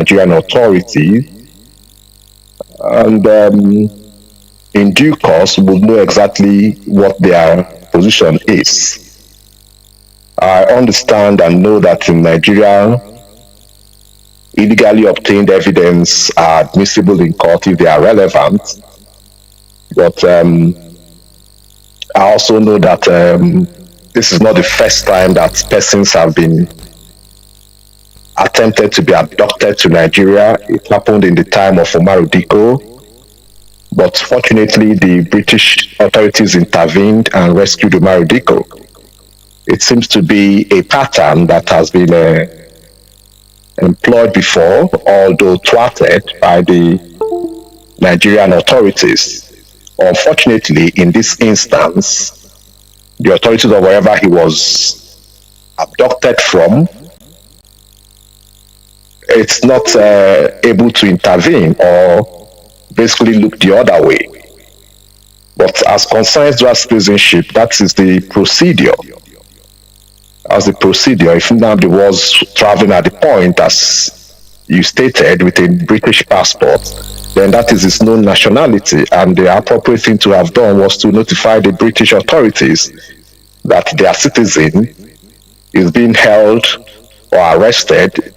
Nigerian authorities, and in due course we'll know exactly what their position is. I understand and know that in Nigeria, illegally obtained evidence are admissible in court if they are relevant, but I also know that this is not the first time that persons have been attempted to be abducted to Nigeria. It happened in the time of Omar Diko, but fortunately the British authorities intervened and rescued Omar Diko. It seems to be a pattern that has been employed before, although thwarted by the Nigerian authorities. Unfortunately, in this instance, the authorities of wherever he was abducted from, it's not able to intervene or basically look the other way. But as concerns dual citizenship, that is the procedure. As the procedure, if Nnamdi was traveling at the point, as you stated, with a British passport, then that is his known nationality, and the appropriate thing to have done was to notify the British authorities that their citizen is being held or arrested,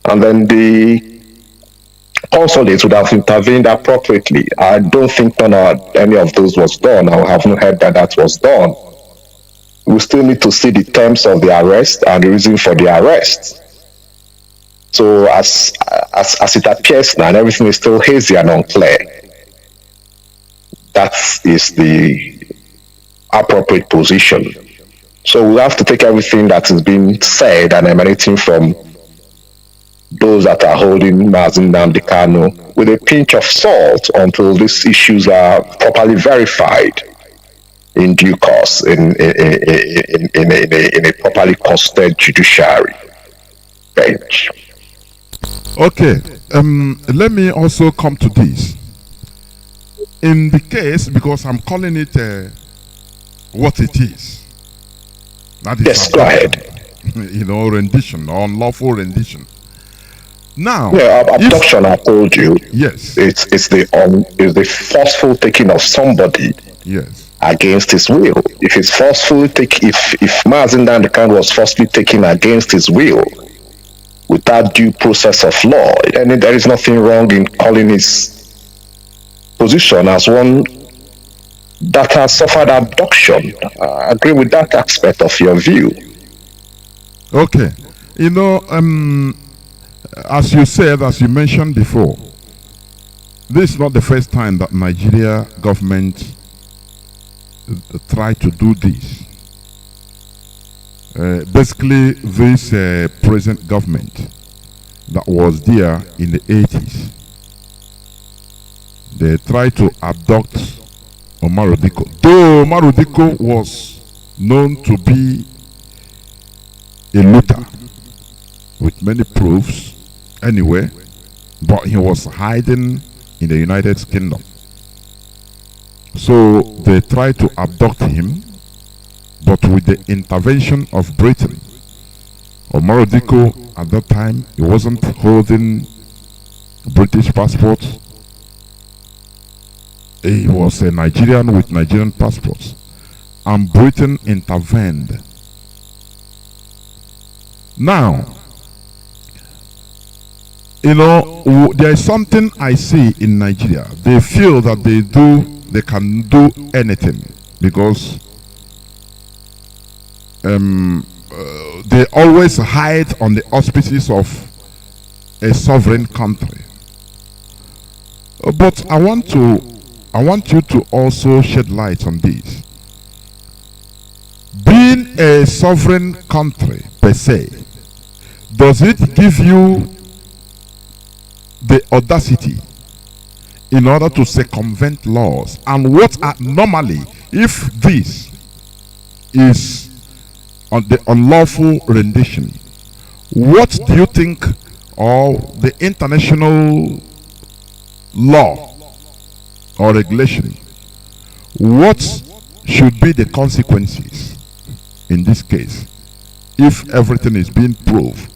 and then the consulate would have intervened appropriately. I don't think any of those was done. I have not heard that that was done. We still need to see the terms of the arrest and the reason for the arrest. So as it appears now, and everything is still hazy and unclear, that is the appropriate position. So we have to take everything that is being said and emanating from those that are holding Mazi Nnamdi Kanu with a pinch of salt until these issues are properly verified in due course in a properly constituted judiciary bench. Okay, let me also come to this. In the case, because I'm calling it what it is. That is yes, go ahead. Rendition, or unlawful rendition. Now, abduction, I told you. Yes. It's the forceful taking of somebody. Yes. Against his will. If it's forceful, if Mazi Nnamdi Kanu was forcefully taken against his will, without due process of law, and there is nothing wrong in calling his position as one that has suffered abduction. I agree with that aspect of your view. Okay. As you said, as you mentioned before, this is not the first time that Nigeria government tried to do this. Basically, this present government that was there in the 80s, they tried to abduct Omar Diko. Though Omar Diko was known to be a looter with many proofs anyway, but he was hiding in the United Kingdom. So they tried to abduct him, but with the intervention of Britain. Omar Diko at that time, he wasn't holding a British passport. He was a Nigerian with Nigerian passports, and Britain intervened. Now, there is something I see in Nigeria. They feel that they can do anything because they always hide on the auspices of a sovereign country. But I want you to also shed light on this. Being a sovereign country per se, does it give you the audacity in order to circumvent laws? And what are normally, if this is on the unlawful rendition, what do you think, or the international law or regulation, what should be the consequences in this case if everything is being proved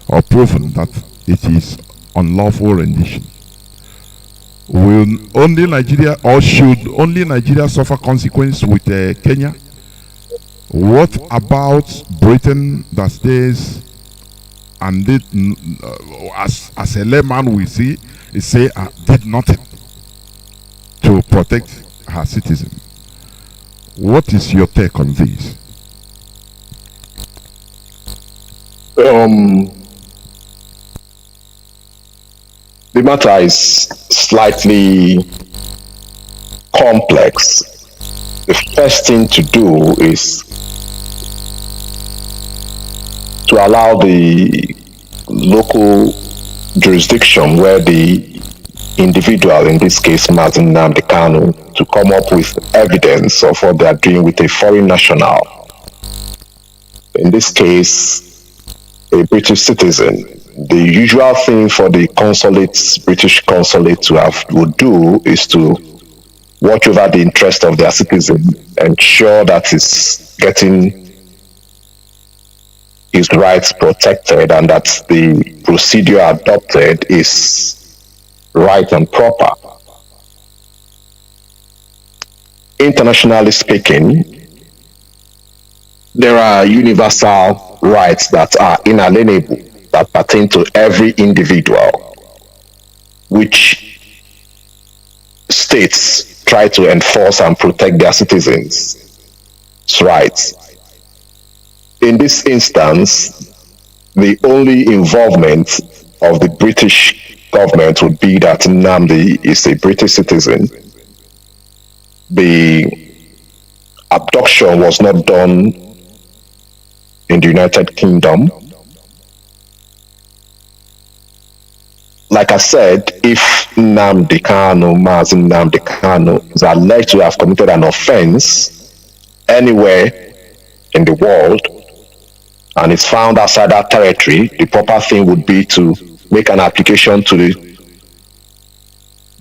or proven that it is unlawful rendition. Will only Nigeria, or should only Nigeria suffer consequence with Kenya? What about Britain that stays and did, as a layman we see, say did nothing to protect her citizens? What is your take on this? The matter is slightly complex. The first thing to do is to allow the local jurisdiction where the individual, in this case Mazi Nnamdi Kanu, to come up with evidence of what they are doing with a foreign national. In this case, a British citizen. The usual thing for the British consulate would do is to watch over the interest of their citizen, ensure that it's getting his rights protected and that the procedure adopted is right and proper. Internationally speaking, there are universal rights that are inalienable, that pertain to every individual, which states try to enforce and protect their citizens' rights. In this instance, the only involvement of the British government would be that Nnamdi is a British citizen. The abduction was not done in the United Kingdom. Like I said, if Mazi Nnamdi Kanu is alleged to have committed an offense anywhere in the world and is found outside that territory, the proper thing would be to make an application to the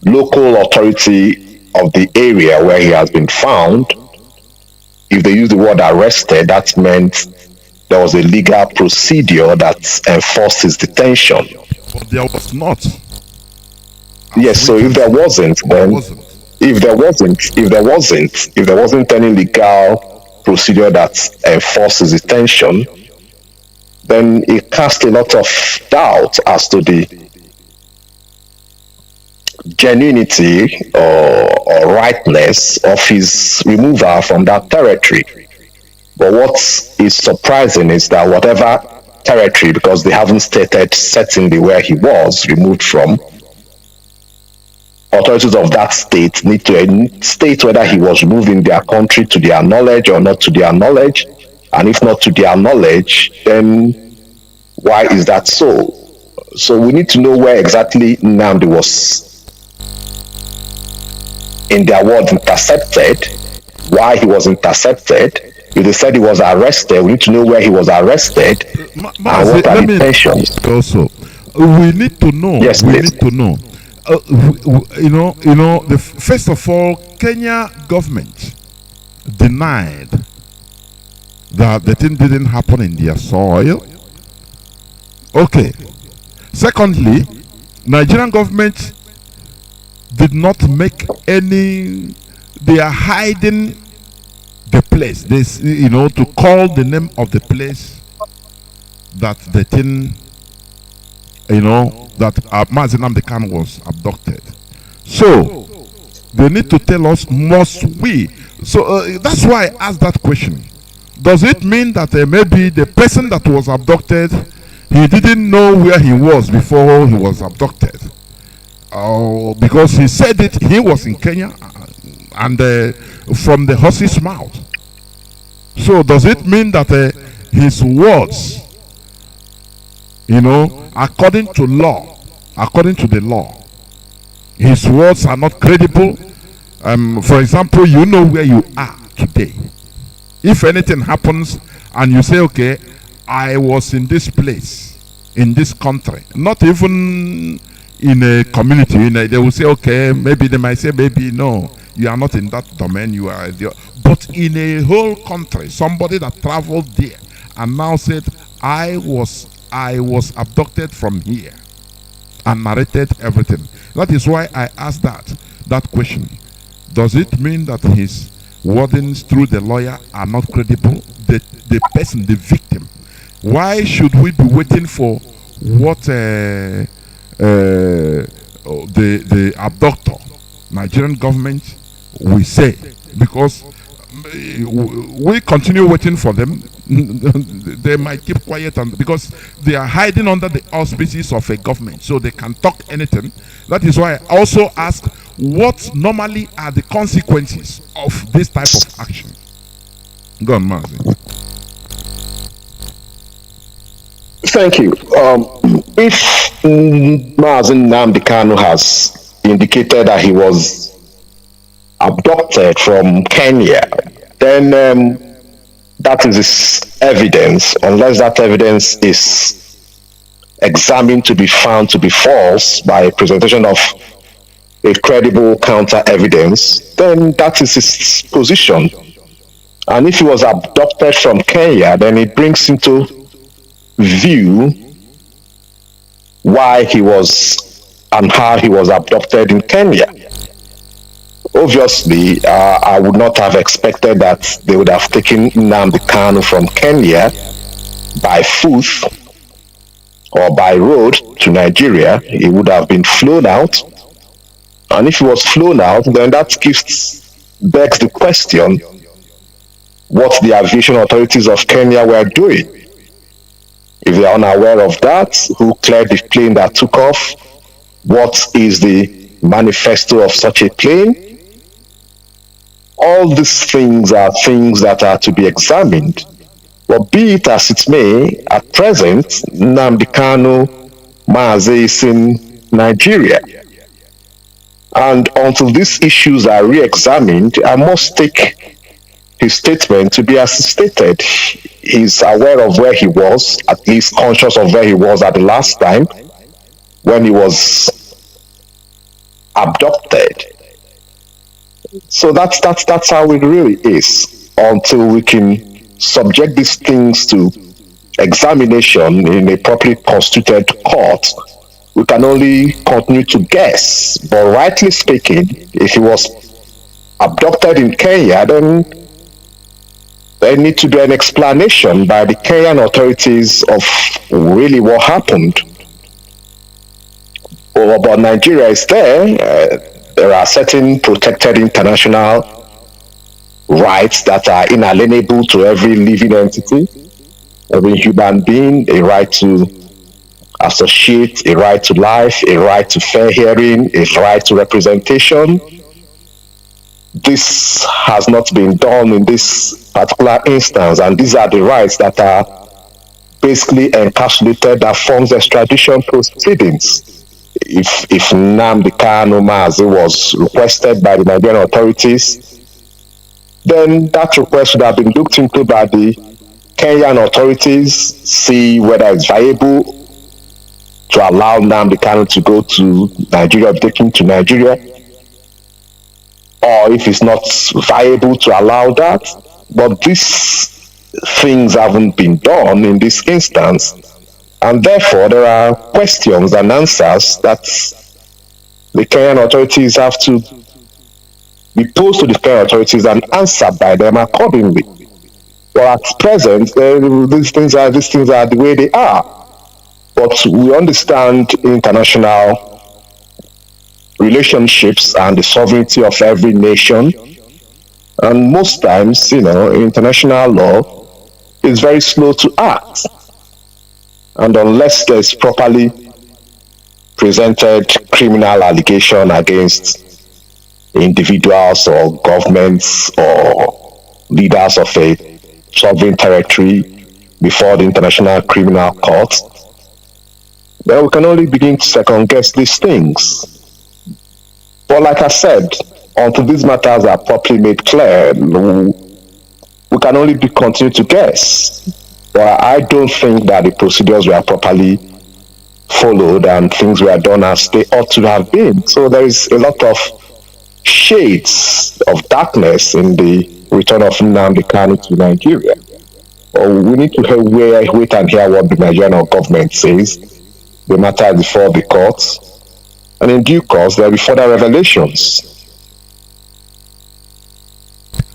local authority of the area where he has been found. If they use the word arrested, that meant there was a legal procedure that enforced his detention. But there was not. Yes, so if there wasn't, then if there wasn't any legal procedure that enforces detention, then it casts a lot of doubt as to the genuinity or rightness of his removal from that territory. But what is surprising is that whatever territory, because they haven't stated certainly where he was removed from, authorities of that state need to state whether he was removed in their country to their knowledge or not to their knowledge, and if not to their knowledge, then why is that so? So we need to know where exactly Nnamdi was, in their words, intercepted, why he was intercepted. If they said he was arrested, we need to know where he was arrested and what are the intentions. Also, we need to know. Yes, we please. need to know. First of all, Kenya government denied that the thing didn't happen in their soil. Okay. Secondly, Nigerian government did not make any. They are hiding the place. This, to call the name of the place that the thing, that Mazi Nnamdi Kanu was abducted. So they need to tell us, must we? So that's why I asked that question. Does it mean that maybe the person that was abducted, he didn't know where he was before he was abducted? Because he said it, he was in Kenya, and from the horse's mouth. So does it mean that his words, according to the law, his words are not credible? For example, you know where you are today. If anything happens and you say, okay, I was in this place, in this country, not even in a community, they will say, okay, maybe they might say, maybe no, you are not in that domain, you are there. But in a whole country, somebody that traveled there and now said, I was abducted from here. and narrated everything. That is why I asked that question. Does it mean that his wordings through the lawyer are not credible? The person, the victim. Why should we be waiting for what the abductor, Nigerian government, will say? Because we continue waiting for them, they might keep quiet, and because they are hiding under the auspices of a government, so they can talk anything. That is why I also ask, what normally are the consequences of this type of action? Go on, Mazi. Thank you. If Mazi Nnamdi Kanu has indicated that he was abducted from Kenya, then that is evidence, unless that evidence is examined to be found to be false by presentation of a credible counter evidence, then that is his position. And if he was abducted from Kenya, then it brings into view why he was and how he was abducted in Kenya. Obviously, I would not have expected that they would have taken Nnamdi Kanu from Kenya by foot or by road to Nigeria. He would have been flown out. And if he was flown out, then that begs the question what the aviation authorities of Kenya were doing. If they are unaware of that, who cleared the plane that took off? What is the manifesto of such a plane? All these things are things that are to be examined. But be it as it may, at present, Nnamdi Kanu Mazi is in Nigeria. And until these issues are re-examined, I must take his statement to be as stated. He's aware of where he was, at least conscious of where he was at the last time when he was abducted. So that's how it really is. Until we can subject these things to examination in a properly constituted court, we can only continue to guess. But rightly speaking, if he was abducted in Kenya, then there needs to be an explanation by the Kenyan authorities of really what happened. But Nigeria is there. There are certain protected international rights that are inalienable to every living entity, every human being, a right to associate, a right to life, a right to fair hearing, a right to representation. This has not been done in this particular instance, and these are the rights that are basically encapsulated that forms extradition proceedings. If Nnamdi Kanu Mazi was requested by the Nigerian authorities, then that request would have been looked into by the Kenyan authorities, see whether it's viable to allow Nnamdi Kanu to go to Nigeria, taken to Nigeria, or if it's not viable to allow that. But these things haven't been done in this instance, and therefore there are questions and answers that the Kenyan authorities have to be posed to the Kenyan authorities and answered by them accordingly. Well, at present, these things are the way they are. But we understand international relationships and the sovereignty of every nation. And most times, international law is very slow to act. And unless there's properly presented criminal allegation against individuals or governments or leaders of a sovereign territory before the International Criminal Court, then we can only begin to second guess these things. But like I said, until these matters are properly made clear, we can only continue to guess. But I don't think that the procedures were properly followed and things were done as they ought to have been. So there is a lot of shades of darkness in the return of Nnamdi Kanu to Nigeria. We need to wait and hear what the Nigerian government says the matter before the courts, and in due course there will be further revelations.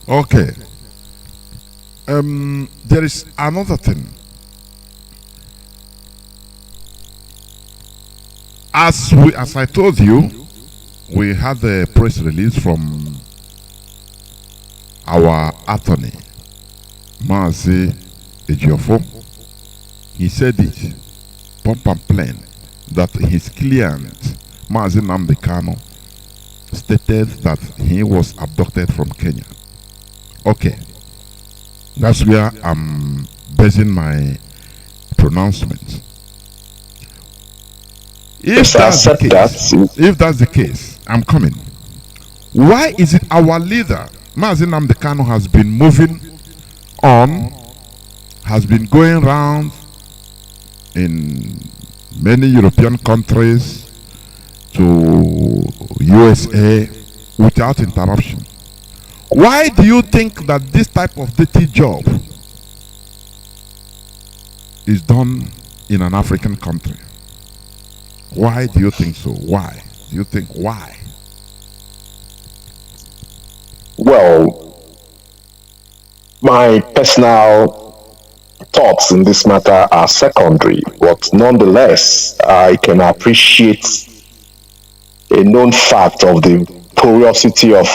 Okay. There is another thing. As I told you, we had a press release from our attorney, Mazi Nnamdi. He said it, pump and plain, that his client, Mazi Nnamdi Kanu, stated that he was abducted from Kenya. Okay, that's where I'm basing my pronouncement. If that's the case, I'm coming. Why is it our leader, Mazi Nnamdi Kanu, has been moving on, has been going around in many European countries to USA without interruption? Why do you think that this type of dirty job is done in an African country? Why do you think so? Why? Do you think why? Well, my personal thoughts in this matter are secondary, but nonetheless, I can appreciate a known fact of the porosity of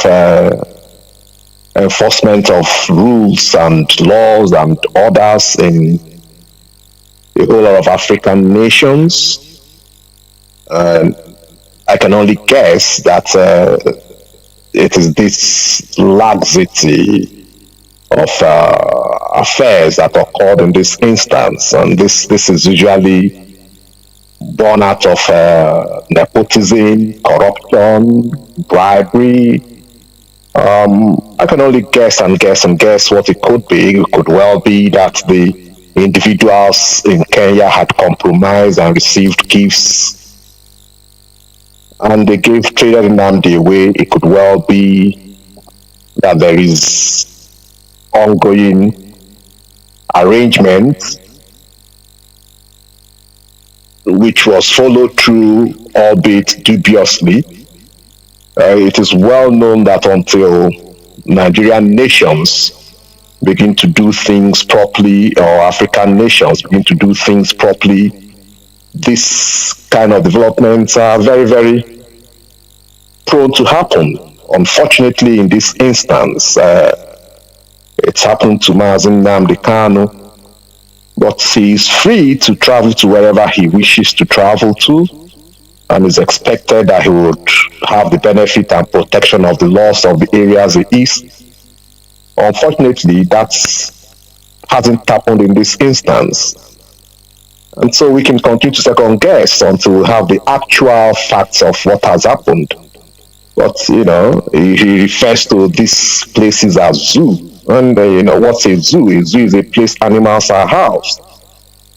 enforcement of rules and laws and orders in a whole lot of African nations. I can only guess that it is this laxity of affairs that occurred in this instance, and this is usually born out of nepotism, corruption, bribery. I can only guess what it could be. It could well be that the individuals in Kenya had compromised and received gifts, and they gave Trader Nnamdi away. It could well be that there is ongoing arrangement which was followed through, albeit dubiously. It is well known that until Nigerian nations begin to do things properly, or African nations begin to do things properly, this kind of developments are very, very prone to happen. Unfortunately, in this instance, it's happened to Mazi Nnamdi Kanu, but he is free to travel to wherever he wishes to travel to, and is expected that he would have the benefit and protection of the laws of the areas he is. Unfortunately, that hasn't happened in this instance. And so we can continue to second guess until we have the actual facts of what has happened. But, he refers to these places as zoo. And, what's a zoo? A zoo is a place animals are housed.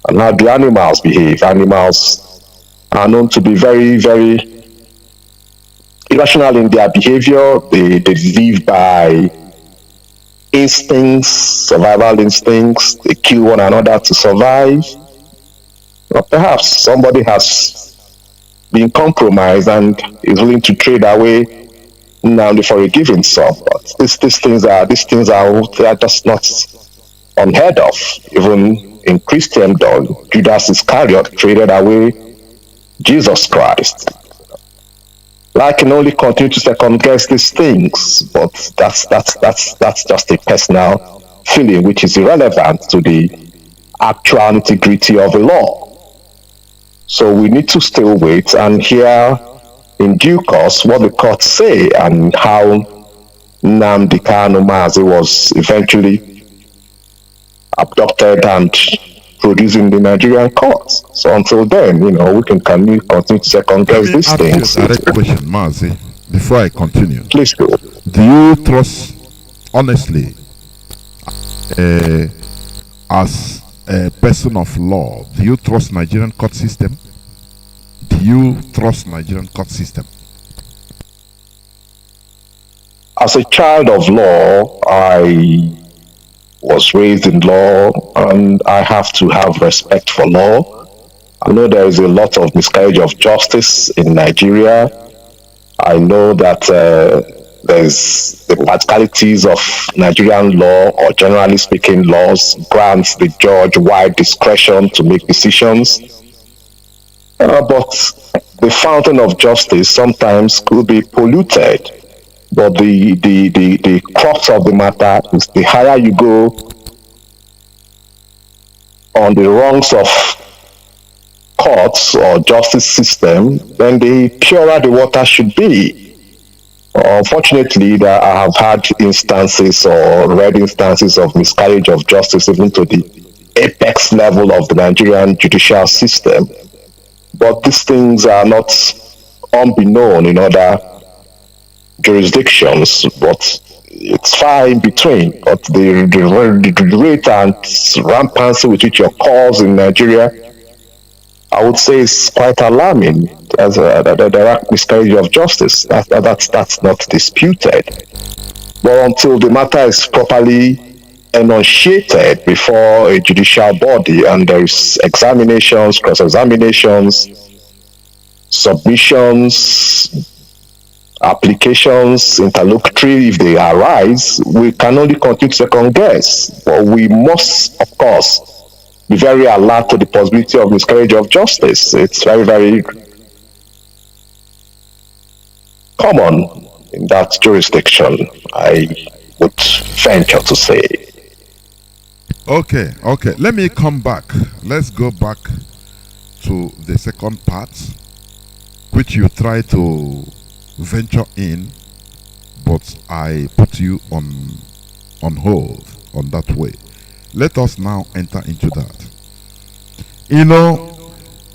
And how do animals behave? Animals are known to be very, very irrational in their behavior. They live by instincts, survival instincts. They kill one another to survive. Or perhaps somebody has been compromised and is willing to trade away Nnamdi for a given sum. But these things are they are just not unheard of. Even in Christendom, Judas Iscariot traded away Jesus Christ. I can only continue to second guess these things, but that's just a personal feeling which is irrelevant to the actual nitty-gritty of the law. So we need to still wait and hear in due course what the courts say and how Nnamdi Kanu Mazi was eventually abducted and produced in the Nigerian courts. So until then, we can continue to second guess these things. Let me ask you a direct question, Mazi, before I continue. Please do. Do you trust, honestly, as a person of law, do you trust Nigerian court system? Do you trust Nigerian court system? As a child of law, I was raised in law, and I have to have respect for law. I know there is a lot of miscarriage of justice in Nigeria. I know that there's the practicalities of Nigerian law, or generally speaking, laws grants the judge wide discretion to make decisions. But the fountain of justice sometimes could be polluted. But the crux of the matter is the higher you go on the rungs of courts or justice system, then the purer the water should be. Unfortunately, I have had instances or read instances of miscarriage of justice even to the apex level of the Nigerian judicial system. But these things are not unbeknown in other jurisdictions, but it's far in between. But the rate and rampancy with which occurs in Nigeria, I would say, is quite alarming. As there are miscarriage of justice, that's not disputed. But until the matter is properly enunciated before a judicial body, and there is examinations, cross-examinations, submissions, applications, interlocutory, if they arise, we can only continue to second guess. But we must, of course, be very alert to the possibility of miscarriage of justice. It's very, very common in that jurisdiction, I would venture to say. Okay. Let me come back. Let's go back to the second part, which you try to venture in, but I put you on hold on that way. Let us now enter into that. You know,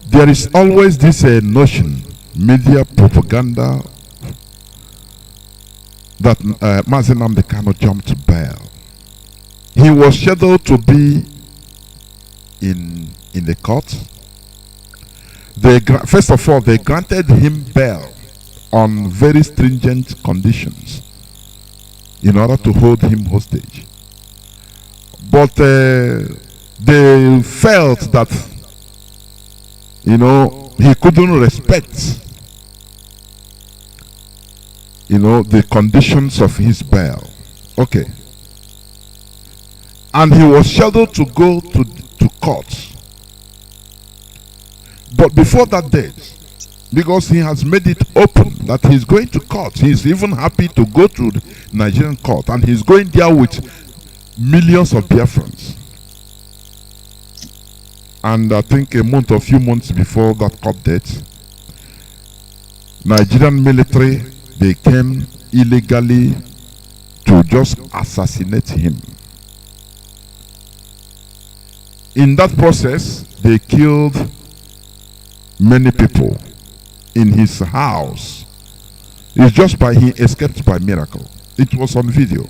there is always this notion, media propaganda, that Mazi Nnamdi Kanu jumped bail. He was scheduled to be in the court. First of all, they granted him bail on very stringent conditions in order to hold him hostage. But they felt that, he couldn't respect, the conditions of his bail. Okay. And he was scheduled to go to court. But before that date, because he has made it open that he's going to court, he's even happy to go to the Nigerian court, and he's going there with millions of Biafrans. And I think a few months before that court date, Nigerian military, they came illegally to just assassinate him. In that process, they killed many people in his house. It's just he escaped by miracle. It was on video.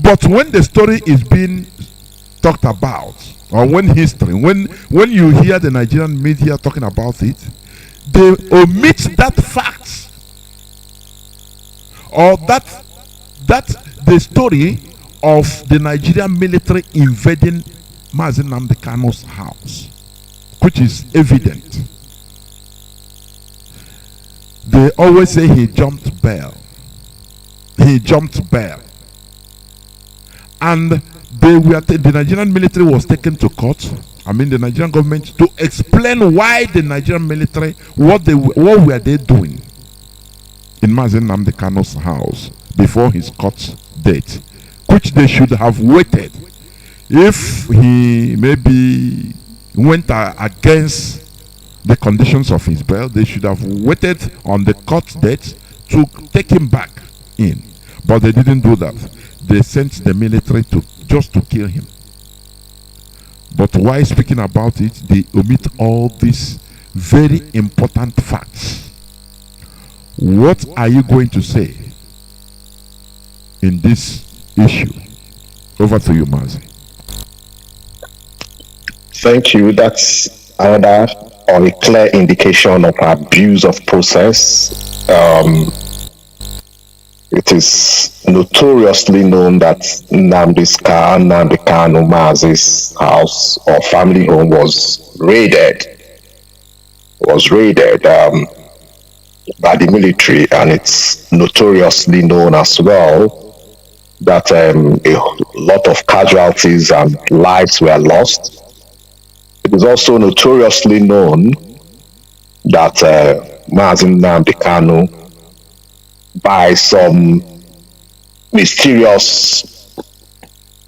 But when the story is being talked about, or when you hear the Nigerian media talking about it, they omit that fact, or that the story of the Nigerian military invading Mazi Nnamdi Kanu's house, which is evident. They always say he jumped bail. He jumped bail. And the Nigerian military was taken to court. The Nigerian government, to explain why the Nigerian military, what were they doing in Mazi Nnamdi Kanu's house before his court date, which they should have waited. If he maybe went against the conditions of his bail, they should have waited on the court date to take him back in. But they didn't do that. They sent the military just to kill him. But while speaking about it, they omit all these very important facts. What are you going to say in this issue? Over to you, Mazi. Thank you. That's another or a clear indication of abuse of process. It is notoriously known that Nnamdi Kanu Mazi's house or family home was raided by the military, and it's notoriously known as well that a lot of casualties and lives were lost. It is also notoriously known that Mazi Nnamdi Kanu, by some mysterious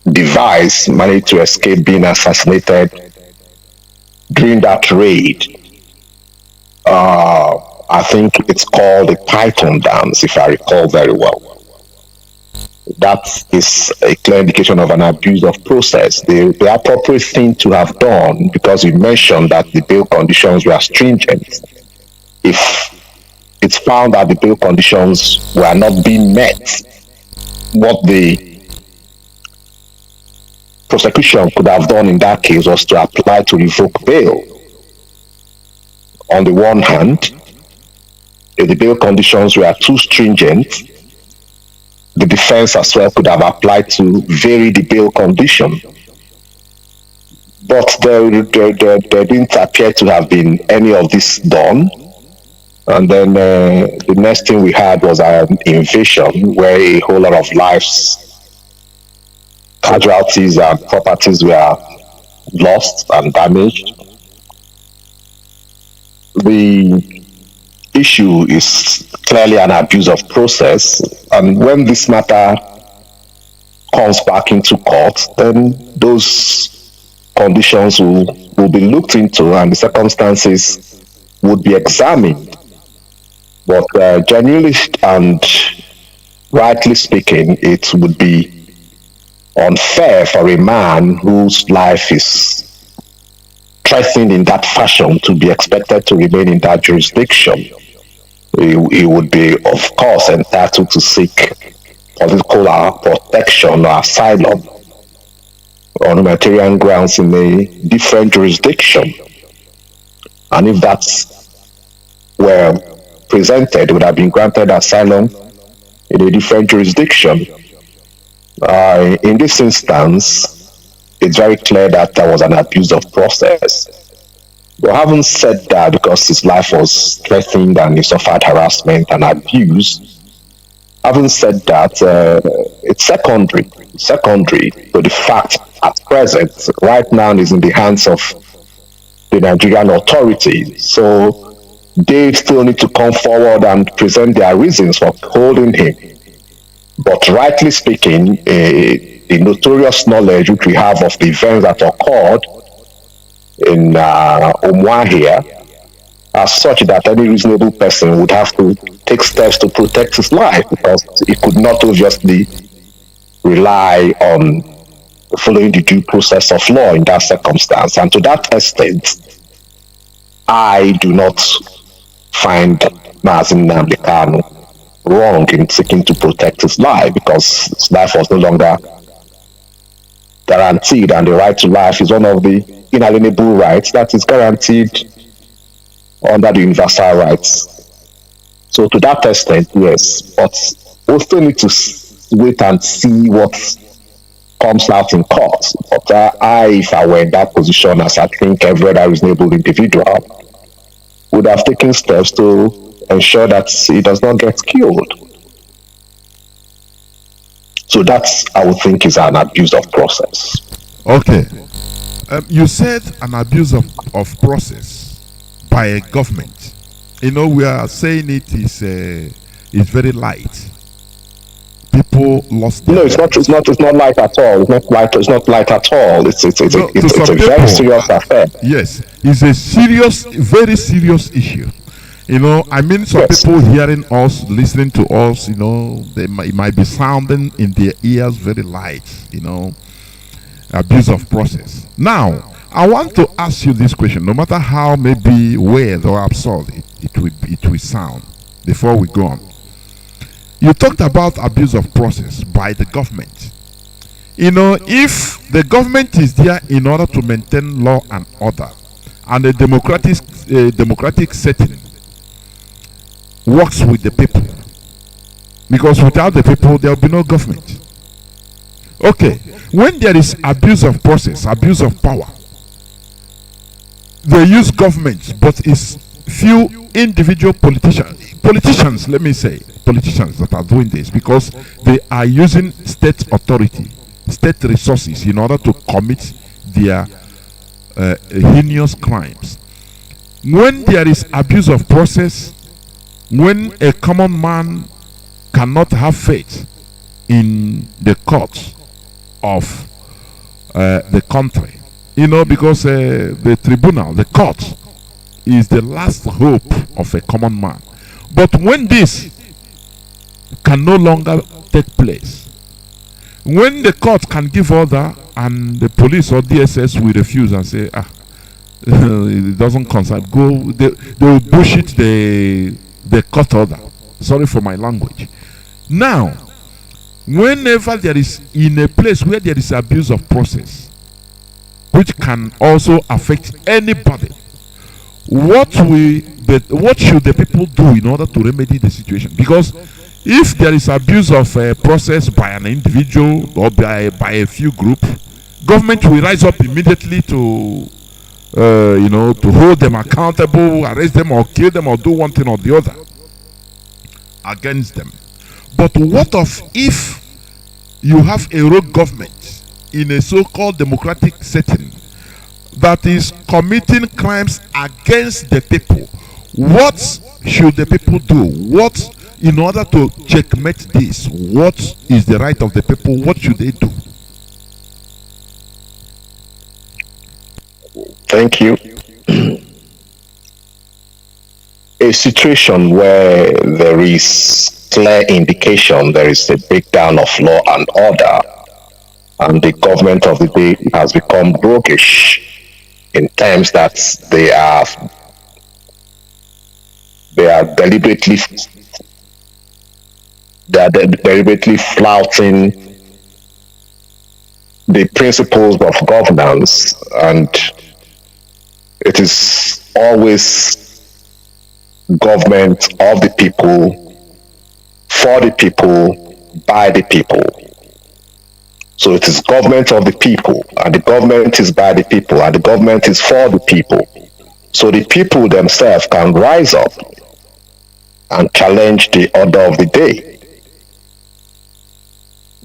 device, managed to escape being assassinated during that raid. I think it's called the Python dance, if I recall very well. That is a clear indication of an abuse of process. The appropriate thing to have done, because you mentioned that the bail conditions were stringent, if it's found that the bail conditions were not being met, what the prosecution could have done in that case was to apply to revoke bail. On the one hand, if the bail conditions were too stringent, the defense as well could have applied to vary the bail condition. But there didn't appear to have been any of this done. And then the next thing we had was an invasion where a whole lot of lives, casualties, and properties were lost and damaged. The issue is clearly an abuse of process, and when this matter comes back into court, then those conditions will be looked into and the circumstances would be examined. But genuinely and rightly speaking, it would be unfair for a man whose life is threatened in that fashion to be expected to remain in that jurisdiction. He would be, of course, entitled to seek political protection or asylum on humanitarian grounds in a different jurisdiction. And if that's were presented, would have been granted asylum in a different jurisdiction. In this instance, it's very clear that there was an abuse of process. But having said that, because his life was threatened and he suffered harassment and abuse, having said that, it's secondary to the fact at present, right now, is in the hands of the Nigerian authorities. So they still need to come forward and present their reasons for holding him. But rightly speaking, the notorious knowledge which we have of the events that occurred in Umuahia are such that any reasonable person would have to take steps to protect his life, because he could not obviously rely on following the due process of law in that circumstance. And to that extent, I do not find Mazi Nnamdi Kanu wrong in seeking to protect his life, because his life was no longer guaranteed, and the right to life is one of the inalienable rights that is guaranteed under the universal rights. So to that extent, yes, but we still need to wait and see what comes out in court. But if I were in that position, as I think every other reasonable individual, would have taken steps to ensure that he does not get killed. So that's, I would think, is an abuse of process. Okay. You said an abuse of process by a government. You know, we are saying it is very light. People lost their it's not light at all. It's not light at all. It's a very serious affair. Yes, it's a serious, very serious issue. You know, I mean, some people hearing us, listening to us, you know, it might be sounding in their ears very light, you know, abuse of process. Now, I want to ask you this question, no matter how maybe weird or absurd it will sound, before we go on. You talked about abuse of process by the government. You know, if the government is there in order to maintain law and order, and a democratic setting works with the people, Because without the people, there will be no government. Okay, when there is abuse of process, abuse of power, they use government, but it's few individual politicians, let me say, politicians that are doing this, because they are using state authority, state resources in order to commit their heinous crimes. When there is abuse of process, when a common man cannot have faith in the courts of the country, because the tribunal, the court, is the last hope of a common man. But when this can no longer take place, when the court can give order and the police or DSS will refuse and say, it doesn't concern, they will bullshit the court order. Sorry for my language. Now, whenever there is in a place where there is abuse of process, which can also affect anybody, what should the people do in order to remedy the situation? Because if there is abuse of process by an individual or by a few group, government will rise up immediately to hold them accountable, arrest them or kill them or do one thing or the other against them. But what of if you have a rogue government in a so-called democratic setting that is committing crimes against the people? What should the people do? What, in order to checkmate this, what is the right of the people? What should they do? Thank you. A situation where there is clear indication there is a breakdown of law and order, and the government of the day has become roguish in terms that they are deliberately flouting the principles of governance, and it is always government of the people, for the people, by the people. So it is government of the people, and the government is by the people, and the government is for the people. So the people themselves can rise up and challenge the order of the day.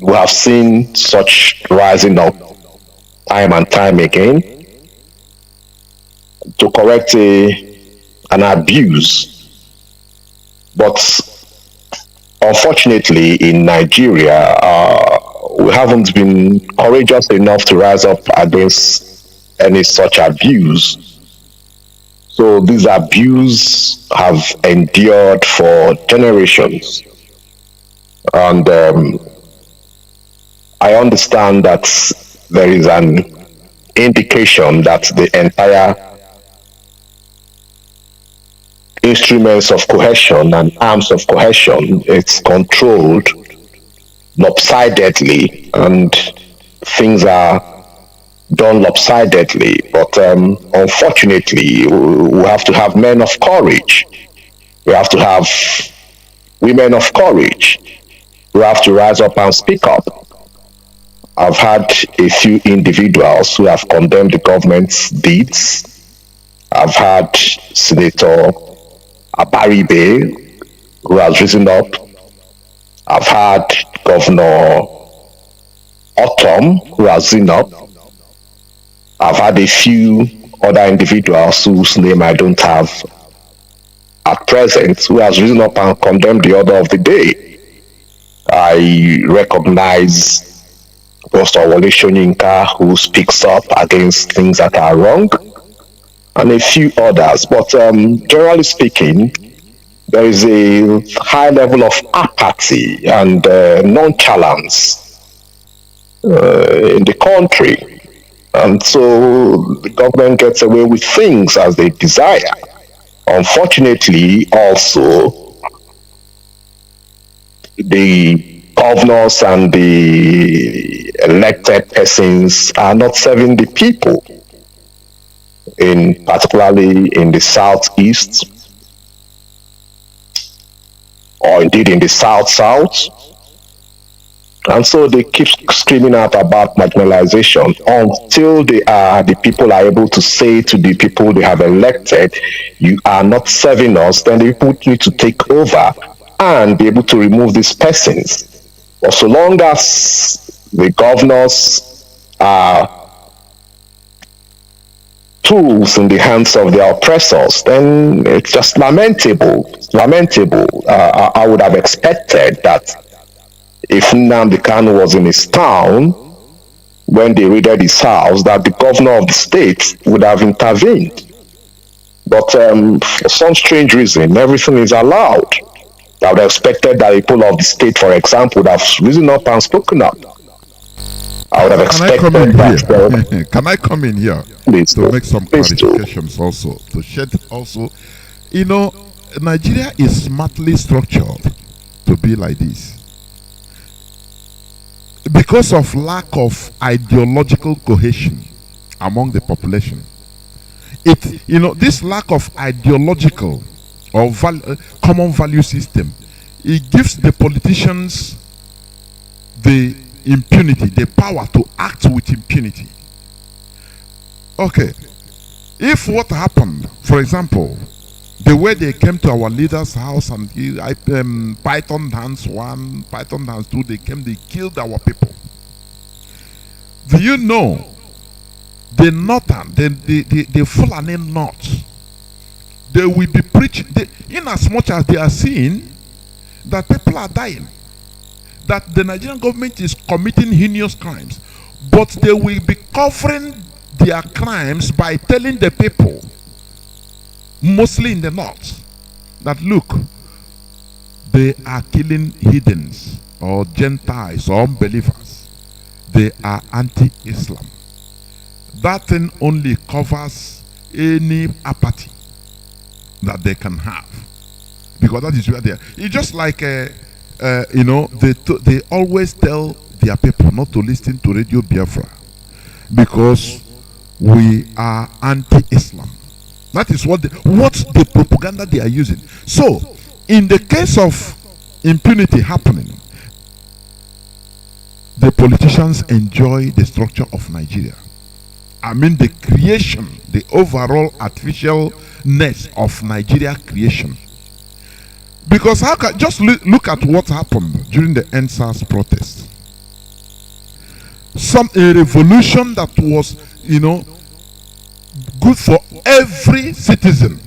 We have seen such rising up time and time again to correct an abuse. But unfortunately in Nigeria, we haven't been courageous enough to rise up against any such abuse. So these abuse have endured for generations. And I understand that there is an indication that the entire instruments of coercion and arms of coercion, it's controlled lopsidedly, and things are done lopsidedly. But unfortunately, we have to have men of courage. We have to have women of courage. We have to rise up and speak up. I've had a few individuals who have condemned the government's deeds. I've had Senator Abaribe, who has risen up. I've had Governor Otom, who has risen up. I've had a few other individuals whose name I don't have at present, who has risen up and condemned the order of the day. I recognize Pastor Wole Soyinka, who speaks up against things that are wrong, and a few others. But generally speaking, there is a high level of apathy and nonchalance in the country. And so the government gets away with things as they desire. Unfortunately, also, the governors and the elected persons are not serving the people, particularly in the southeast. or indeed in the South. And so they keep screaming out about marginalization until the people are able to say to the people they have elected, you are not serving us, then the people need to take over and be able to remove these persons. But so long as the governors are tools in the hands of their oppressors, then it's just lamentable. It's lamentable. I would have expected that if Nnamdi Kanu was in his town when they raided his house, that the governor of the state would have intervened. But for some strange reason, everything is allowed. I would have expected that the people of the state, for example, would have risen up and spoken up. I would have expected that. Can I come in here Please to make some please do. clarifications also, to shed also? You know, Nigeria is smartly structured to be like this. Because of lack of ideological cohesion among the population, this lack of ideological or common value system, it gives the politicians the impunity, the power to act with impunity. Okay, if what happened, for example, the way they came to our leader's house and Python dance 1, Python dance 2, they killed our people. Do you know the northern, the Fulani North, they will be preaching, in as much as they are seeing that people are dying, that the Nigerian government is committing heinous crimes, but they will be covering their crimes by telling the people, mostly in the north, that look, they are killing heathens or Gentiles or unbelievers. They are anti-Islam. That thing only covers any apathy that they can have, because that is where they are. It's just like they always tell their people not to listen to Radio Biafra because we are anti-Islam. That is what the propaganda they are using. So, in the case of impunity happening, the politicians enjoy the structure of Nigeria. I mean the creation, the overall artificialness of Nigeria creation. Because just look at what happened during the NSAS protest. A revolution that was, good for every citizen,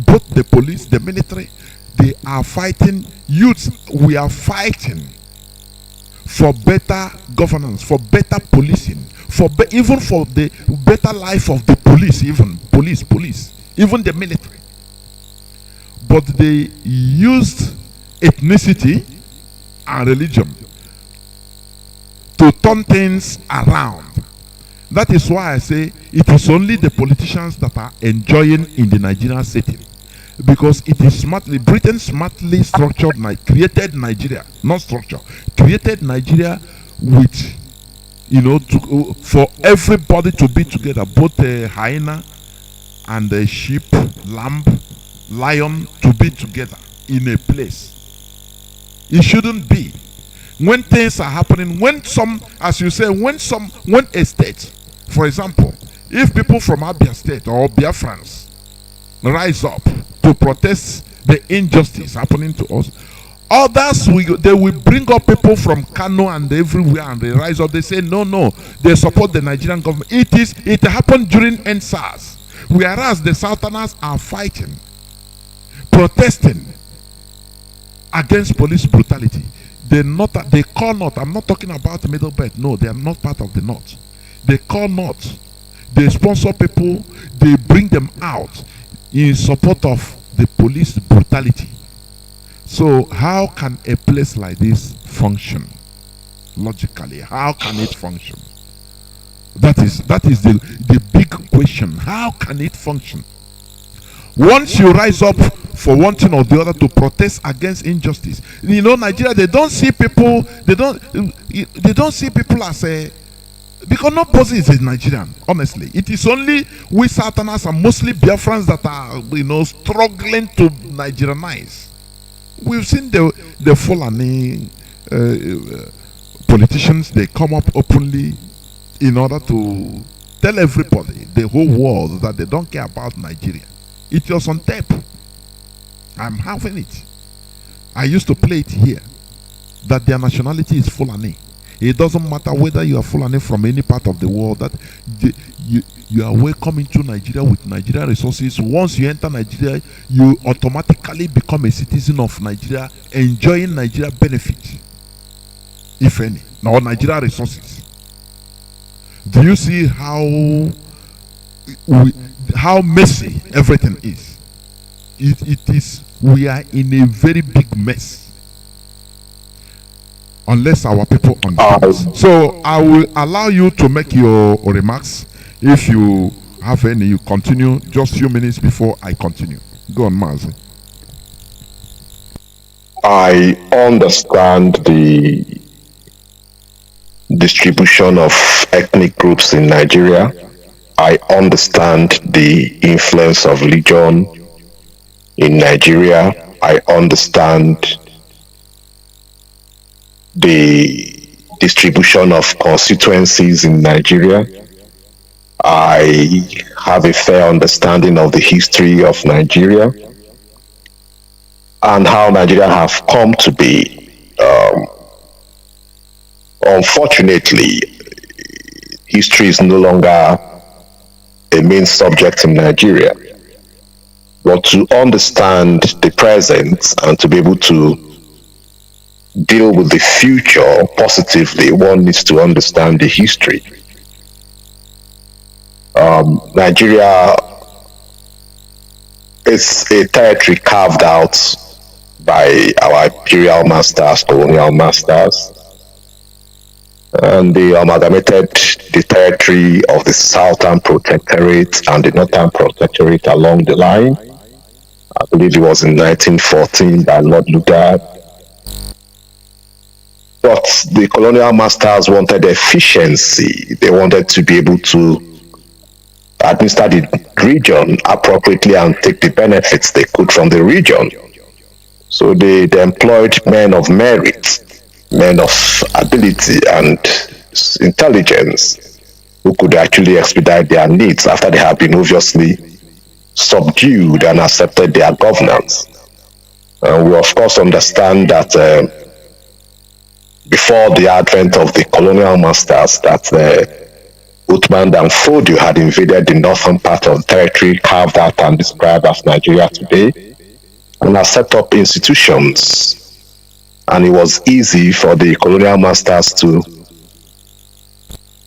both the police, the military. They are fighting. Youths, we are fighting for better governance, for better policing, even for the better life of the police, even the military. But they used ethnicity and religion to turn things around. That is why I say it is only the politicians that are enjoying in the Nigerian setting, because it is Britain smartly structured, created Nigeria, not structure, created Nigeria with, for everybody to be together, both a hyena and a sheep, lamb, lion to be together in a place. It shouldn't be. When things are happening, when a state, for example, if people from Abia State or Biafrans rise up to protest the injustice happening to us, others they will bring up people from Kano and everywhere, and they rise up. They say no, they support the Nigerian government. It happened during NSAS, whereas the Southerners are fighting, protesting against police brutality. They call North. I'm not talking about the Middle Belt. No, they are not part of the North. They call North. They sponsor people. They bring them out in support of the police brutality. So how can a place like this function logically? How can it function? That is the big question. How can it function? Once you rise up for one thing or the other to protest against injustice, Nigeria, they don't see people. They don't see people as because nobody is a Nigerian. Honestly, it is only we Southerners and mostly Biafrans that are struggling to Nigerianize. We've seen the Fulani politicians, they come up openly in order to tell everybody, the whole world, that they don't care about Nigeria. It was on tape. I'm having it. I used to play it here, that their nationality is Fulani. It doesn't matter whether you are Fulani from any part of the world, that you are welcome into Nigeria with Nigerian resources. Once you enter Nigeria, you automatically become a citizen of Nigeria, enjoying Nigeria benefits, if any, or Nigeria resources. Do you see how messy everything is? It is. We are in a very big mess, unless our people understand. So I will allow you to make your remarks. If you have any, you continue. Just a few minutes before I continue. Go on, Mazi. I understand the distribution of ethnic groups in Nigeria. I understand the influence of religion in Nigeria. I understand the distribution of constituencies in Nigeria. I have a fair understanding of the history of Nigeria and how Nigeria have come to be. Unfortunately, history is no longer a main subject in Nigeria. But to understand the present and to be able to deal with the future positively, one needs to understand the history. Nigeria is a territory carved out by our imperial masters, colonial masters, and they amalgamated the territory of the Southern Protectorate and the Northern Protectorate along the line. I believe it was in 1914 by Lord Lugard. But the colonial masters wanted efficiency. They wanted to be able to administer the region appropriately and take the benefits they could from the region. So they employed men of merit, men of ability and intelligence, who could actually expedite their needs after they had been obviously subdued and accepted their governance. We of course understand that before the advent of the colonial masters, that Uthman Dan Fodio had invaded the northern part of the territory carved out and described as Nigeria today, and has set up institutions. And it was easy for the colonial masters to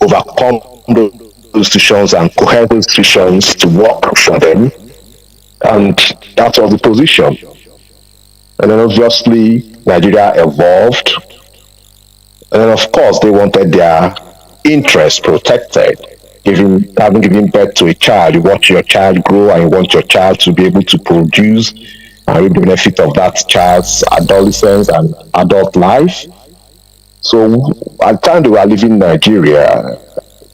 overcome those institutions and cohesive institutions to work for them. And that was the position. And then obviously Nigeria evolved. And then of course they wanted their interests protected. Having given birth to a child, you watch your child grow and you want your child to be able to produce and reap the benefit of that child's adolescence and adult life. So at the time they were living in Nigeria,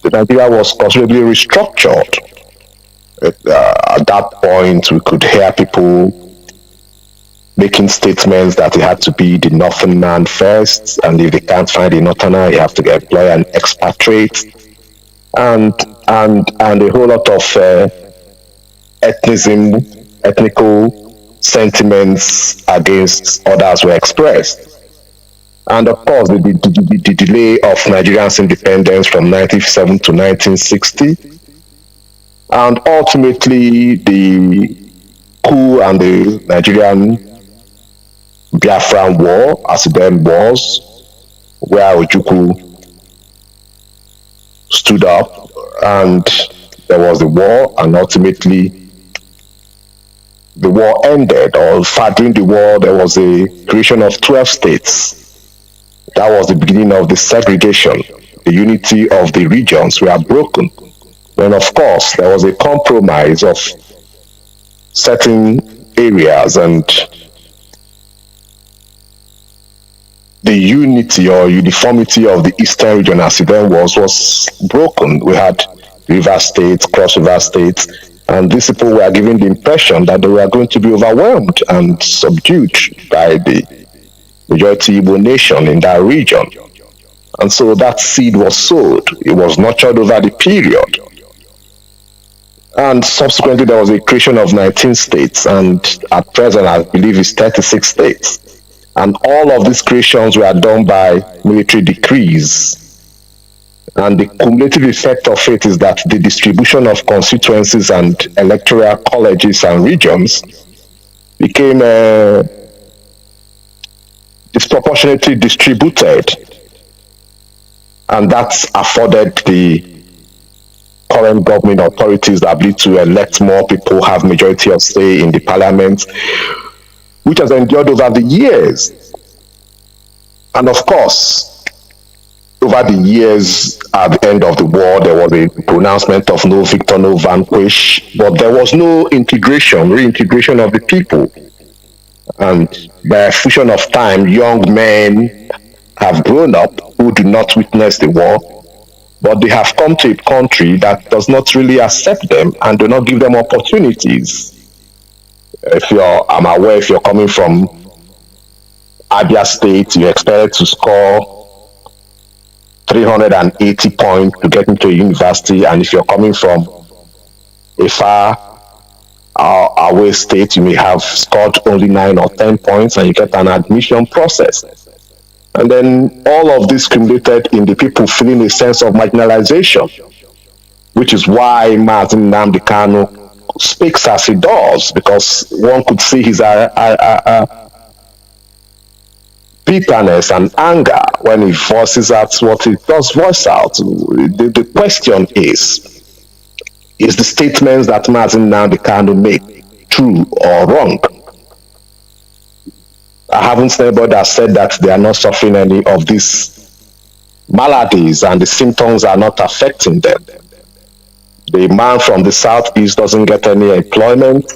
Nigeria was considerably restructured. At that point, we could hear people making statements that it had to be the northern man first, and if they can't find a northerner, you have to employ an expatriate, and a whole lot of ethnical sentiments against others were expressed. And of course, the delay of Nigeria's independence from 1957 to 1960, and ultimately the coup and the Nigerian Biafran War, as it then was, where Ojukwu stood up and there was the war, and ultimately the war ended. Or during the war, there was a creation of 12 states. That was the beginning of the segregation. The unity of the regions were broken. Then, of course, there was a compromise of certain areas, and the unity or uniformity of the Eastern region as it then was broken. We had River States, Cross River States, And these people were given the impression that they were going to be overwhelmed and subdued by the majority Igbo nation in that region. And so that seed was sowed. It was nurtured over the period. And subsequently, there was a creation of 19 states. And at present, I believe it's 36 states. And all of these creations were done by military decrees. And the cumulative effect of it is that the distribution of constituencies and electoral colleges and regions became disproportionately distributed. And that's afforded the current government authorities the ability to elect more people, have majority of say in the parliament, which has endured over the years. And of course, over the years, at the end of the war, there was a pronouncement of no victor, no vanquish, but there was no reintegration of the people. And by a fusion of time, young men have grown up who do not witness the war, but they have come to a country that does not really accept them and do not give them opportunities. I'm aware if you're coming from Abia State, you're expected to score 380 points to get into a university, and if you're coming from a far away state, you may have scored only 9 or 10 points and you get an admission process. And then all of this cumulated in the people feeling a sense of marginalization, which is why Mazi Nnamdi Kanu speaks as he does, because one could see his bitterness and anger when he voices out what he does voice out. The question is the statements that Mazi Nnamdi Kanu make true or wrong? I haven't seen anybody that said that they are not suffering any of these maladies and the symptoms are not affecting them. The man from the southeast doesn't get any employment.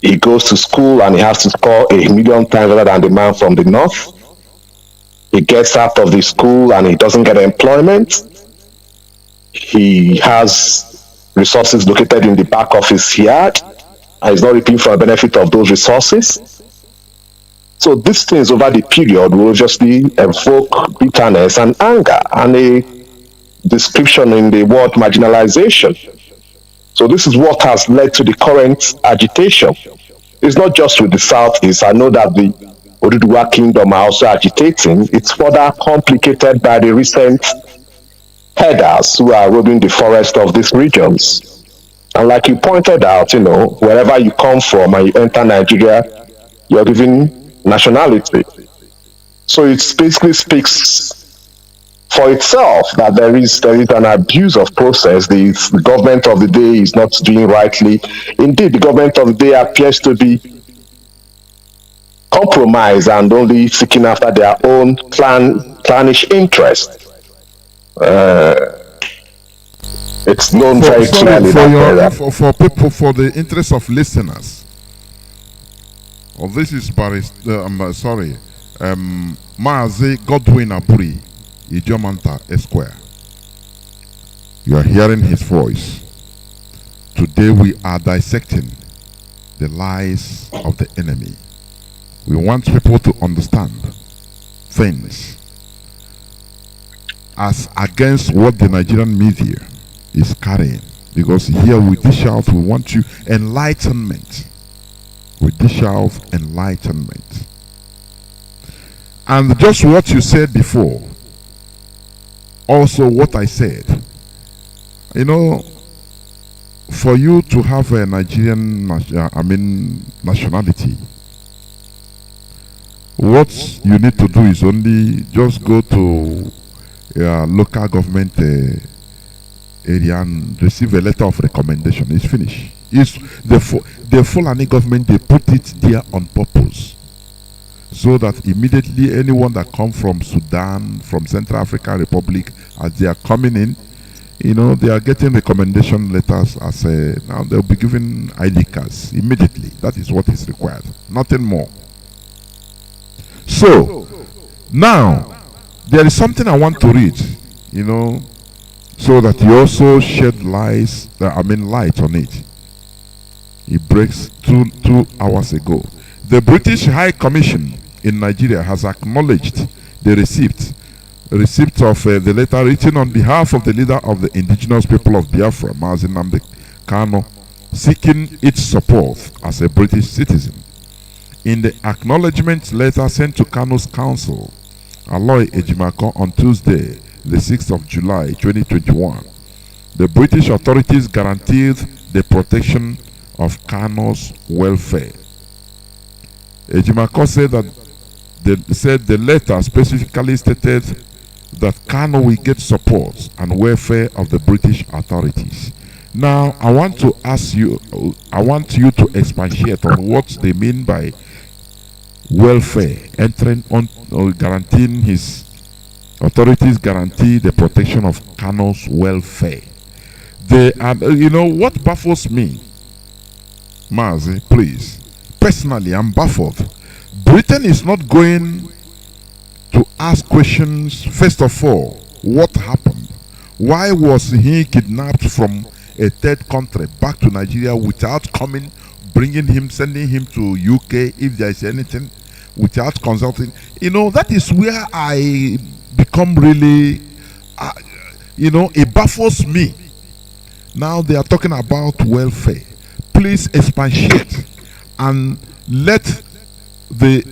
He goes to school and he has to score 1,000,000 times better than the man from the north. He gets out of the school and he doesn't get employment. He has resources located in the back of his yard and he's not reaping for the benefit of those resources. So these things over the period will obviously evoke bitterness and anger and a description in the word marginalization. So this is what has led to the current agitation. It's not just with the Southeast. I know that the Oduduwa Kingdom are also agitating. It's further complicated by the recent herders who are robbing the forest of these regions. And like you pointed out, wherever you come from and you enter Nigeria, you're given nationality. So it basically speaks for itself that there is an abuse of process. The government of the day is not doing rightly. Indeed, the government of the day appears to be compromised and only seeking after their own clannish interest. It's known very clearly for people, for the interest of listeners. This is Mazi Godwin Aburi Ijomanta Esquire. You are hearing his voice. Today we are dissecting the lies of the enemy. We want people to understand things as against what the Nigerian media is carrying. Because here we dish out, we want you enlightenment. We dish out enlightenment. And just what you said before, also what I said, for you to have a Nigerian nationality, what you need to do is only just go to your local government area and receive a letter of recommendation. It's finished. It's the Fulani government, they put it there on purpose, so that immediately anyone that comes from Sudan, from Central African Republic, as they are coming in, they are getting recommendation letters now they'll be given ID cards immediately. That is what is required, nothing more. So now there is something I want to read, so that you also shed light on it. It breaks two hours ago. The British High Commission in Nigeria has acknowledged the receipt of the letter written on behalf of the leader of the indigenous people of Biafra, Mazi Nnamdi Kanu, seeking its support as a British citizen. In the acknowledgement letter sent to Kanu's counsel, Aloy Ejimako, on Tuesday, the 6th of July 2021, the British authorities guaranteed the protection of Kanu's welfare. Ejimako said the letter specifically stated that Kanu will get support and welfare of the British authorities. Now, I want you to expatiate on what they mean by welfare, entering on or guaranteeing his authorities guarantee the protection of Kanu's welfare. What baffles me, Mazi, please. Personally, I'm baffled. Britain is not going to ask questions. First of all, what happened? Why was he kidnapped from a third country back to Nigeria without sending him to UK if there is anything, without consulting? That is where I become really, it baffles me. Now they are talking about welfare. Please expatiate and let the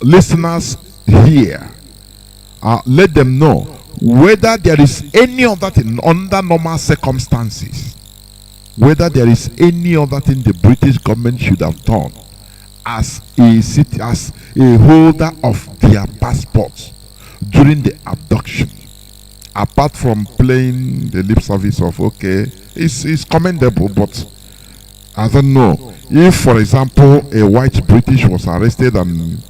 listeners hear. Let them know whether there is any other thing under normal circumstances, whether there is any other thing the British government should have done as a holder of their passports during the abduction, apart from playing the lip service of it's commendable, but I don't know if, for example, a white British was arrested and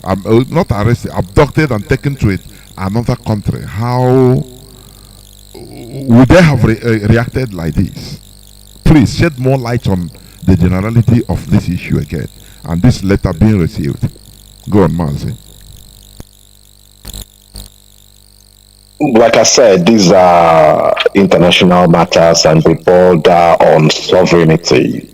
abducted and taken to another country, how would they have reacted like this? Please shed more light on the generality of this issue again, and this letter being received. Go on, Mazi. Like I said, these are international matters and they border on sovereignty.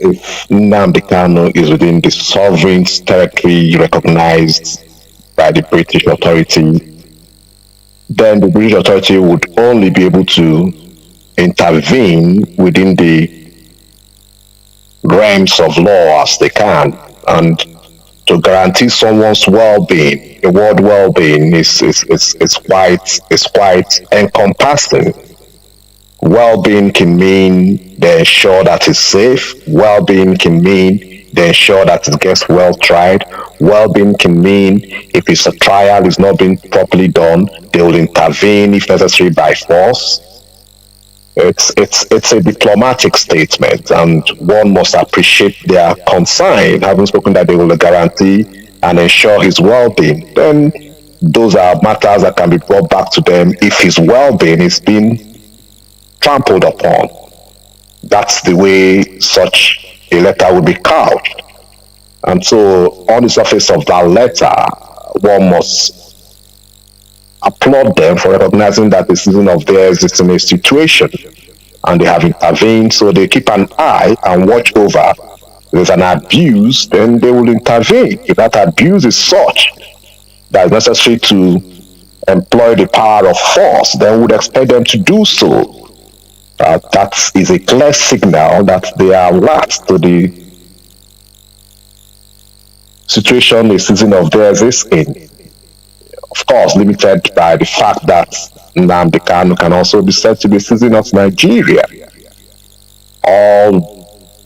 If Nnamdi Kanu is within the sovereign territory recognized by the British authority, then the British authority would only be able to intervene within the realms of law as they can, and to guarantee someone's well-being, the word well-being is quite encompassing. Well-being can mean they ensure that it's safe. Well-being can mean they ensure that it gets well tried. Well-being can mean if it's a trial is not being properly done, they will intervene if necessary by force. It's a diplomatic statement, and one must appreciate their concern, having spoken that they will guarantee and ensure his well-being. Then those are matters that can be brought back to them if his well-being is being trampled upon. That's the way such a letter would be couched. And so on the surface of that letter, one must applaud them for recognizing that the citizen of theirs is in a situation and they have intervened, so they keep an eye and watch over. If there's an abuse, then they will intervene. If that abuse is such that it's necessary to employ the power of force, then we would expect them to do so. That is a clear signal that they are alert to the situation a citizen of theirs is in. Of course, limited by the fact that Nnamdi Kanu can also be said to be a citizen of Nigeria, all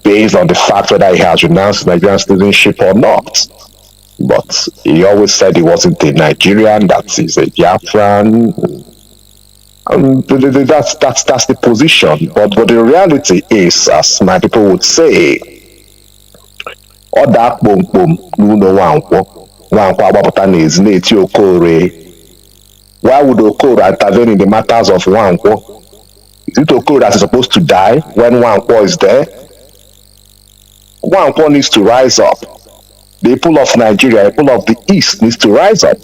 based on the fact whether he has renounced Nigerian citizenship or not. But he always said he wasn't a Nigerian, that he's a Biafran. That's the position. But the reality is, as my people would say, Oda boom boom nuno wankwo abapụta n'ezi na-eti Okore. Why would Okoro intervene in the matters of Nwankwo? Is it Okoro that is supposed to die when Nwankwo is there? Nwankwo needs to rise up. The people of Nigeria, the people of the East needs to rise up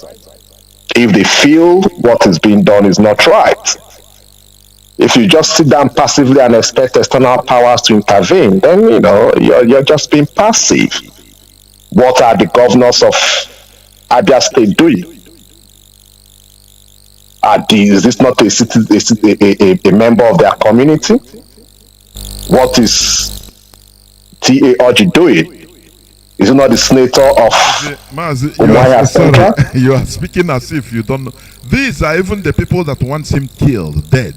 if they feel what is being done is not right. If you just sit down passively and expect external powers to intervene, then you're just being passive. What are the governors of Abia State doing? Is this not a member of their community? What is T.A. Orji doing? Is it not the senator of Mazi, Umuahia Central? you are speaking as if you don't know. These are even the people that want him killed, dead.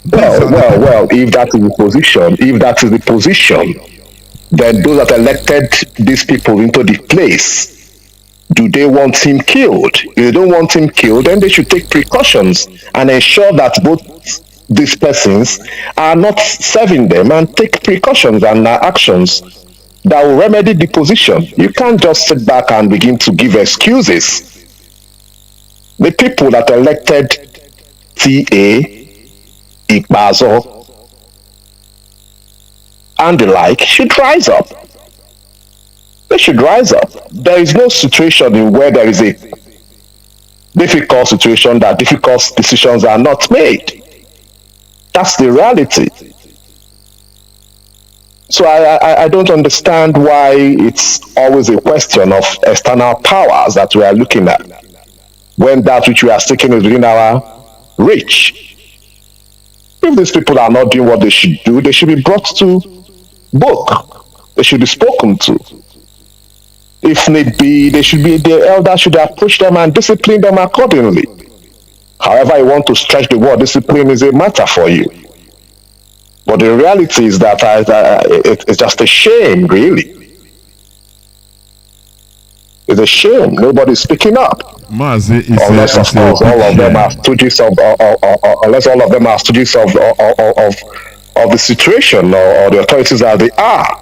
Well, if that is the position, then those that elected these people into the place, do they want him killed? If they don't want him killed, then they should take precautions and ensure that both these persons are not serving them, and take precautions and actions that will remedy the position. You can't just sit back and begin to give excuses. The people that elected T.A. Ikbazo and the like should rise up. They should rise up. There is no situation in where there is a difficult situation that difficult decisions are not made. That's the reality. So I don't understand why it's always a question of external powers that we are looking at, when that which we are seeking is within our reach. If these people are not doing what they should do, they should be brought to book. They should be spoken to. If need be, the elder should approach them and discipline them accordingly. However you want to stretch the word discipline is a matter for you. But the reality is that it's just a shame, really. It's a shame. Nobody's speaking up. Mazi, unless, of course, all of them are stooges of the situation, or the authorities as they are.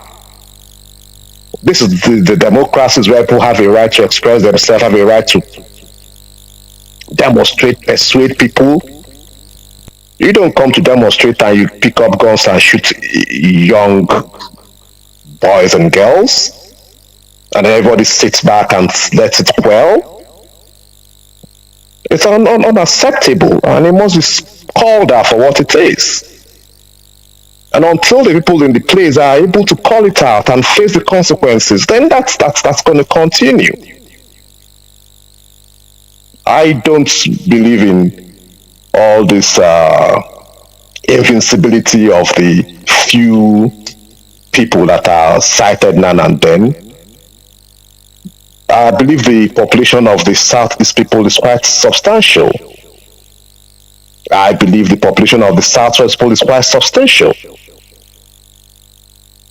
This is the democracies where people have a right to express themselves, have a right to demonstrate, persuade people. You don't come to demonstrate and you pick up guns and shoot young boys and girls, and everybody sits back and lets it quell. It's unacceptable, and it must be called out for what it is. And until the people in the place are able to call it out and face the consequences, then that's going to continue. I don't believe in all this invincibility of the few people that are cited now and then. I believe the population of the Southeast people is quite substantial. I believe the population of the Southwest people is quite substantial.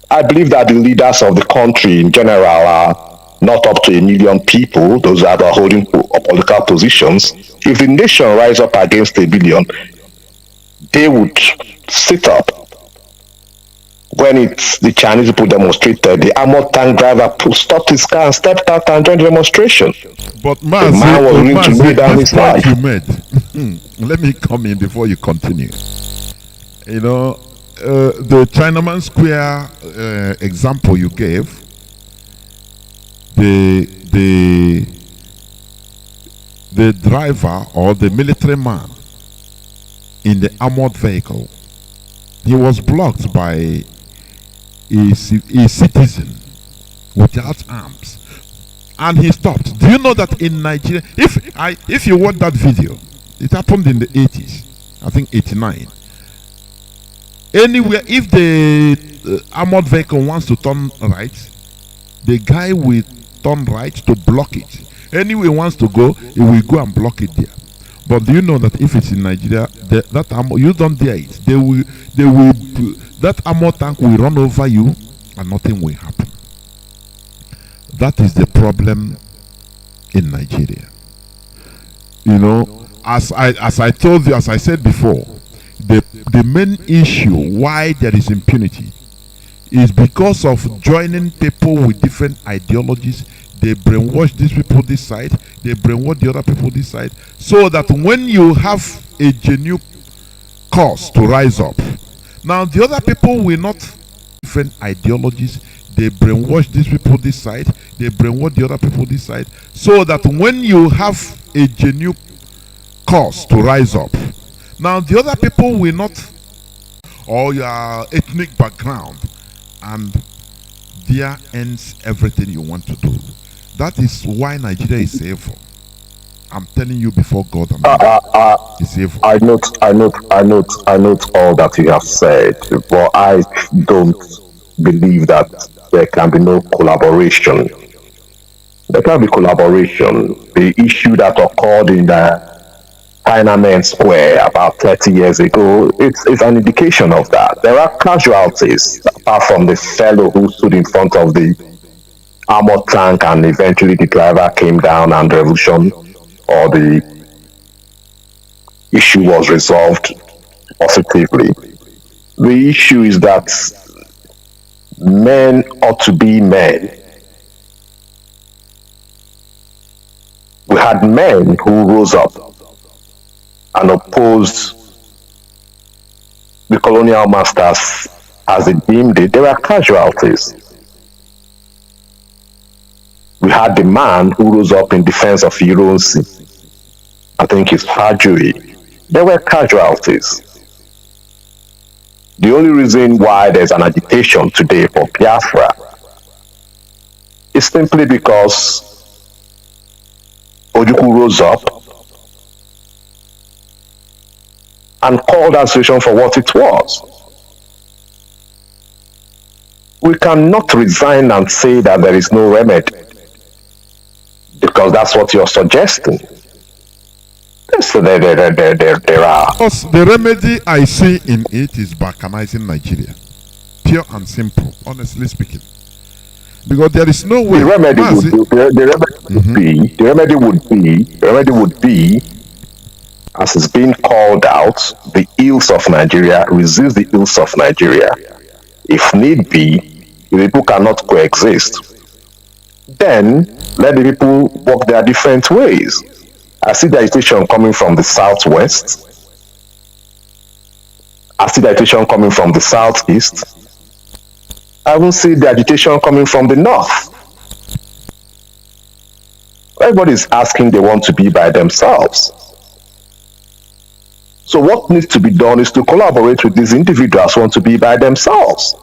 I believe that the leaders of the country in general are not up to 1 million people, those that are holding political positions. If the nation rise up against 1 billion, they would sit up. When it's the Chinese people demonstrated, the armored tank driver stopped his car and stepped out and joined the demonstration. But the man was willing to lay down his life. You made. Let me come in before you continue. You know, the Chinaman Square example you gave, the driver or the military man in the armored vehicle, he was blocked by a citizen without arms, and he stopped. Do you know that in Nigeria, if you watch that video, it happened in the 80s, I think 89. Anywhere, if the armored vehicle wants to turn right, the guy will turn right to block it. Anywhere he wants to go, he will go and block it there. But do you know that if it's in Nigeria, that armor, you don't dare it. That armor tank will run over you and nothing will happen. That is the problem in Nigeria. You know, as I told you, as I said before, the main issue why there is impunity is because of joining people with different ideologies. They brainwash these people this side, they brainwash the other people this side, so that when you have a genuine cause to rise up, now the other people will not different ideologies. They brainwash these people this side, they brainwash the other people this side, so that when you have a genuine cause to rise up, Now the other people will not, or your ethnic background, and there ends everything you want to do. That is why Nigeria is evil. I'm telling you before God and it's evil. I note all that you have said, but I don't believe that there can be no collaboration. There can be collaboration. The issue that occurred in the Tiananmen Square about 30 years ago, it's an indication of that. There are casualties, apart from the fellow who stood in front of the armored tank and eventually the driver came down and the revolution or the issue was resolved positively. The issue is that men ought to be men. We had men who rose up and opposed the colonial masters as they deemed it. There were casualties. We had the man who rose up in defense of Ironsi. I think it's Fajui. There were casualties. The only reason why there's an agitation today for Biafra is simply because Ojukwu rose up and called that situation for what it was. We cannot resign and say that there is no remedy, because that's what you're suggesting. So there are. Because the remedy I see in it is balkanizing Nigeria. Pure and simple, honestly speaking. Because there is no way. The remedy would be, as is being called out, the ills of Nigeria, resist the ills of Nigeria. If need be, the people cannot coexist. Then let the people walk their different ways. I see the agitation coming from the southwest. I see the agitation coming from the southeast. I will see the agitation coming from the north. Everybody is asking they want to be by themselves. So what needs to be done is to collaborate with these individuals who want to be by themselves.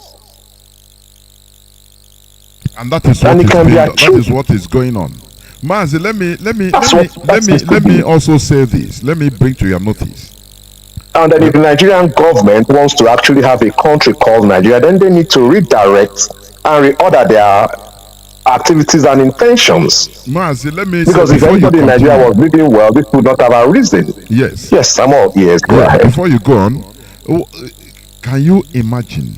And that is what is going on. Mazi, let me also say this. Let me bring to your notice. And then if the Nigerian government wants to actually have a country called Nigeria, then they need to redirect and reorder their activities and intentions. Mazi, let me because if everybody in Nigeria was living well, this would not have a reason. Yes. Yes, I'm all ears. Go ahead. Before you go on, can you imagine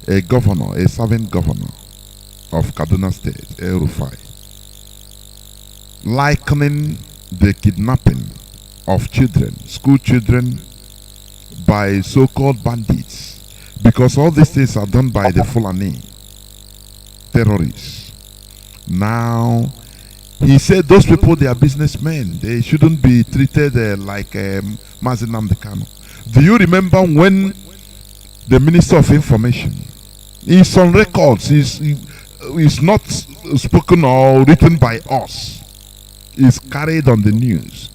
a governor, a serving governor of Kaduna State, El Rufai, likening the kidnapping of children, school children, by so-called bandits, because all these things are done by the Fulani terrorists. Now, he said those people, they are businessmen. They shouldn't be treated like Mazi Nnamdi Kanu. Do you remember when the Minister of Information, he's on records, is not spoken or written by us, is carried on the news.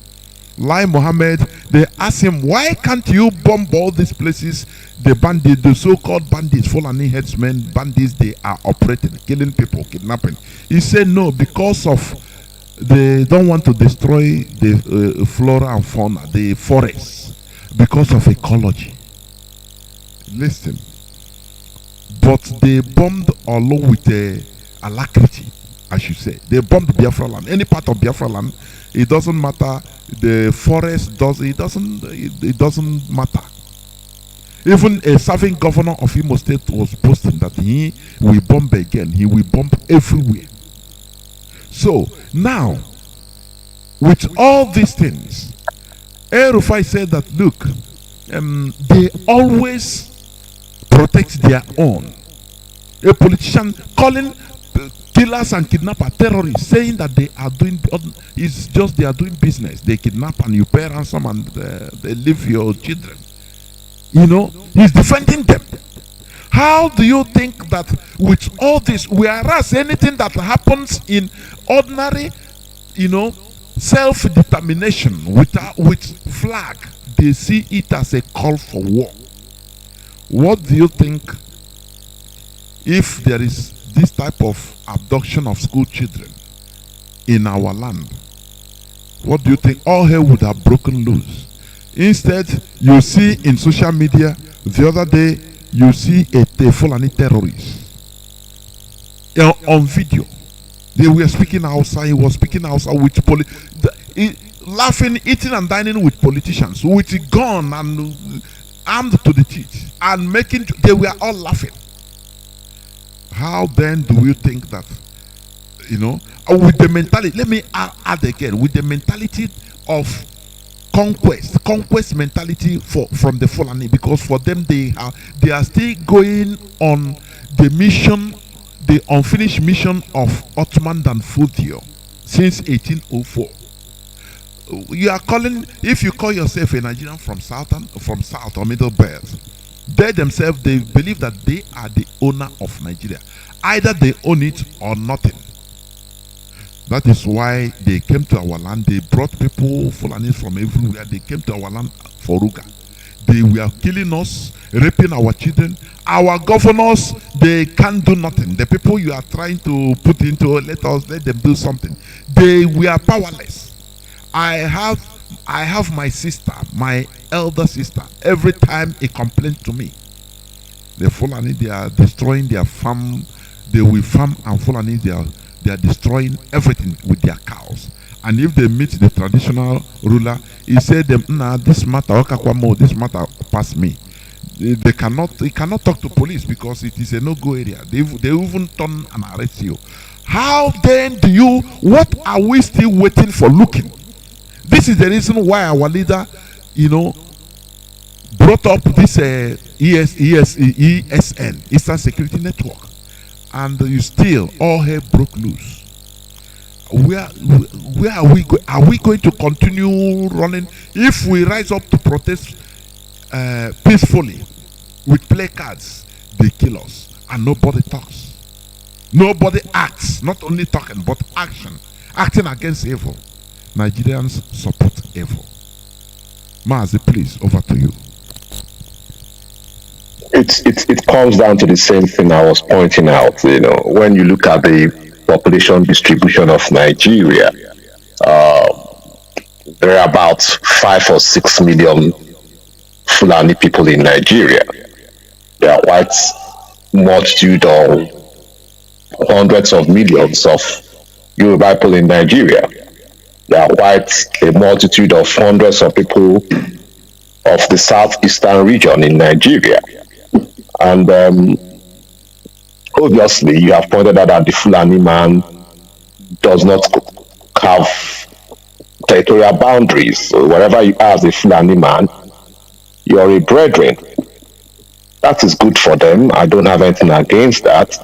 Lai Mohammed, they asked him, why can't you bomb all these places? The bandits, the so-called bandits, Fulani headsmen, bandits, they are operating, killing people, kidnapping. He said no, because of they don't want to destroy the flora and fauna, the forests, because of ecology. Listen. But they bombed along with alacrity, I should say. They bombed Biafra land. Any part of Biafra land, it doesn't matter. The forest it doesn't matter. Even a serving governor of Imo State was boasting that he will bomb again. He will bomb everywhere. So now, with all these things, El Rufai said that look, they always protect their own. A politician calling killers and kidnappers terrorists, saying that they are doing, it's just they are doing business. They kidnap and you pay ransom and they leave your children. You know, he's defending them. How do you think that with all this, whereas anything that happens in ordinary, self-determination with flag. They see it as a call for war. What do you think if there is this type of abduction of school children in our land? What do you think? All hell would have broken loose. Instead, you see in social media, the other day, you see a Fulani terrorist on video. They were speaking Hausa. He was speaking Hausa with laughing, eating and dining with politicians, with gun and armed to the teeth, and making. They were all laughing. How then do you think that, with the mentality? Let me add again, with the mentality of conquest mentality from the Fulani, because for them they are still going on the mission, the unfinished mission of Ottoman Dan Fodio since 1804. You are calling, if you call yourself a Nigerian from South or Middle Belt, they themselves, they believe that they are the owner of Nigeria. Either they own it or nothing. That is why they came to our land. They brought people, Fulani from everywhere. They came to our land for Ruga. They were killing us, raping our children. Our governors, they can't do nothing. The people you are trying to put into, let them do something. They were powerless. I have my sister, my elder sister. Every time he complains to me, the Fulani, they are destroying their farm. They will farm, and Fulani, they are destroying everything with their cows. And if they meet the traditional ruler, he said them, nah, this matter pass me. He cannot talk to police because it is a no-go area. They even turn and arrest you. How then what are we still waiting for looking? This is the reason why our leader, brought up this ESN, Eastern Security Network. And you still, all hell broke loose. Where are we going? Are we going to continue running? If we rise up to protest peacefully with placards, they kill us, and nobody talks. Nobody acts. Not only talking, but acting against evil. Nigerians support evil. Mazi, please, over to you. It comes down to the same thing I was pointing out. When you look at the population distribution of Nigeria, there are about 5 or 6 million Fulani people in Nigeria. There are white multitude of hundreds of millions of Yoruba people in Nigeria. There are a multitude of hundreds of people of the southeastern region in Nigeria. And obviously, you have pointed out that the Fulani man does not have territorial boundaries. So wherever you are as a Fulani man, you are a brethren. That is good for them. I don't have anything against that.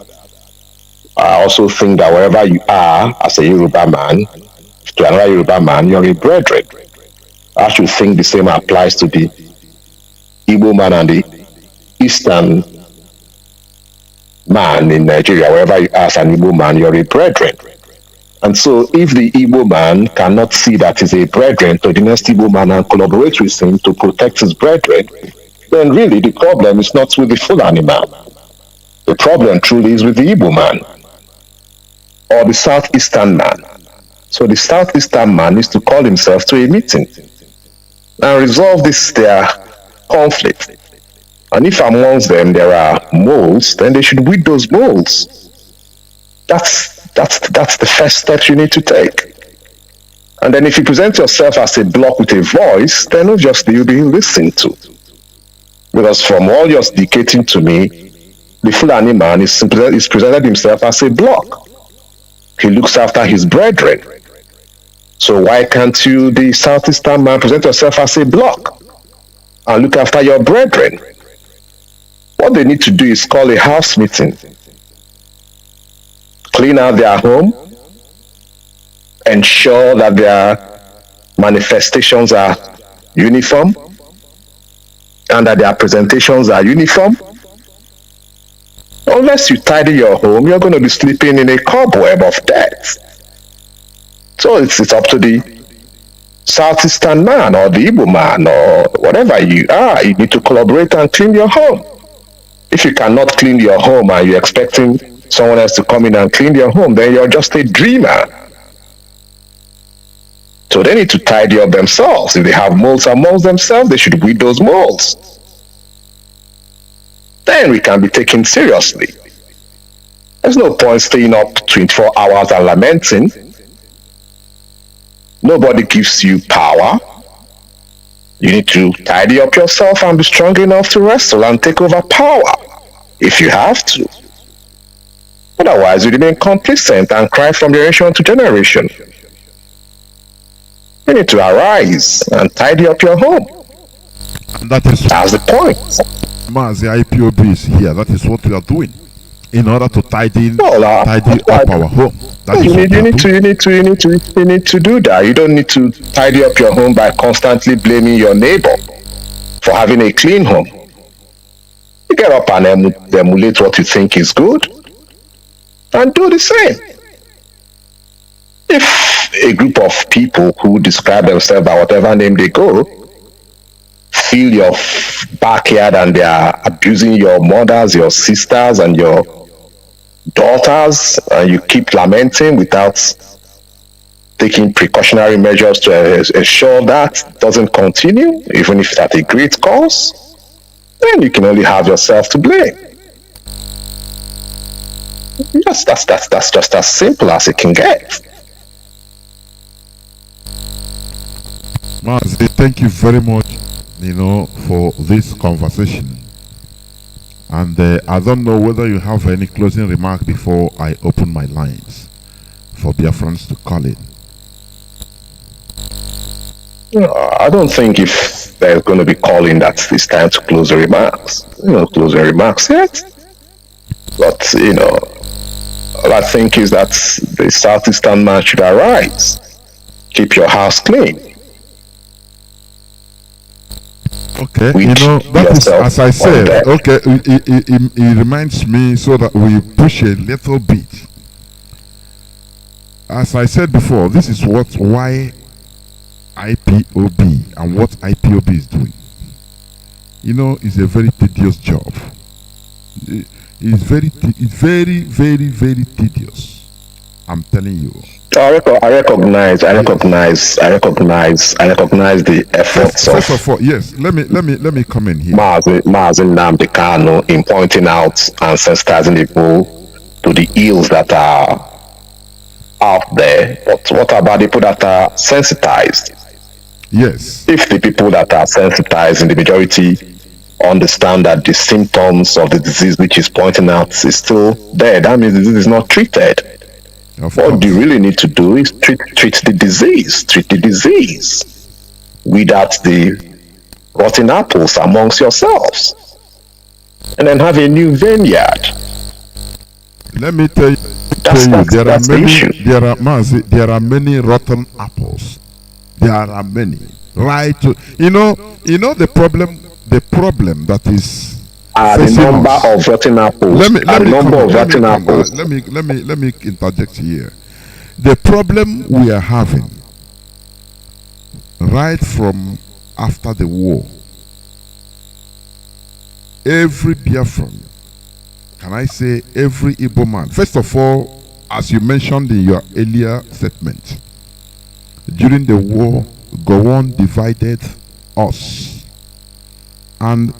I also think that wherever you are as a Yoruba man, to another Yoruba man, you're a brethren. I should think the same applies to the Igbo man and the Eastern man in Nigeria. Wherever you are as an Igbo man, you're a brethren. And so if the Igbo man cannot see that he's a brethren to the next Igbo man and collaborate with him to protect his brethren, then really the problem is not with the Fulani man. The problem truly is with the Igbo man or the Southeastern man. So the Southeastern man needs to call himself to a meeting and resolve their conflict. And if amongst them there are moles, then they should weed those moles. That's the first step you need to take. And then if you present yourself as a block with a voice, then obviously you'll be listened to. Because from all you're indicating to me, the Fulani man is presented himself as a block. He looks after his brethren. So why can't you, the Southeastern man, present yourself as a block and look after your brethren? What they need to do is call a house meeting, clean out their home, ensure that their manifestations are uniform and that their presentations are uniform. Unless you tidy your home, you're going to be sleeping in a cobweb of death. So it's up to the Southeastern man or the Igbo man or whatever you are, you need to collaborate and clean your home. If you cannot clean your home and you're expecting someone else to come in and clean your home, then you're just a dreamer. So they need to tidy up themselves. If they have moles amongst themselves, they should weed those moles. Then we can be taken seriously. There's no point staying up 24 hours and lamenting. Nobody gives you power. You need to tidy up yourself and be strong enough to wrestle and take over power if you have to. Otherwise, you remain complacent and cry from generation to generation. You need to arise and tidy up your home. And that's the point. Mazi, IPOB is here. That is what we are doing in order to tidy up our home. You need to do that. You don't need to tidy up your home by constantly blaming your neighbor for having a clean home. You get up and emulate what you think is good and do the same. If a group of people who describe themselves by whatever name they go fill your backyard and they are abusing your mothers, your sisters, and your daughters, and you keep lamenting without taking precautionary measures to ensure that doesn't continue, even if it's at a great cost, then you can only have yourself to blame. Yes, that's just as simple as it can get. Mazi, thank you very much, for this conversation. And I don't know whether you have any closing remark before I open my lines for Biafrans to call in. I don't think if there's going to be calling that it's time to close the remarks. Closing remarks yet. But, all I think is that the Southeastern man should arise. Keep your house clean. Okay, that is, as I said, okay, it reminds me so that we push a little bit. As I said before, this is why IPOB and what IPOB is doing. It's a very tedious job. It's very, very tedious. I'm telling you. I recognize the efforts First of all, yes. Let me come in here. Mazi Nnamdi Kanu in pointing out and sensitizing people to the ills that are out there. But what about the people that are sensitized? Yes. If the people that are sensitized in the majority understand that the symptoms of the disease which is pointing out is still there, that means the disease is not treated. What you really need to do is treat the disease. Treat the disease. Weed out the rotten apples amongst yourselves. And then have a new vineyard. Let me tell you, there are many rotten apples. There are many. Right? The problem that is the number of rotten apples. Let me interject here. The problem we are having right from after the war, every Biafran, can I say every Igbo man, first of all, as you mentioned in your earlier statement, during the war, Gowon divided us. And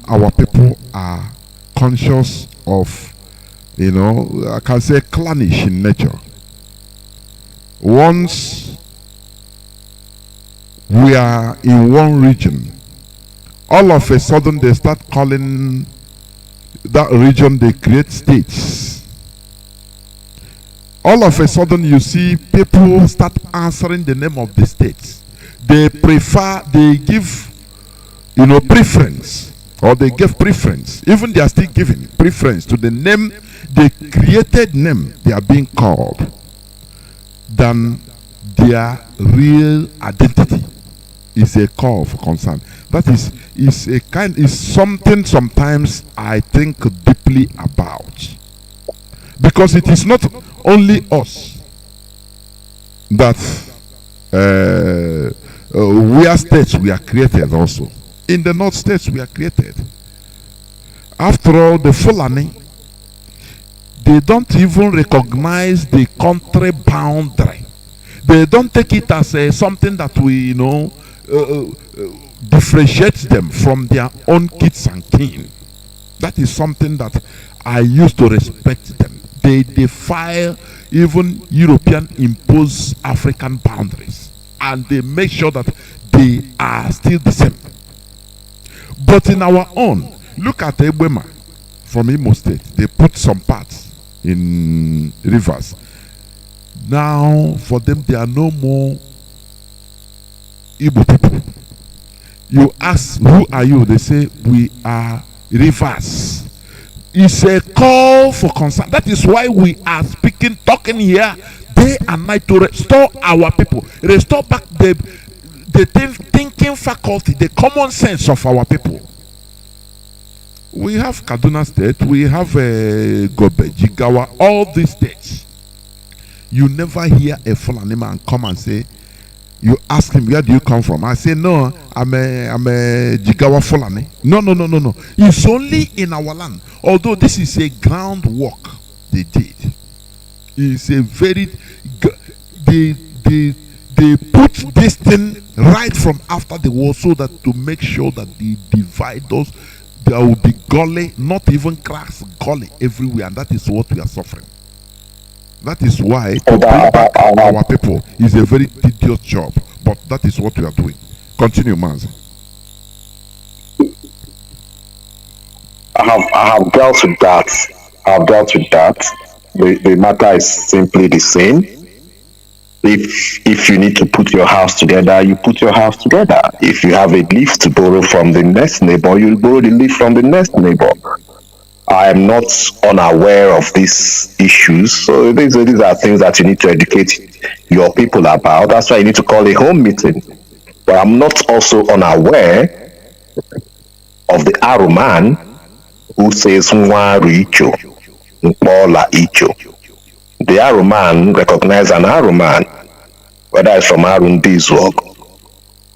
our people are conscious of, I can say clannish in nature. Once we are in one region, all of a sudden they start calling that region, they create states. All of a sudden you see people start answering the name of the states. They give preference, or they give preference. Even they are still giving preference to the name, the created name they are being called, than their real identity. Is a call for concern. That is something sometimes I think deeply about, because it is not only us that where states were created also. In the north states were created. After all, the Fulani, they don't even recognize the country boundary. They don't take it as something that we, differentiates them from their own kids and kin. That is something that I used to respect them. They defy even European imposed African boundaries, and they make sure that they are still the same. But in our own, look at Ebema from Imo State. They put some parts in rivers. Now, for them, there are no more Igbo people. You ask, who are you? They say, we are rivers. It's a call for concern. That is why we are talking here day and night to restore our people, restore back the thinking faculty, the common sense of our people. We have Kaduna State, we have Gobe, Jigawa, all these states. You never hear a Fulani man come and say, you ask him, where do you come from? I say, no, I'm a Jigawa Fulani. No. It's only in our land. Although this is a groundwork they did. It's a very, they put this thing right from after the war, so that to make sure that the dividers, there will be gully, not even cracks, gully everywhere, and that is what we are suffering. That is why to bring back our people is a very tedious job, but that is what we are doing. Continue, Mazi. I have dealt with that. The matter is simply the same. If you need to put your house together, you put your house together. If you have a leaf to borrow from the next neighbor, you borrow the leaf from the next neighbor. I am not unaware of these issues. So these are things that you need to educate your people about. That's why you need to call a home meeting. But I'm not also unaware of the Aru man who says Nwa Richo, Nkpola Icho. The Aru man recognizes an Aru man, whether it's from NNAMDI'S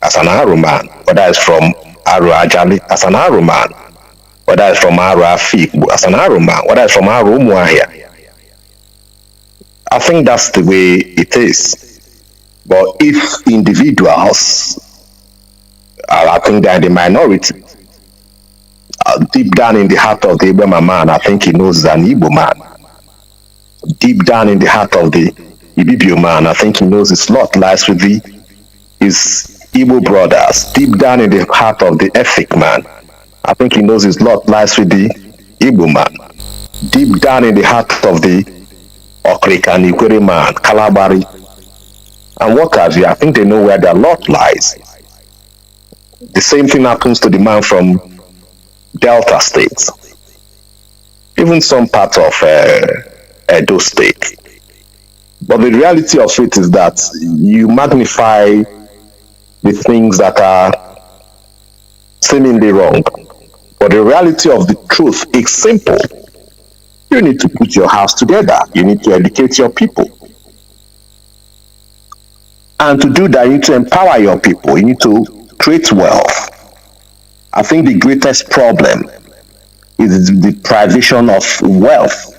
as an Aru man, whether it's from Aru Ajali as an Aru man, whether it's from Aru Afik as an Aru man, whether it's from Aru Umuahia. I think that's the way it is. But if individuals, I think they're the minority, deep down in the heart of the Ibema man, I think he knows he's an Igbo man. Deep down in the heart of the Ibibio man, I think he knows his lot lies with his Igbo brothers. Deep down in the heart of the Efik man, I think he knows his lot lies with the Igbo man. Deep down in the heart of the Okrika and Ikwere man, Kalabari, and what have you, I think they know where their lot lies. The same thing happens to the man from Delta State, even some part of Edo State. But the reality of it is that you magnify the things that are seemingly wrong. But the reality of the truth is simple. You need to put your house together. You need to educate your people. And to do that, you need to empower your people. You need to create wealth. I think the greatest problem is the privation of wealth.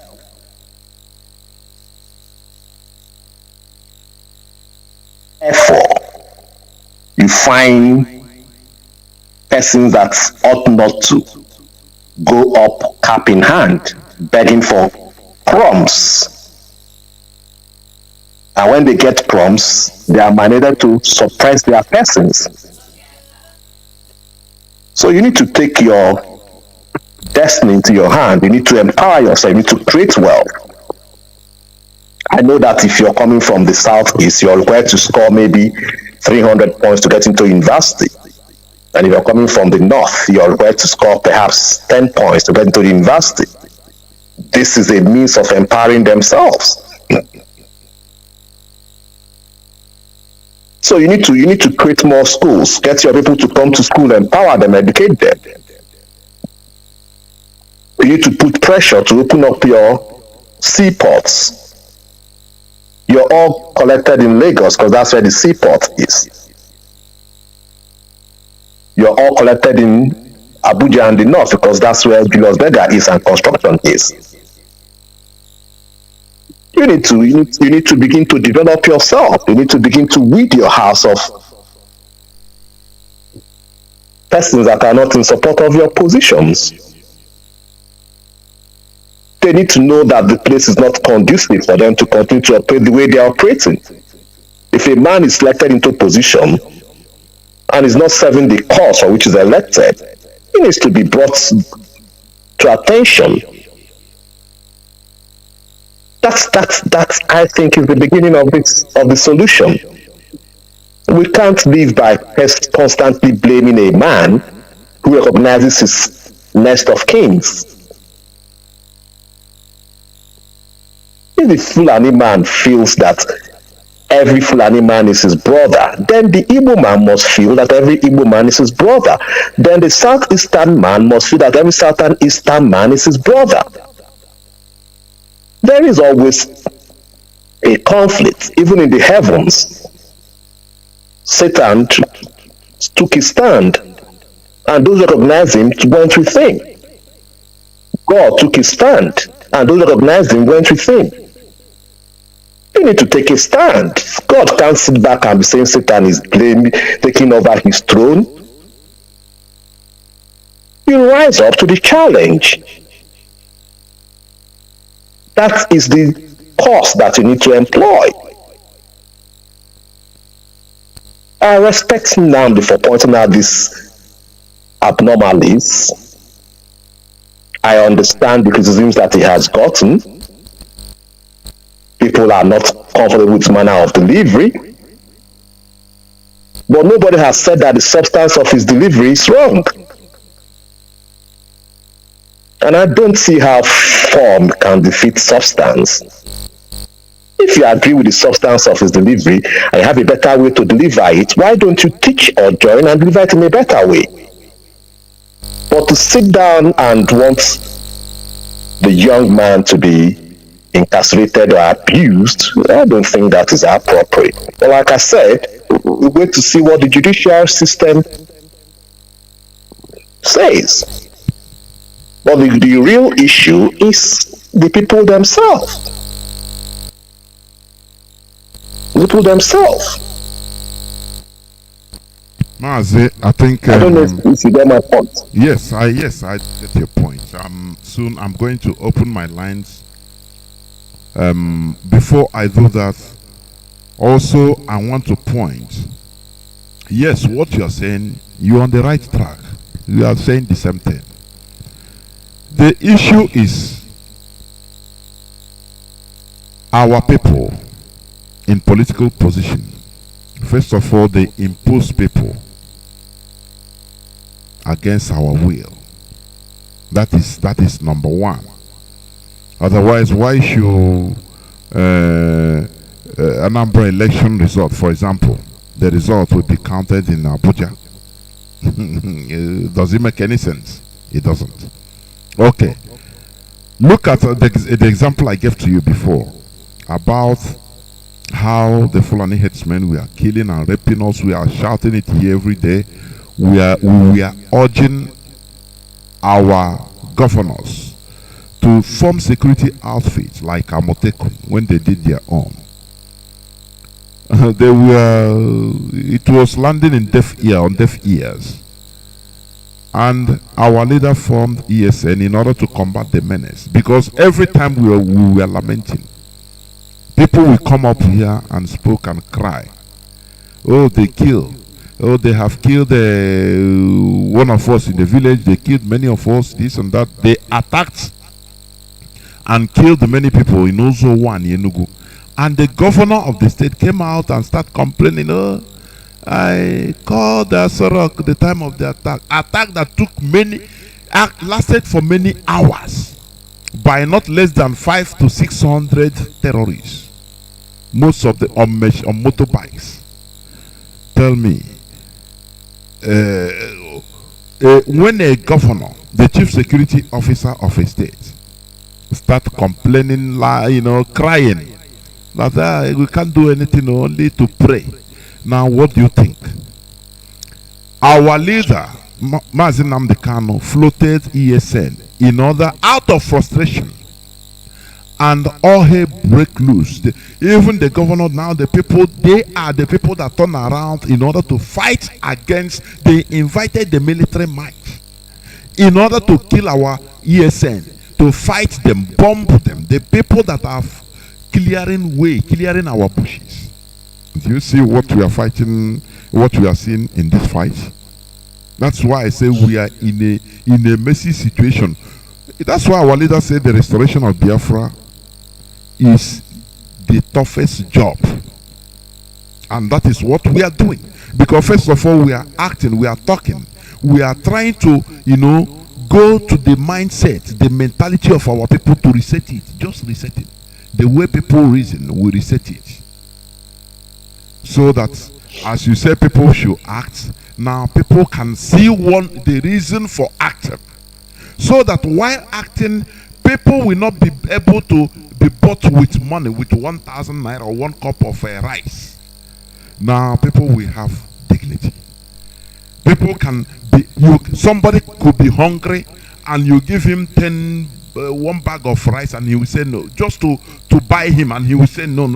Therefore, you find persons that ought not to go up cap in hand, begging for crumbs. And when they get crumbs, they are mandated to suppress their persons. So you need to take your destiny into your hand. You need to empower yourself. You need to create wealth. I know that if you're coming from the southeast, you're required to score maybe 300 points to get into university. And if you're coming from the north, you're required to score perhaps 10 points to get into the university. This is a means of empowering themselves. So you need to create more schools, get your people to come to school, empower them, educate them. You need to put pressure to open up your seaports. You're all collected in Lagos because that's where the seaport is. you're all collected in Abuja and the north because that's where Julius Berger is and construction is. You need to begin to develop yourself. You need to begin to weed your house of persons that are not in support of your positions. They need to know that the place is not conducive for them to continue to operate the way they are operating. If a man is elected into position and is not serving the cause for which he is elected, he needs to be brought to attention. That's I think is the beginning of the solution. We can't live by constantly blaming a man who recognizes his nest of kings. If the Fulani man feels that every Fulani man is his brother, then the Igbo man must feel that every Igbo man is his brother. Then the Southeastern man must feel that every Southeastern man is his brother. There is always a conflict, even in the heavens. Satan took his stand, and those who recognize him went with him. God took his stand, and those who recognized him went with him. You need to take a stand. God can't sit back and be saying Satan is taking over his throne. You rise up to the challenge. That is the course that you need to employ. I respect Nnamdi for pointing out these abnormalities. I understand the criticisms that he has gotten. People are not comfortable with manner of delivery. But nobody has said that the substance of his delivery is wrong. And I don't see how form can defeat substance. If you agree with the substance of his delivery and you have a better way to deliver it, why don't you teach or join and deliver it in a better way? But to sit down and want the young man to be incarcerated or abused, I don't think that is appropriate. But like I said, we wait to see what the judicial system says. But the real issue is the people themselves. The people themselves. Mazi, I think I don't know if you get my point. Yes, I get your point. Soon I'm going to open my lines. Before I do that, also I want to point. Yes, what you're saying, you're on the right track. You are saying the same thing. The issue is our people in political position. First of all, they impose people against our will. That is number one. Otherwise, why should Anambra election result, for example, the result will be counted in Abuja? Does it make any sense? It doesn't. Okay. Look at the example I gave to you before about how the Fulani headsmen were killing and raping us. We are shouting it here every day. We are urging our governors to form security outfits like Amotekun when they did their own. It was landing in on deaf ears. And our leader formed ESN in order to combat the menace. Because every time we were lamenting, people will come up here and spoke and cry. Oh, they kill. Oh, they have killed one of us in the village. They killed many of us, this and that. They attacked and killed many people in Ozo 1, Enugu. And the governor of the state came out and started complaining, oh, I called Sorok the time of the attack. Attack that lasted for many hours by not less than 500 to 600 terrorists. Most of them on motorbikes. Tell me, when a governor, the chief security officer of a state, start complaining, crying that, we can't do anything, only to pray. Now, what do you think? Our leader, Mazi Nnamdi Kanu, floated ESN in order, out of frustration, and all hell break loose. Even the governor now, the people, they are the people that turn around in order to fight against. They invited the military might in order to kill our ESN, to fight them, bomb them. The people that are clearing our bushes. Do you see what we are fighting? What we are seeing in this fight? That's why I say we are in a messy situation. That's why our leader said the restoration of Biafra is the toughest job, and that is what we are doing. Because first of all, we are acting, we are talking, we are trying to, go to the mindset, the mentality of our people, to reset it. Just reset it. The way people reason, we reset it, so that, as you say, people should act. Now people can see the reason for acting, so that while acting, people will not be able to be bought with money, with 1,000 naira or 1 cup of rice. Now people will have dignity. People can be, somebody could be hungry and you give him 1 bag of rice and he will say no, just to buy him, and he will say no.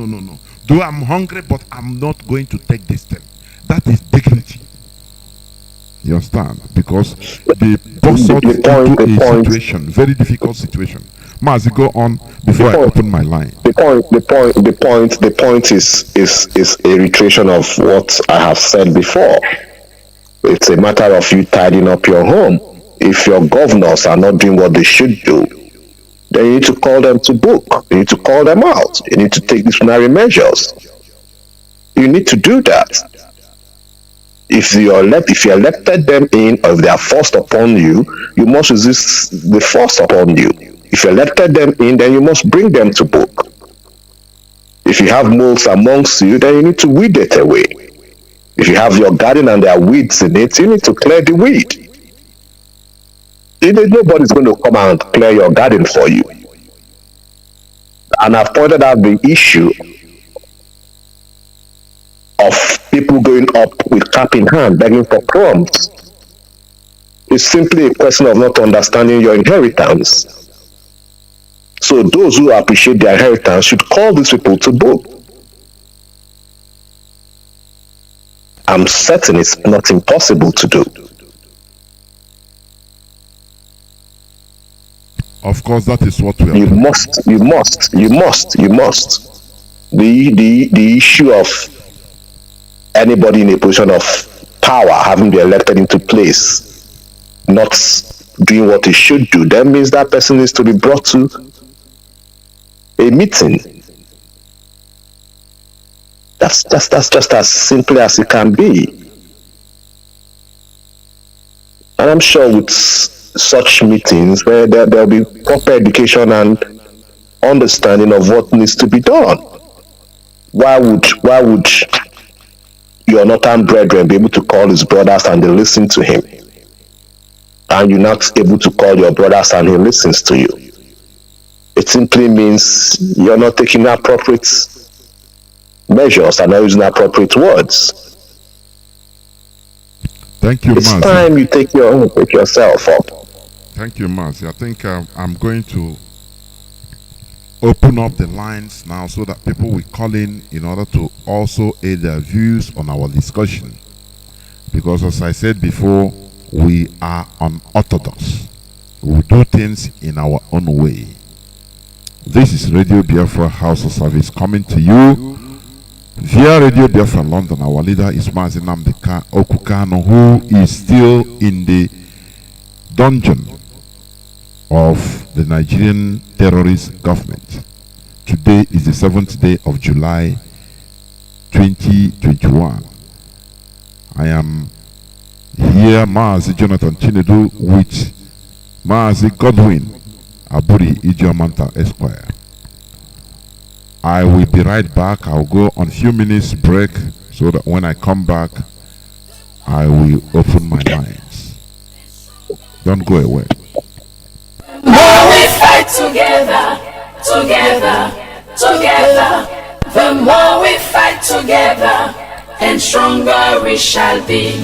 Though I'm hungry, but I'm not going to take this thing. That is dignity. You understand? Because they bust out into a situation, very difficult situation. Mazi, go on before I open my line. The point is a reiteration of what I have said before. It's a matter of you tidying up your home. If your governors are not doing what they should do, then you need to call them to book. You need to call them out. You need to take disciplinary measures. You need to do that. If you elected them in, or if they are forced upon you, you must resist the force upon you. If you elected them in, then you must bring them to book. If you have moles amongst you, then you need to weed it away. If you have your garden and there are weeds in it, you need to clear the weed. Nobody's going to come and clear your garden for you. And I've pointed out the issue of people going up with cap in hand, begging for crumbs. It's simply a question of not understanding your inheritance. So those who appreciate their inheritance should call these people to book. I'm certain it's not impossible to do. Of course, that is what we are You doing. must. The issue of anybody in a position of power having been elected into place not doing what he should do, that means that person needs to be brought to a meeting. That's just as simple as it can be. And I'm sure with such meetings, where there'll be proper education and understanding of what needs to be done. Why would your northern brethren be able to call his brothers and they listen to him, and you're not able to call your brothers and he listens to you? It simply means you're not taking appropriate measures and not using appropriate words. Thank you, It's Mazi. time you take yourself up. Thank you, Mazi. I think I'm going to open up the lines now so that people will call in order to also aid their views on our discussion. Because as I said before, we are unorthodox. We do things in our own way. This is Radio Biafra HAUSA-SERVICE coming to you via Radio Biafra London. Our leader is Mazi Nnamdi Kanu, who is still in the dungeon of the Nigerian terrorist government. Today is the 7th day of July 2021. I am here, Mazi Johnathan Chinedu, with Mazi Godwin Aburi Ijomanta Esquire. I will be right back. I'll go on a few minutes break so that when I come back, I will open my lines. Don't go away. The more we fight together, the more we fight together, and stronger we shall be.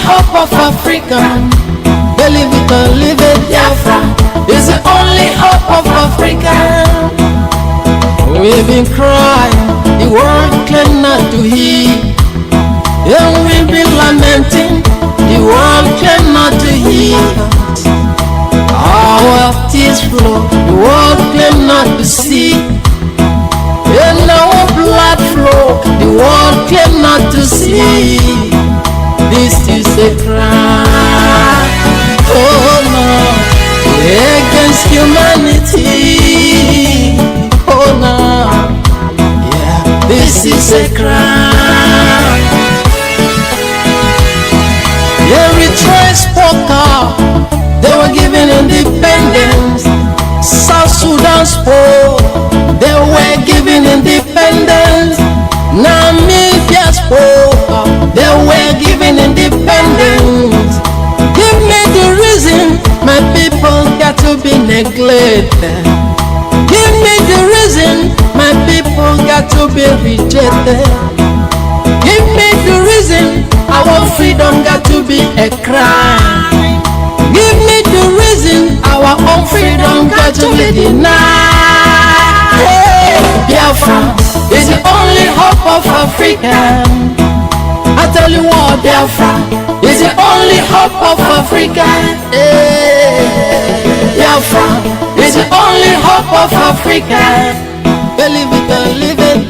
hope of Africa. Believe it or leave it, Biafra is the only hope of Africa. We've been crying, the world claim not to hear. And we've been lamenting, the world claim not to hear. Our tears flow, the world claim not to see. And our blood flow, the world claim not to see. This is a crime, oh no, against humanity. Oh no, yeah, this is a crime. Eritrea spoke up, they were given independence. South Sudan spoke, they were given independence. Namibia spoke up, they were given independence. Give me the reason my people got to be neglected. Give me the reason my people got to be rejected. Give me the reason our freedom got to be a crime. Give me the reason our own freedom got to be denied. Hey, Biafra is the only hope of Africa. I tell you what, Biafra is the only hope of Africa. Hey, Biafra is the only hope of Africa. Believe it or leave it.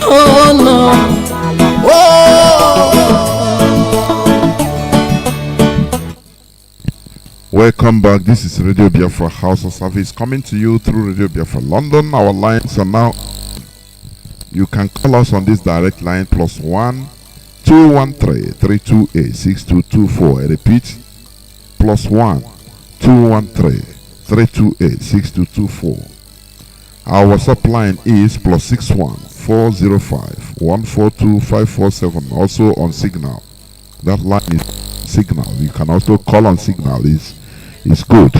Oh no. Welcome back. This is Radio Biafra HAUSA-SERVICE coming to you through Radio Biafra London. Our lines are now. You can call us on this direct line +1 213 328 6224. I repeat, +1 213 328 6224. Our WhatsApp line is +61 405 142 547. Also on Signal. That line is Signal. You can also call on Signal. Is good.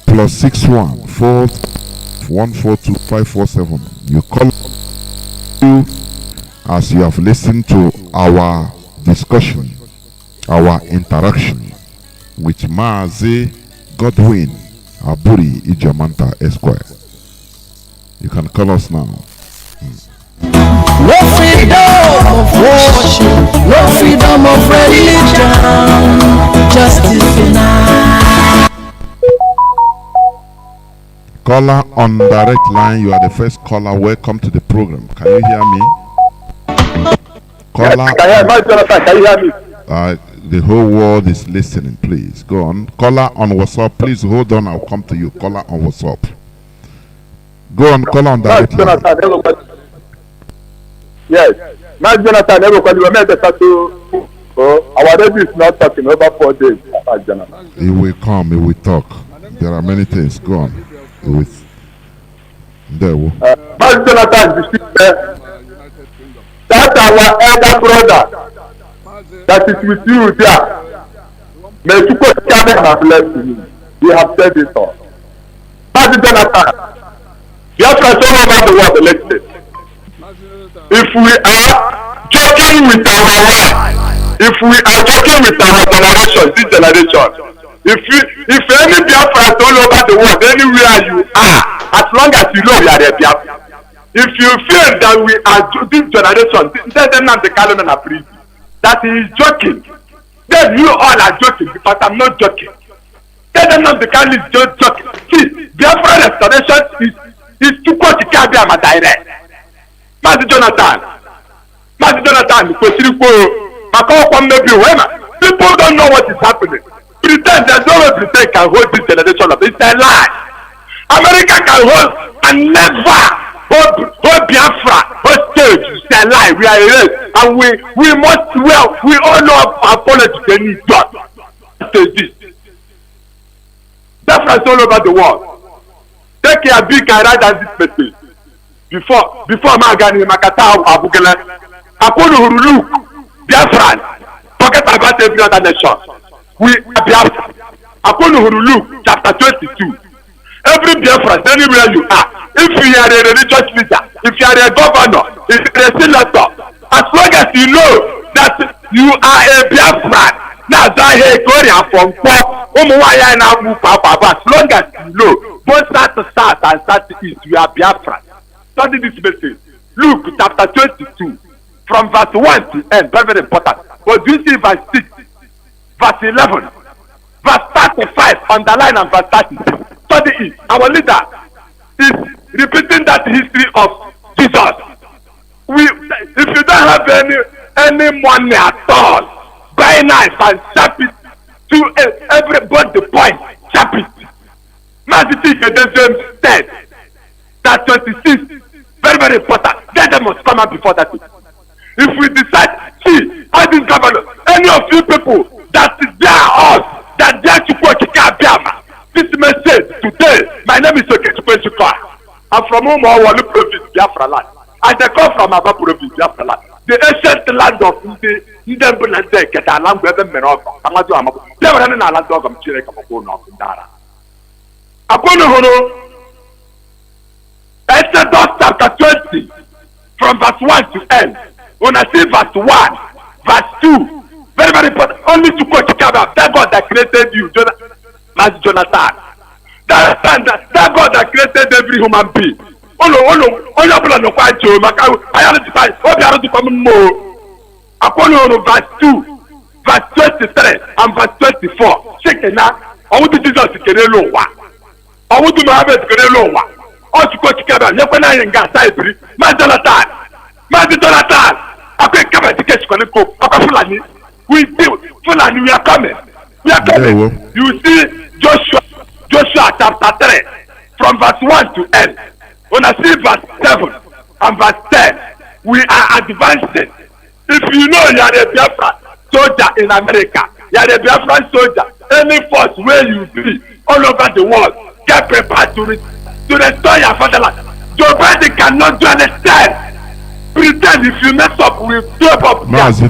+61 4 142 547. You call you as you have listened to our discussion, our interaction with Mazi Godwin Aburi Ijamanta Esquire. You can call us now. No freedom of worship, no freedom of religion, justice denied. Caller on direct line, you are the first caller. Welcome to the program. Can you hear me? Caller. Can you hear me? The whole world is listening. Please go on. Caller on WhatsApp. Please hold on. I'll come to you. Caller on WhatsApp. Go on. Caller on direct line. Yes, Mazi Nnamdi Kanu, our radio is not talking over 4 days. He will come, he will talk. There are many things. Go on. Mazi Johnathan, that's our elder brother that is with you there. May you put Kanu and bless you. We have said it all. Mazi Johnathan, Biafra is all over the world elected. If we are joking with our life, if we are joking with our generation, this generation, if any Biafra all over the world, anywhere you are, as long as you know we are a Biafra. If you feel that we are this generation, tell them not the calendar and free, that he is joking, then you all are joking because I'm not joking. Tell them not the calendar is just joking. See, Biafra restoration is too close to Kabiyama direct. Mazi Johnathan, people don't know what is happening. Pretend there's no way Britain can hold this generation up. It's a lie. America can hold and never hold Biafra hostage. It's a lie. We are erased, and we must we all know apology they need God. This. Biafra is all over the world. Take care, big and write down this message. Before Magani Makata Abugala, Akunu Hurulu, Biafran, forget about every other nation. We are Biafra. Akunu Hurulu, chapter 22. Every Biafran, anywhere you are, if you are a religious leader, if you are a governor, if you are a senator, as long as you know that you are a Biafran. Now that here Korea from poor, as long as you know, both start to start and start to east, you are Biafran. Study this message. Luke chapter 22, from verse 1 to end, very, very important. But do you see verse 6, verse 11, verse 35, underline and verse 36. Study it. Our leader is repeating that history of Jesus. If you don't have any money at all, buy knife and chop it to everybody point, chop it. Mazi Nnamdi said that 26, very, very important. Then they must come out before that. If we decide, see, all these governors, any of you people that dare us, that dare to go to Biafra, this message today, my name is Okechukwa. I'm from Umuawali province, Biafra land. I come from Aba province, Biafra land. The ancient land of Ndembulande, Ketalam, Webem Merok, Amadu Amabu. They were in a land of Chirekapono in Dara. Akono Hono, Exodus chapter 20, from verse 1 to end. When I say verse 1, verse 2, very, very important. Only to go to Kabab, that God that created you, Mazi Johnathan. That God that created every human being. According to verse 2, verse 23 and verse 24. Check it now. I want to Jesus to get a low one. I want to Mohammed to get a low one. All to go to Kabab, Yakona and Gas, Mazi Johnathan. Mazi Johnathan. I can't come to catch Koniko. Fulani. We do. Fulani, we are coming. We are coming. Yeah, you see Joshua chapter 3, from verse 1 to end. When I see verse 7 and verse 10, we are advancing. If you know you are a Biafran soldier in America, you are a Biafran soldier, any force where you be all over the world, get prepared to restore your fatherland. Joe Biden cannot do anything. Pretend if you mess up, we throw up when I see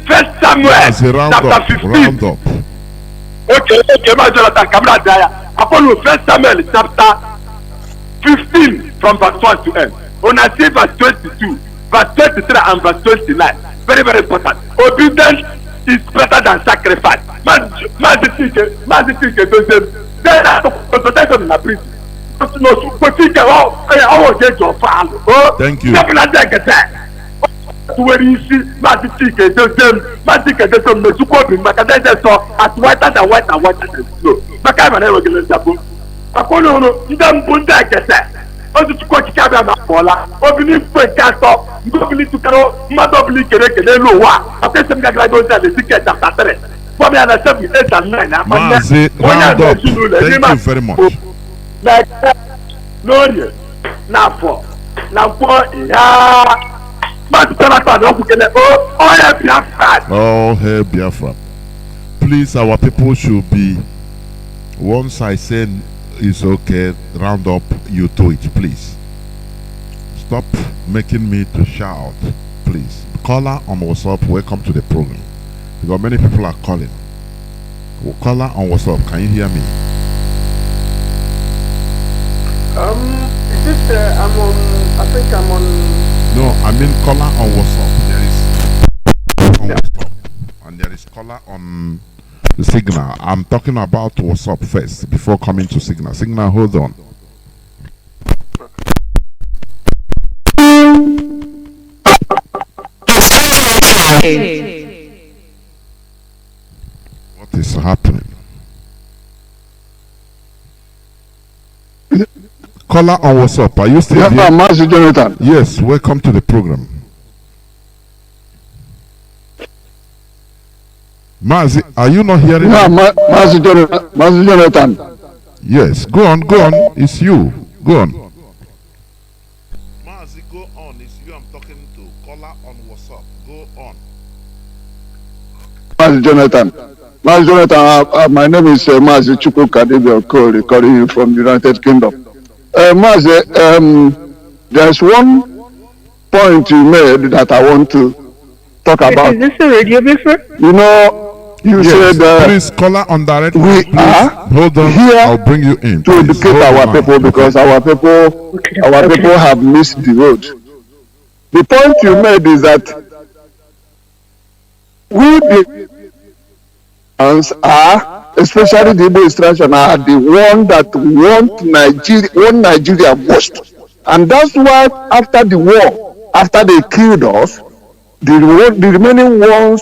1 Samuel chapter 15. Okay, my Johnathan, come out there. Upon 1 Samuel chapter 15 from verse 1 to end. When I see verse 22, verse 23 and verse 29, very, very important. Obedience is better than sacrifice. Mazi Nnamdi, then I consulted in the prison. Thank you. Where you see Mazi Nnamdi Mezukobi, Makadete saw as whiter than white and whiter than snow. Makama never get a double. Akono, you don't put that. Also to go to Kabama Pola, opening for a castle, you to Caro, Madobli Kerek, and Loa. After some guy goes at the ticket after 3. For me, I said, 8 and 9. Mazi, round up. Thank you very much. Like, no, now for, yeah. Oh, hey, Biafra. Please, our people should be. Once I say it's okay, round up, you do it, please. Stop making me to shout, please. Caller on WhatsApp, welcome to the program. Because many people are calling. Caller on WhatsApp, can you hear me? I'm on. I think I'm on. No, I mean caller on WhatsApp. There is on WhatsApp, and there is caller on the Signal. I'm talking about WhatsApp first before coming to Signal. Signal, hold on. What is happening? Caller on WhatsApp, are you still here? Mazi Johnathan. Yes, welcome to the program. Mazi, are you not hearing me? Mazi Johnathan. Yes, go on, it's you. Go on. Mazi, go on, it's you I'm talking to. Caller on WhatsApp, go on. Mazi Johnathan, my name is Mazi Nnamdi, recording you from the United Kingdom. Mazi, there's one point you made that I want to talk about. Is this a Radio Biafra? You know, you yes, said please caller on direct. we are hold on. here I'll bring you in. to Please, educate hold our on. people because our people have missed the road. The point you made is that we the are, especially the Igbo instruction, are the one that want Nigeria most. And that's why after the war, after they killed us, the remaining ones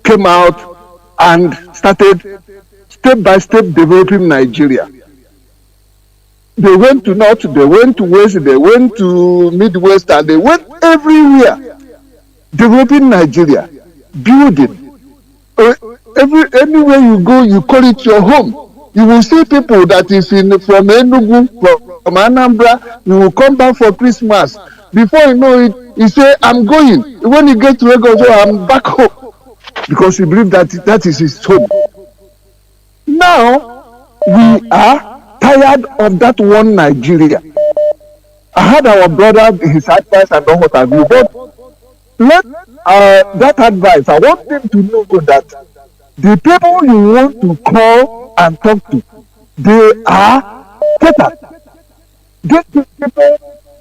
came out and started step by step developing Nigeria. They went to North, they went to West, they went to Midwest, and they went everywhere developing Nigeria, building. Anywhere you go, you call it your home. You will see people that is from Enugu, from Anambra, you will come back for Christmas. Before you know it, he say, I'm going. When he gets to Lagos, I'm back home. Because he believes that is his home. Now, we are tired of that one Nigeria. I had our brother, his advice and all what have you, but let that advice, I want them to know that the people you want to call and talk to, they are Satan. These people,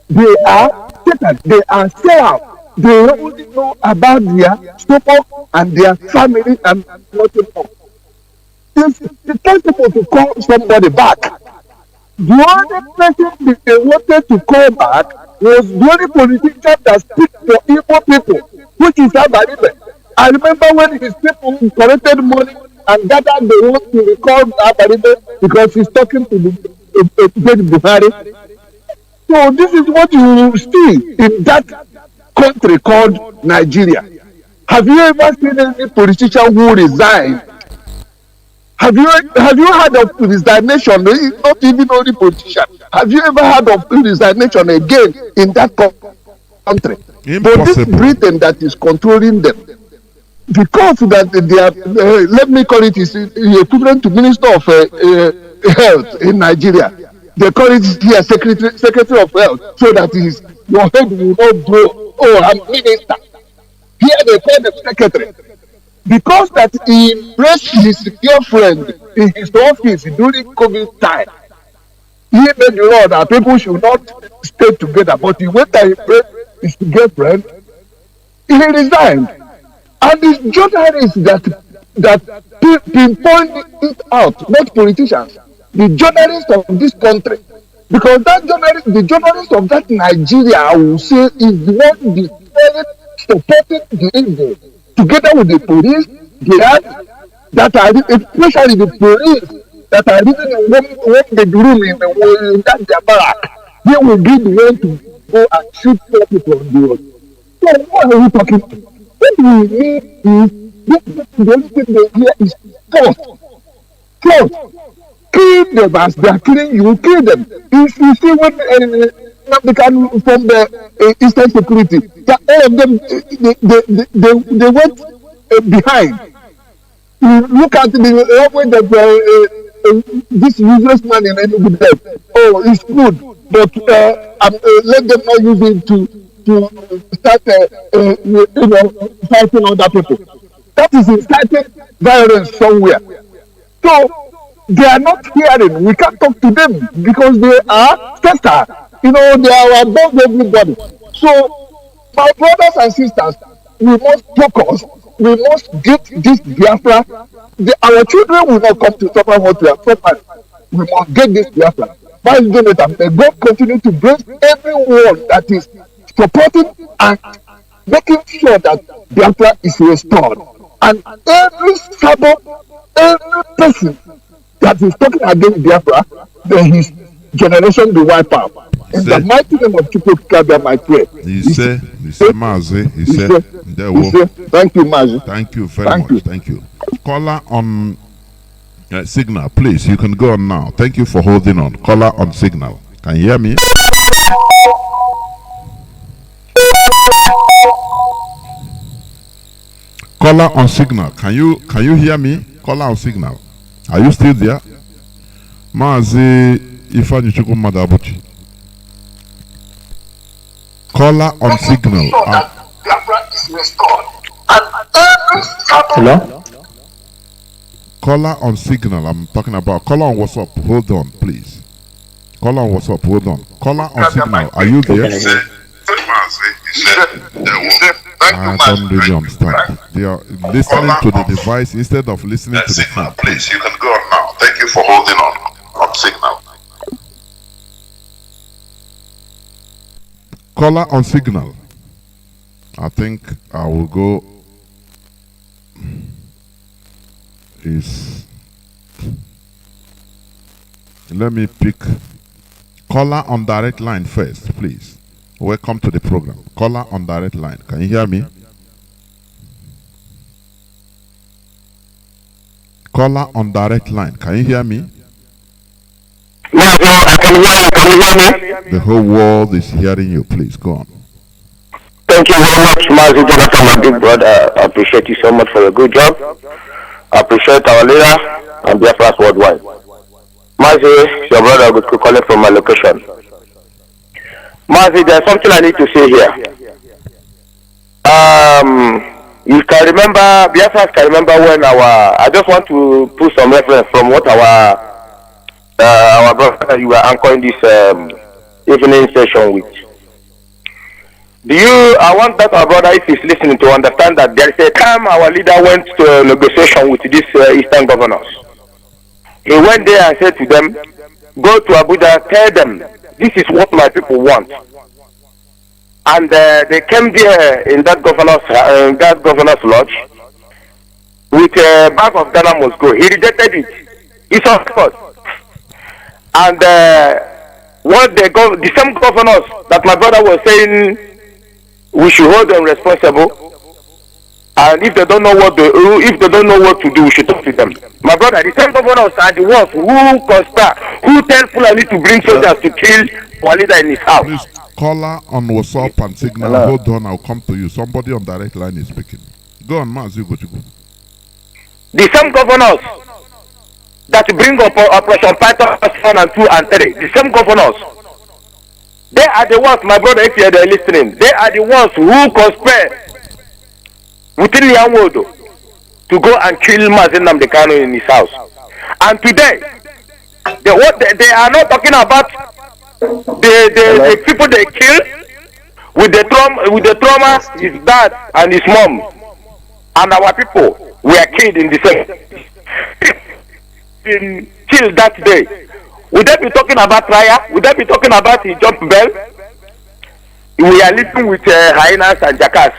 they are Satan. They are sellouts. They only know about their support and their family and nothing else. If you tell people to call somebody back, the only person they wanted to call back was the only politician that speaks for Igbo people, which is Abaribe. I remember when his people collected money and gathered the votes to recall Abaribe because he's talking to the Buhari. So this is what you see in that country called Nigeria. Have you ever seen any politician who resigned? Have you heard of resignation? Not even only politician. Have you ever heard of resignation again in that country? Impossible. But this Britain that is controlling them, because that they are, let me call it, is equivalent to Minister of Health in Nigeria. They call it here Secretary of Health, so that your head will not grow. Oh, I'm minister. Here they call them secretary. Because that he embraced his girlfriend in his office during COVID time. He made the law that people should not stay together. But he went and embraced his girlfriend. He resigned. And it's journalists that pinpoint it out, not politicians. The journalists of this country. Because the journalist of that Nigeria, I will say, is the one supporting the evil. Together with the police, that are, especially the police that are living in one bedroom in that their barrack, they will be the one to go and shoot 4 people on the road. So what are we talking about? What we need is, the only thing they hear is force. Force. Kill them as they are killing you, kill them. If you see when Nnamdi Kanu from the Eastern Security, that all of them, they went behind. You look at the way that this useless man in Enugu dead. Oh, it's good, but let them not use it to start, fighting other people. That is inciting violence somewhere. So they are not hearing. We can't talk to them because they are tester. They are above everybody. So, my brothers and sisters, we must focus. We must get this Biafra. Our children will not come to suffer what we are suffering. We must get this Biafra. By Johnathan, may God continue to bless everyone that is supporting and making sure that Biafra is restored. And every every person that is talking against Biafra, then his generation will wipe out. In the mighty name of Chukwu, I pray. He said, Mazi, thank you, Mazi. Thank you very much. Thank you. Caller on signal, please. You can go on now. Thank you for holding on. Caller on signal. Can you hear me? Caller on signal. Can you hear me? Caller on signal. Are you still there? Mazi Ifanichuku Madabuchi. Caller on signal. Hello? Caller on signal. I'm talking about caller on WhatsApp. Hold on, please. Caller on WhatsApp. Hold on. Caller on signal. Are you there? I don't really understand. They are listening to the device instead of listening to the phone. Please, you can go on now. Thank you for holding on signal. Caller on signal. I think I will go. Let me pick caller on direct line first, please. Welcome to the program. Caller on direct line. Can you hear me? Caller on direct line. Can you hear me? Yes, I can hear you. Can you hear me? The whole world is hearing you. Please go on. Thank you very much, Mazi Johnathan, my big brother. I appreciate you so much for your good job. I appreciate our leader and Biafra's worldwide. Mazi, your brother would call it from my location. Mazi, there's something I need to say here. You can remember, Biafra can remember when I just want to put some reference from what our brother you were anchoring this evening session with. I want that our brother, if he's listening, to understand that there is a time our leader went to a negotiation with these Eastern governors. He went there and said to them, go to Abuja, tell them, this is what my people want. And they came there in that governor's lodge with a bag of Ghana must go. He rejected it. He saw us. And the same governors that my brother was saying we should hold them responsible, and if they don't know what to do, we should talk to them. My brother, the same governors are the ones who conspire, who tell Fulani to bring soldiers to kill our leader in his house. Please, caller on WhatsApp and signal. Hello. Hold on, I'll come to you. Somebody on direct line is speaking. Go on, Mazi, go. The same governors that bring up Operation Python 1 and 2 and 3, the same governors, they are the ones, my brother, if you are listening, they are the ones who conspire within Yamodo to go and kill Mazi Nnamdi Kanu in his house. And today, they are not talking about the people they kill with the trauma his dad and his mom and our people were killed in the same been killed that day. Would they be talking about Raya? Would they be talking about the jump bell? We are living with hyenas and jackals.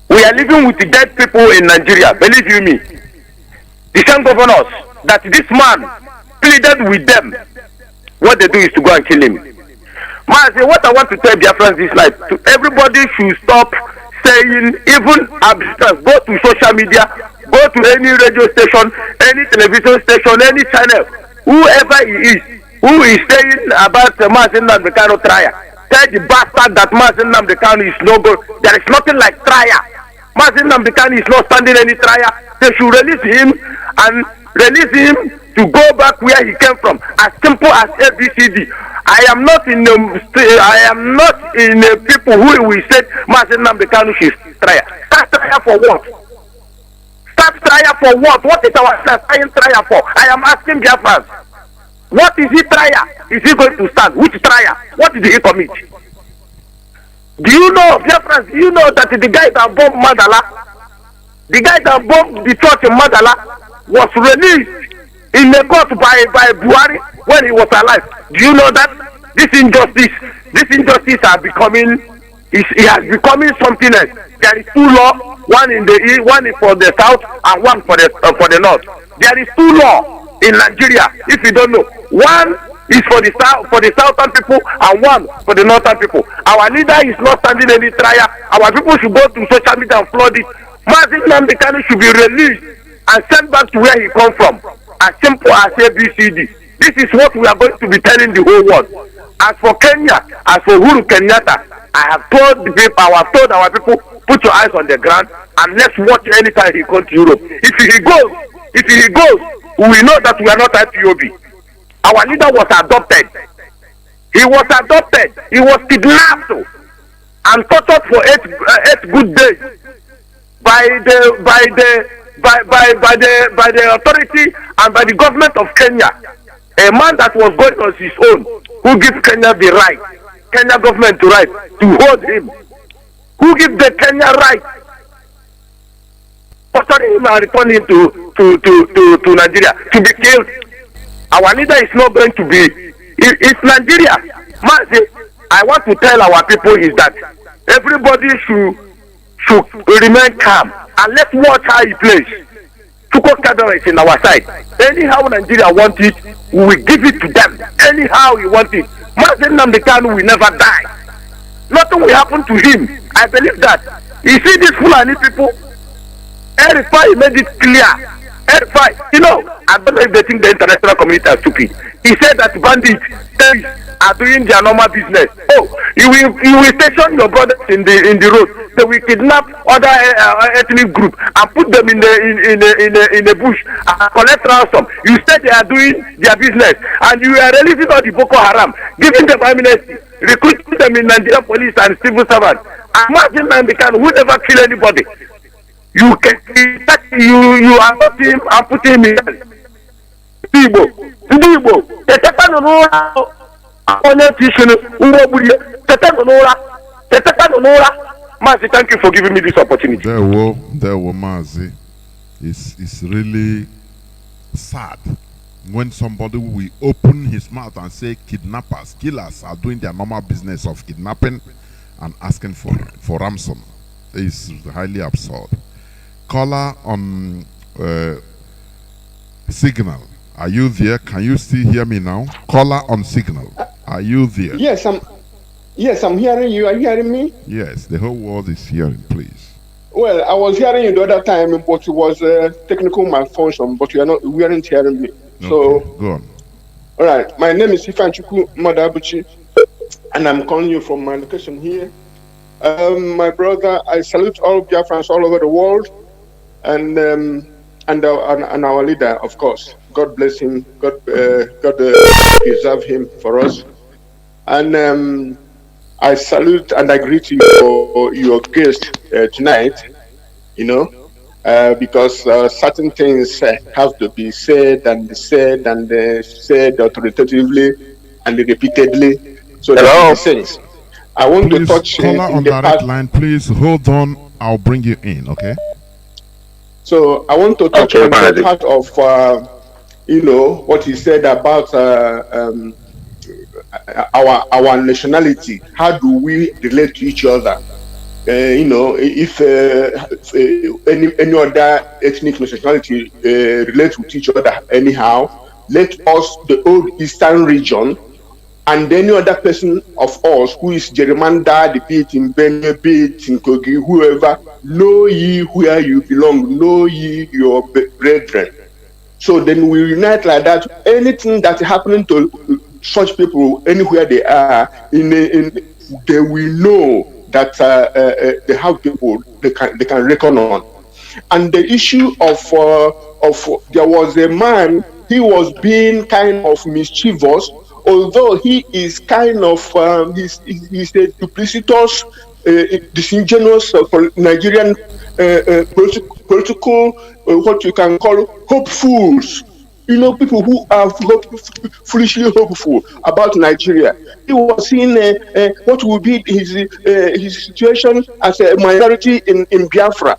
We are living with the dead people in Nigeria. Believe you me. The same governors that this man pleaded with them. What they do is to go and kill him. Mazi, what I want to tell Biafrans is like, everybody should stop saying, even arbiters, go to social media, go to any radio station, any television station, any channel, whoever he is, who is saying about Mazi Nnamdi Kanu trial, tell the bastard that Mazi Nnamdi Kanu is no good. There is nothing like trial. Mazi Nnamdi Kanu is not standing any trial. They should release him and release him to go back where he came from. As simple as ABCD. I am not in the people who will say Mazi Nnamdi Kanu should trial. Start trial for what? Start trial for what? What is our trial for? I am asking Biafrans. What is he trial? Is he going to stand? Which trial? What did he commit? Do you know, Biafrans, do you know that the guy that bombed Madala, the guy that bombed the church in Madala, was released in the court by Buhari when he was alive? Do you know that this injustice are becoming, it has becoming something else. There is two laws, one in the east, one is for the south, and one for the north. There is two laws in Nigeria. If you don't know, one is for the southern people and one for the northern people. Our leader is not standing any trial. Our people should go to social media and flood it. Mazi Nnamdi Kanu should be released and sent back to where he come from. As simple as ABCD. This is what we are going to be telling the whole world. As for Kenya, as for Uhuru Kenyatta, I have told the people, I have told our people, put your eyes on the ground and let's watch anytime he comes to Europe. If he goes, we will know that we are not IPOB. Our leader was adopted. He was adopted. He was kidnapped and tortured for eight good days by the authority and by the government of Kenya. A man that was going on his own, who gives Kenya the right Kenya government the right to hold him? Who gives the Kenya right? Torture him and return him to Nigeria to be killed. Our leader is not going to be. It's Nigeria. Mazi, I want to tell our people is that everybody should remain calm and let's watch how he plays. Chukwuka Kaduna is in our side. Anyhow Nigeria want it, we will give it to them. Anyhow he want it. Mazi Nnamdi Kanu will never die. Nothing will happen to him. I believe that. You see these Fulani people, Erifai made it clear. Erifai, I don't know if they think the international community are stupid. He said that bandits are doing their normal business. Oh, you will station your brothers in the road. They will kidnap other ethnic group and put them in the bush and collect ransom. You said they are doing their business, and you are releasing all the Boko Haram, giving them amnesty, recruiting them in Nigerian police and civil servants. And Mazi Nnamdi Kanu who never kill anybody. You are not him and put him in. Igbo, Mazi, thank you for giving me this opportunity. There were Mazi. It's really sad when somebody will open his mouth and say kidnappers, killers are doing their normal business of kidnapping and asking for ransom. It's highly absurd. Caller on Signal. Are you there? Can you still hear me now? Caller on Signal. Are you there? Yes, I'm hearing you. Are you hearing me? Yes, the whole world is hearing, please. Well, I was hearing you the other time, but it was a technical malfunction, but we weren't hearing me. Okay, so go on. All right. My name is Ifanchukwu Madabuchi, and I'm calling you from my location here. My brother, I salute all Biafrans all over the world, and our leader, of course. God bless him. God preserve him for us. And I salute and I greet you for your guest tonight. Because certain things have to be said said authoritatively and repeatedly. So that makes sense. I want please, to touch caller on direct line. Please hold on. I'll bring you in. Okay. So I want to touch on the part of what he said about our nationality. How do we relate to each other? If any other ethnic nationality relates with each other anyhow, let us, the old eastern region, and any other person of us who is gerrymandered, be it in Benue, be it in Kogi, whoever, know ye where you belong, know ye your brethren. So then we unite like that. Anything that's happening to such people, anywhere they are, they will know that they have people they can reckon on. And the issue of there was a man, he was being kind of mischievous, although he is kind of he's a duplicitous, disingenuous Nigerian political what you can call hopefuls. People who are foolishly hopeful about Nigeria. He was seeing what will be his situation as a minority in Biafra.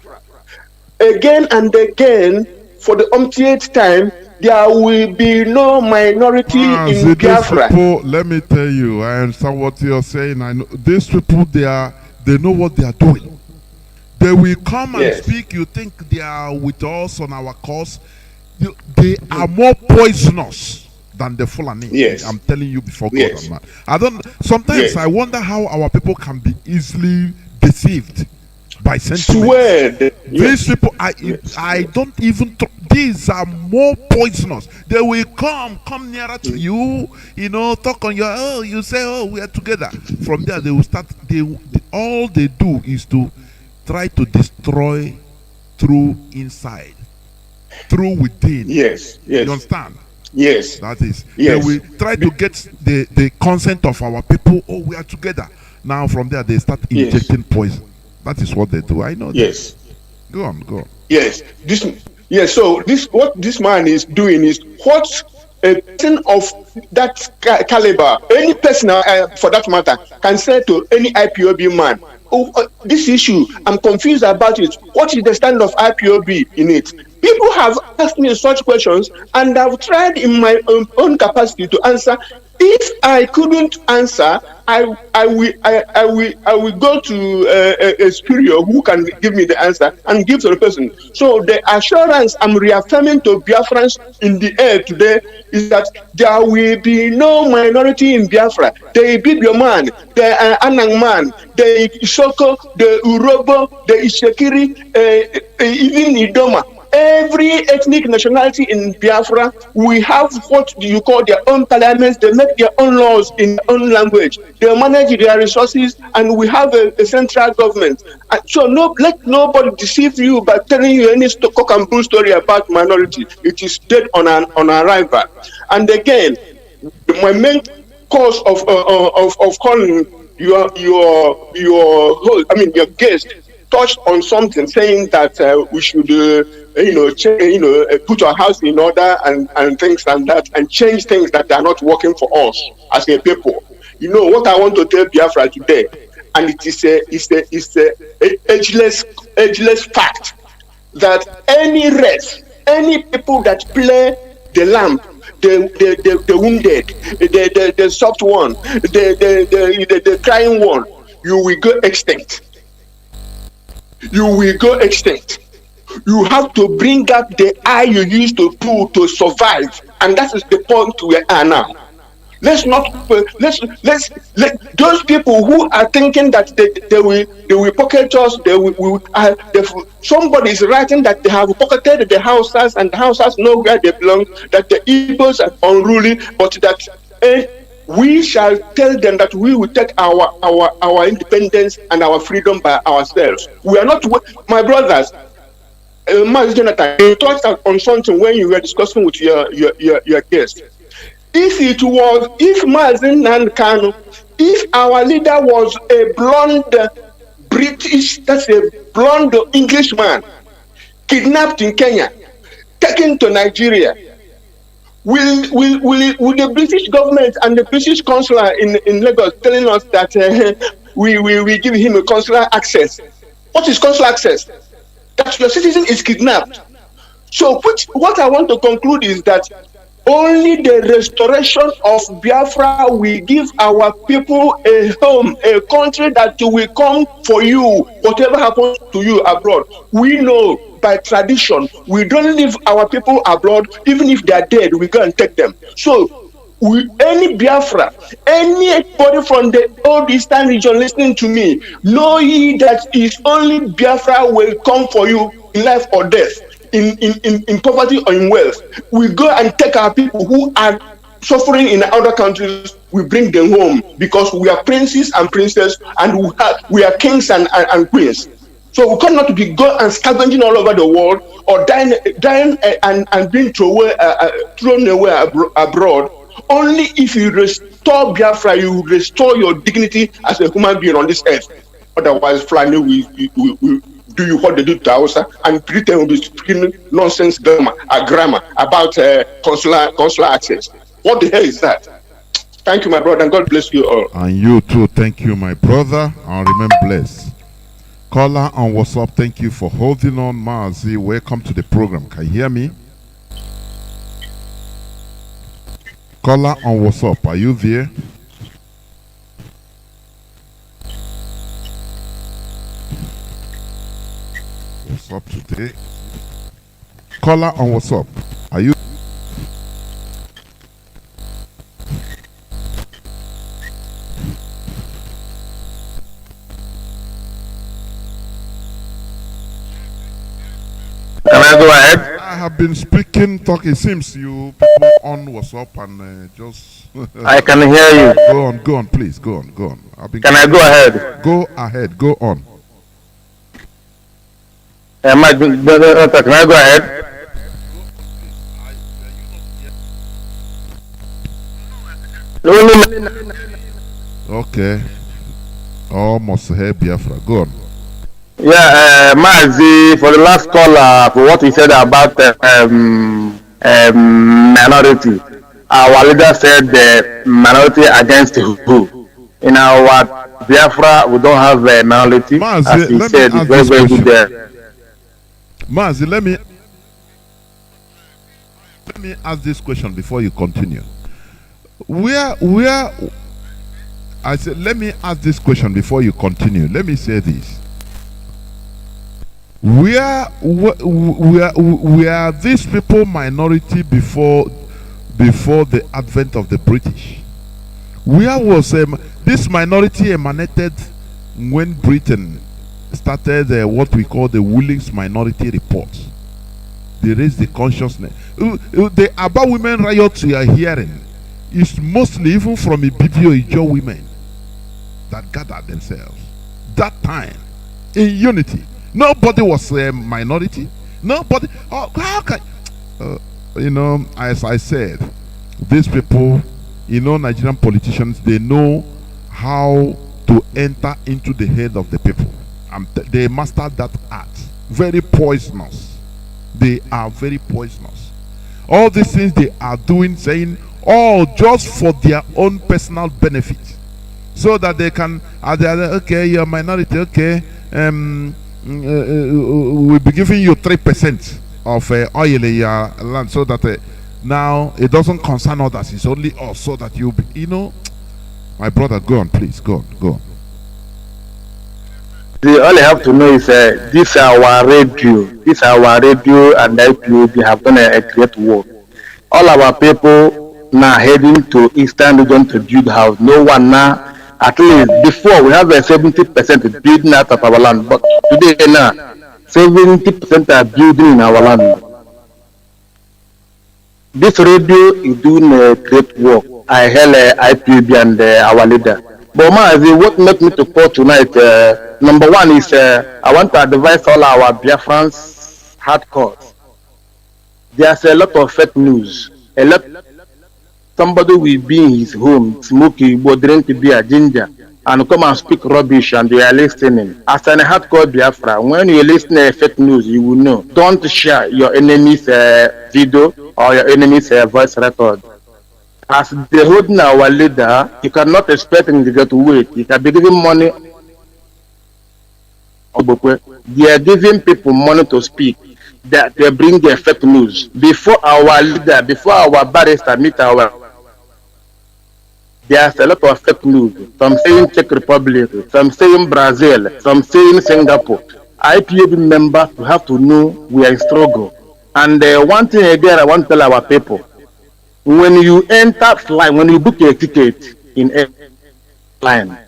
Again and again, for the umpteenth time, there will be no minority in Biafra. People, let me tell you, I understand what you're saying. I know these people, they know what they are doing. They will come and speak. You think they are with us on our cause? They are more poisonous than the Fulani. Yes. I'm telling you before God and man. Sometimes I wonder how our people can be easily deceived by sentiment. These people, I don't even. These are more poisonous. They will come nearer to you. Talk on your. You say, we are together. From there, they will start. All they do is to try to destroy through inside. Through within. Yes. You understand? Yes. That is. Yes. They will try to get the consent of our people. Oh, we are together. Now from there they start injecting poison. That is what they do. I know. Yes. That. Go on. Yes. So what this man is doing is what a person of that caliber, any person for that matter, can say to any IPOB man, oh, this issue, I'm confused about it. What is the stand of IPOB in it? People have asked me such questions, and I've tried in my own capacity to answer. If I couldn't answer, I will go to a superior who can give me the answer and give to the person. So the assurance I'm reaffirming to Biafrans in the air today is that there will be no minority in Biafra. The Ibibio man, the Anang man, the Isoko, the Urobo, the Ishekiri, even Idoma. Every ethnic nationality in Biafra, we have what you call their own parliaments. They make their own laws in their own language. They manage their resources, and we have a central government. And so let nobody deceive you by telling you any cock and bull story about minority. It is dead on arrival. And again, my main cause of calling your guest touched on something, saying that we should put our house in order and things like that, and change things that are not working for us as a people. You know what I want to tell Biafra today, and it is a ageless fact that any race, any people that play the lamp, the wounded, the soft one, the crying one, you will go extinct. You will go extinct. You have to bring up the eye you used to pull to survive, and that is the point we are now. Let's those people who are thinking that they will pocket us. Somebody is writing that they have pocketed the Hausas, and the Hausas know where they belong. That the Igbos are unruly, but that we shall tell them that we will take our independence and our freedom by ourselves. We are not, my brothers. Mazi Johnathan, you touched on something when you were discussing with your guest. If Mazi Nnamdi Kanu, if our leader was a blonde British, that's a blonde Englishman, kidnapped in Kenya, taken to Nigeria, will the British government and the British consular in Lagos telling us that we give him a consular access? What is consular access? That your citizen is kidnapped. So what I want to conclude is that only the restoration of Biafra will give our people a home, a country that will come for you, whatever happens to you abroad. We know by tradition, we don't leave our people abroad, even if they are dead, we go and take them. So any Biafra, anybody from the old Eastern region listening to me, know ye that it's only Biafra will come for you in life or death, in poverty or in wealth. We go and take our people who are suffering in other countries, we bring them home, because we are princes and princesses, and we are kings and queens. So we cannot be go and scavenging all over the world, or dying and being thrown away abroad. Only if you restore Biafra, you restore your dignity as a human being on this earth. Otherwise, Fulani will do you what they do to Hausa, and pretend will be speaking nonsense grammar about consular access. What the hell is that? Thank you, my brother, and God bless you all. And you too. Thank you, my brother, and remain blessed. Caller on WhatsApp, thank you for holding on. Mazi, welcome to the program. Can you hear me? Caller on WhatsApp, are you there? What's up today? Caller on WhatsApp, are you? Can I go ahead? I have been speaking, talking. It seems you people on WhatsApp and just. I can hear you. Go on, please. Go on. Can I go ahead? Go ahead, go on. Can I go ahead? Okay. Almost here, Biafra. Go on. Yeah, Mazi, for the last caller, for what he said about minority, our leader said the minority against who? In our Biafra, we don't have a minority. Mazi, as he let said, me it's ask very, this very question. good there. Mazi, let me ask this question before you continue. I said, let me ask this question before you continue. Let me say this. Where these people minority before the advent of the British? Where was this minority emanated when Britain started what we call the Woolings Minority Report? They raised the consciousness. The Aba women riots you are hearing is mostly even from Ibibio Ijo women that gathered themselves that time in unity. Nobody was a minority. Nobody. Oh, how can as I said, these people, Nigerian politicians, they know how to enter into the head of the people. They mastered that art. Very poisonous. They are very poisonous. All these things they are doing, saying, all just for their own personal benefit, so that they can, okay, you're a minority, okay, we'll be giving you 3% of oil in your land, so that now it doesn't concern others, it's only us, so that you'll be, my brother, go on, please, go on. All you have to know is this is our radio. This is our radio and IPOB have done a great work. All our people now heading to Eastern region to build house. No one now. At least before we have a 70% building out of our land, but today now 70% are building in our land. This radio is doing a great work. I hail IPOB and our leader. But Mazi, what made me to call tonight? Number one is I want to advise all our Biafrans hardcore. There's a lot of fake news. Somebody will be in his home, smoking, drink beer, ginger, and come and speak rubbish, and they are listening. As an hardcore Biafra, when you listen to fake news, you will know. Don't share your enemy's video or your enemy's voice record. As they holding our leader, you cannot expect him to get weight. You can be giving money. They are giving people money to speak. They bring their fake news. Before our leader, before our barrister meet there's a lot of fake news. Some saying Czech Republic, some saying Brazil, some saying Singapore. IPOB members have to know we are in struggle. And one thing again I want to tell our people. When you enter flight, when you book a ticket in airline,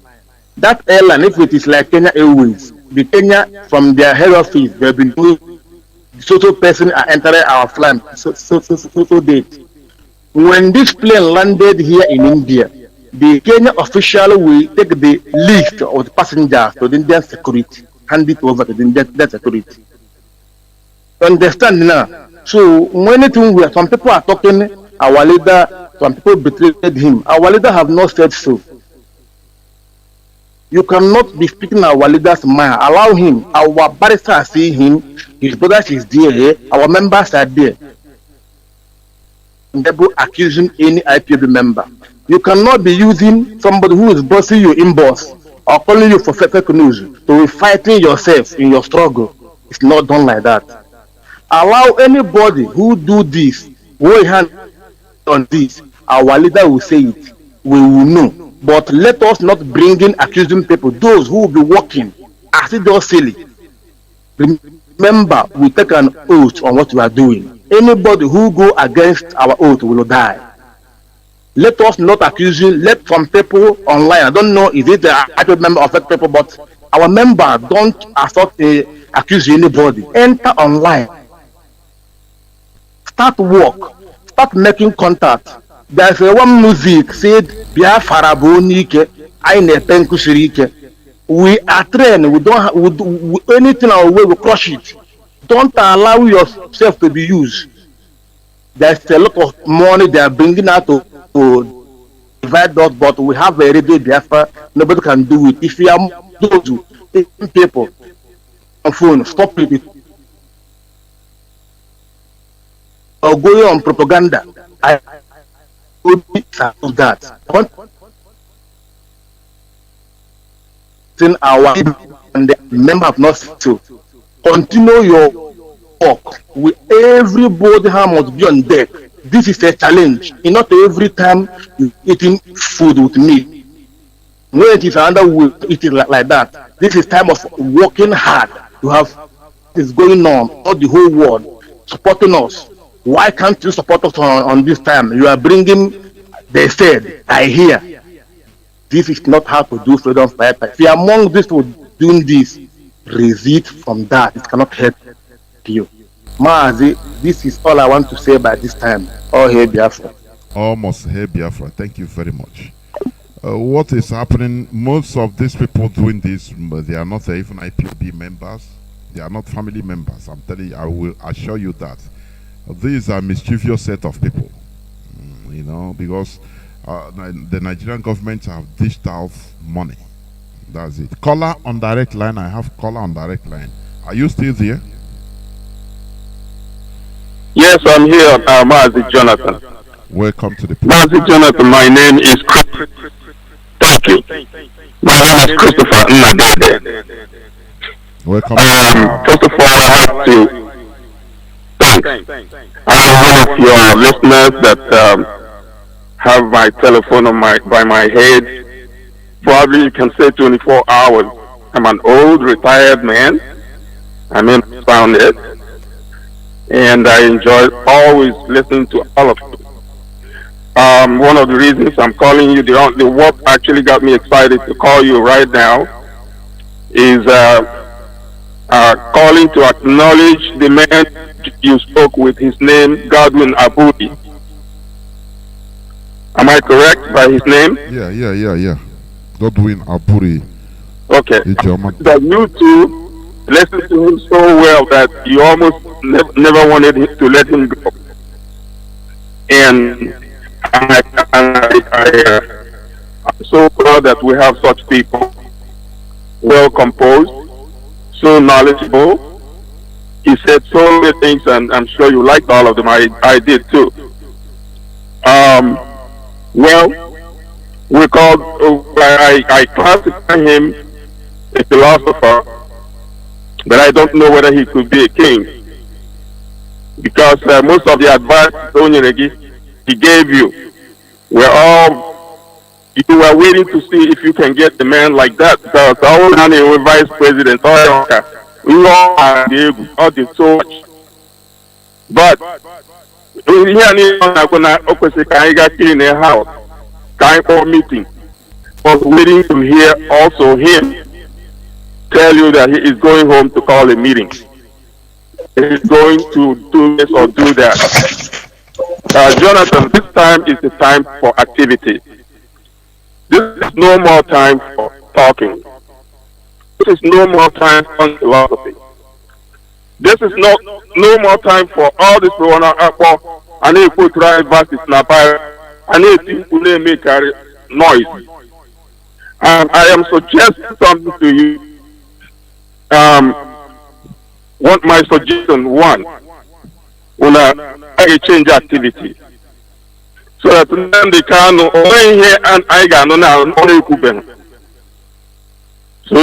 that airline, if it is like Kenya Airways, the Kenya from their head office, they've been doing so person are entering our flight, so date. When this plane landed here in India, the Kenya official will take the list of the passengers to the Indian security, hand it over to the Indian security. Understand now? So many things where some people are talking, our leader, some people betrayed him. Our leader have not said so. You cannot be speaking our leader's mind. Allow him. Our barrister are seeing him. His brothers is there. Our members are there. Never accusing any IPOB member. You cannot be using somebody who is bossing you in boss or calling you for fake news to be fighting yourself in your struggle. It's not done like that. Allow anybody who do this, hold hand on this. Our leader will say it. We will know. But let us not bring in accusing people. Those who will be working as it does silly. Remember, we take an oath on what we are doing. Anybody who go against our oath will die. Let us not accuse you. Let some people online, I don't know if it's the actual member of that people, but our member don't accuse anybody. Enter online. Start work. Start making contact. There's one music said, Biafra bonike, aine penkusirike. We are trained. We don't anything our way, we crush it. Don't allow yourself to be used. There's a lot of money they are bringing out to divide us, but we have a Radio Biafra. Nobody can do it. If you are those people on phone, stop it. Or going on propaganda. that. Our and the member of not to continue your work with everybody how must be on deck. This is a challenge. Not every time you eating food with me. When it is another way, it is like that. This is time of working hard. You have this going on, all the whole world supporting us. Why can't you support us on this time? You are bringing, they said, I hear. This is not how to do freedom fighter. If you are among these people doing this, resist from that. It cannot help you. Mazi, this is all I want to say by this time. All hail Biafra. Almost hail Biafra. Thank you very much. What is happening? Most of these people doing this, they are not even IPOB members. They are not family members. I'm telling you, I will assure you that. These are mischievous set of people. You know, because the Nigerian government have dished out money. That's it. Caller on direct line. I have caller on direct line. Are you still there? Yes, I'm here. Mazi Johnathan. Welcome to the program. Mazi Johnathan, my name is Chris. Thank you. My name is Christopher Nnamdi. Welcome. First of all, I have to thank one of your listeners that have my telephone on by my head. Probably you can say 24 hours. I'm an old retired man. I'm founded, and I enjoy always listening to all of you. One of the reasons I'm calling you, the what actually got me excited to call you right now is calling to acknowledge the man you spoke with. His name, Godwin Abudi. Am I correct by his name? Yeah. Godwin Abudi. Okay. That you two listened to him so well that you almost never wanted to let him go. And I'm so proud that we have such people, well composed, so knowledgeable. He said so many things, and I'm sure you liked all of them. I did too. Well, I classify him a philosopher, but I don't know whether he could be a king, because most of the advice he gave you you were waiting to see if you can get a man like that, because our vice president, we all are the so much. But here in a house, time for meeting, was waiting to hear also him tell you that he is going home to call a meeting. He is going to do this or do that. Johnathan, this time is the time for activity. This is no more time for talking. This is no more time for philosophy. This is no more time for all this I need to put right versus I need to make a noise. I am suggesting something to you. What my suggestion one, when I change activity, so that Nnamdi Kanu here and I got no now only Kuben. So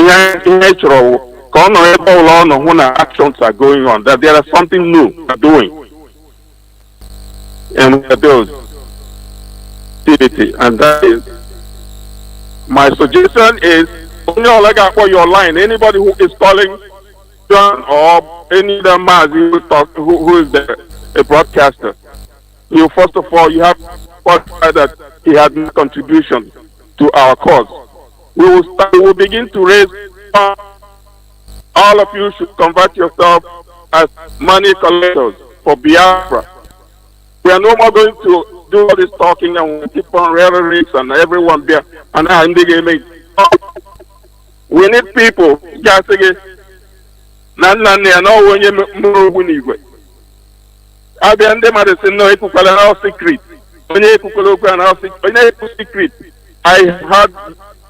natural, when actions are going on, that there is something new doing, and those activity, and that is my suggestion is for your line. Anybody who is calling John or any other Mazi who is a broadcaster, you first of all you have to qualify that he had no contribution to our cause. We will begin to raise. All of you should convert yourself as money collectors for Biafra. We are no more going to do all this talking and we'll keep on rhetoric and everyone there and we need people. Just again, at the end of the no secret. I heard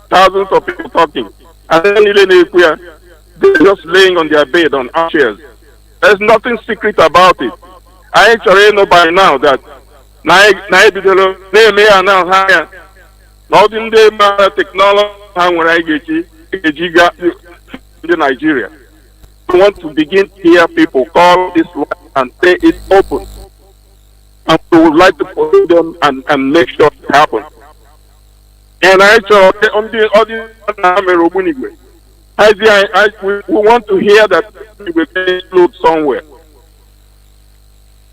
thousands of people talking, and then they're just laying on their bed on chairs. There's nothing secret about it. I actually know by now that na ebidoro na-eme ya na ha ya na ọ dị ndị mara teknọlọji ha nwere anyị ga-eji ga ndị Nigeria. We want to begin to hear people call this line and say it's open. And we would like to follow them and make sure it happens. And I saw on the audience, we want to hear that we will include somewhere.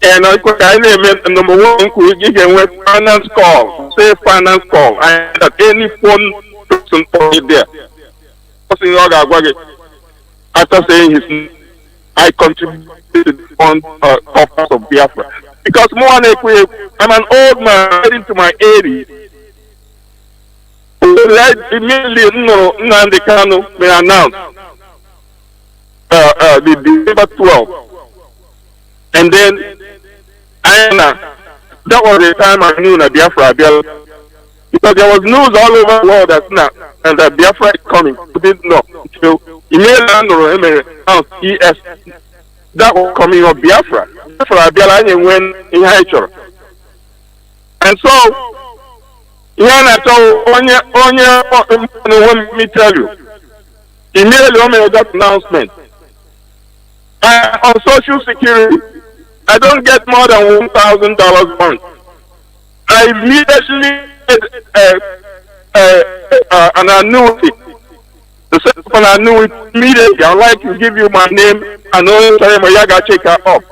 And I name number one, we give a finance call, say finance call, and that any phone person put it there. After saying his name, I contributed to the fund coffers of Biafra. Because I'm an old man heading to my 80s. Immediately, Nnamdi Kanu may announce the December 12th. And then, that was the time I knew that Biafra Biafra. Because there was news all over the world that Biafra is coming. We didn't know. So, ES, that was coming of Biafra. Biafra Biafra when in Haichor. And so, let me tell you, immediately when I got announcement, on Social Security, I don't get more than $1,000 a month. I immediately get an annuity. The second annuity immediately, I'd like to give you my name and only tell you I got to check her up.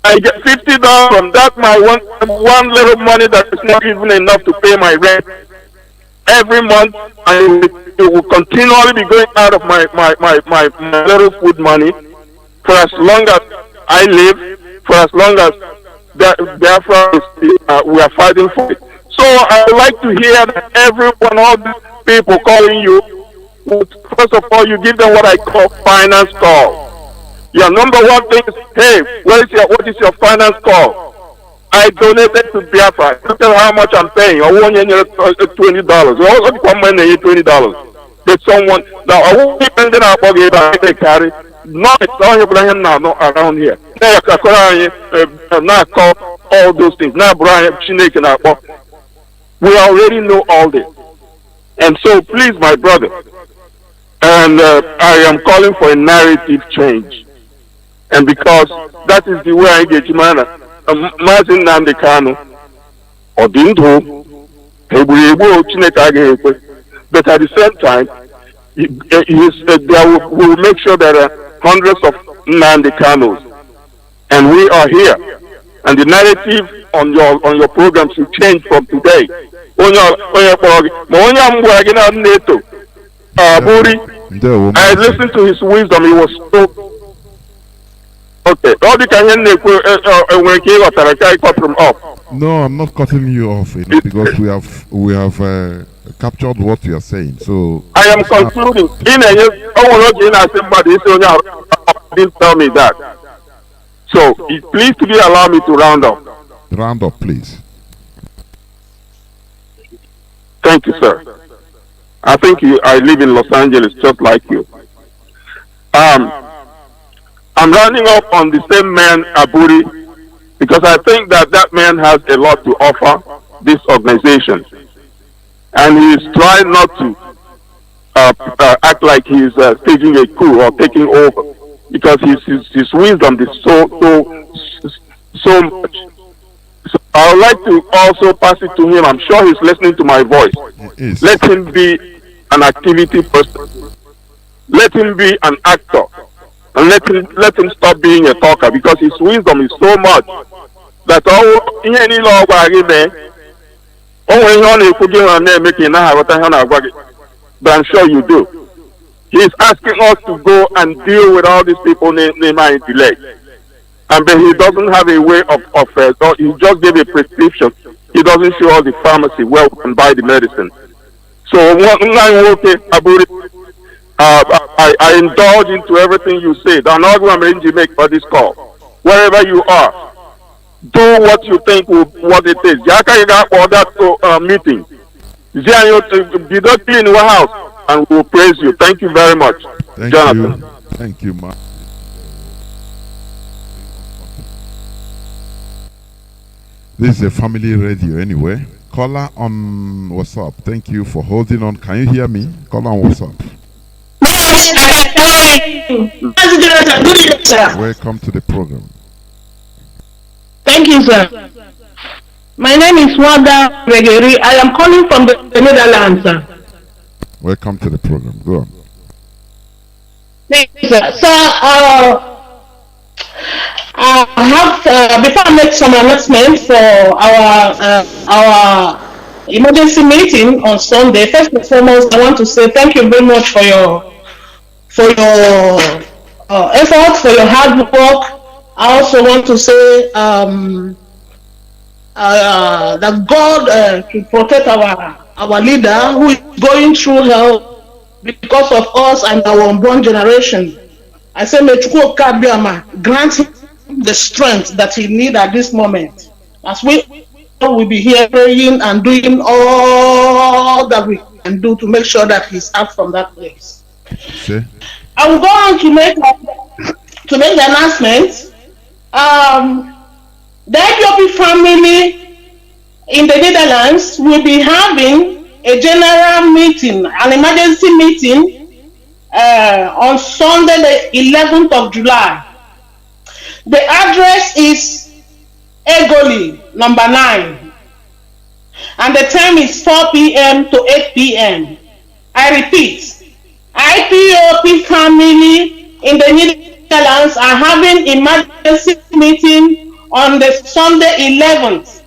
I get $50 from that, my one little money that is not even enough to pay my rent. Every month, it will continually be going out of my little food money for as long as I live, for as long as Biafra we are fighting for it. So I would like to hear that everyone, all these people calling you, first of all, you give them what I call finance call. Your number one thing is, hey, what is your finance call? I donated to Biafra. I tell how much I'm paying. I want you $20. What come when they $20? There's someone now. I won't be spending our body they carry. No, it's all here now, not around here. Now call all those things. Now Brian Chineke and we already know all this. And so please, my brother, and I am calling for a narrative change. And because that is the way I get Mazi Nnamdi Kanu, or Dindu, but at the same time, we will make sure that hundreds of Nnamdi Kanus, and we are here. And the narrative on your program should change from today. I listened to his wisdom. He was so okay. No, I'm not cutting you off, because we have captured what you are saying. So I am concluding. Didn't tell me that. So please allow me to round up. Round up, please. Thank you, sir. I think I live in Los Angeles just like you. I'm rounding up on the same man, Aburi, because I think that man has a lot to offer this organization. And he is trying not to act like he's staging a coup or taking over, because his wisdom is so much. So I would like to also pass it to him. I'm sure he's listening to my voice. Let him be an activity person. Let him be an actor. And let him stop being a talker, because his wisdom is so much that but I'm sure you do. He's asking us to go and deal with all these people named delay. And then he doesn't have a way of he just gave a prescription. He doesn't show us the pharmacy where we can buy the medicine. So I indulge into everything you say. The argument you make for this call. Wherever you are, do what you think what it is. For that meeting. Be not in your house, and we'll praise you. Thank you very much. Thank Johnathan. you. Thank you, Ma. This is a family radio anyway. Caller on WhatsApp. Thank you for holding on. Can you hear me? Caller on WhatsApp. Yes, I can hear you. Mazi Johnathan, good evening, sir. Welcome to the program. Thank you, sir. My name is Wada Regeri. I am calling from the Netherlands, sir. Welcome to the program. Go on. Thank you, sir. Sir, I have before I make some announcements for our emergency meeting on Sunday. First and foremost, I want to say thank you very much for your effort, for your hard work. I also want to say that God to protect our leader who is going through hell because of us and our unborn generation. I say may Chukwu Kabiama grant him the strength that he needs at this moment, as we will be here praying and doing all that we can do to make sure that he's out from that place. Okay. I will go on to make the announcement. The IPOP family in the Netherlands will be having a general meeting, an emergency meeting on Sunday, the 11th of July. The address is Egoli, number 9, and the time is 4 p.m. to 8 p.m. I repeat, IPOP family in the Netherlands are having emergency meeting on the Sunday 11th.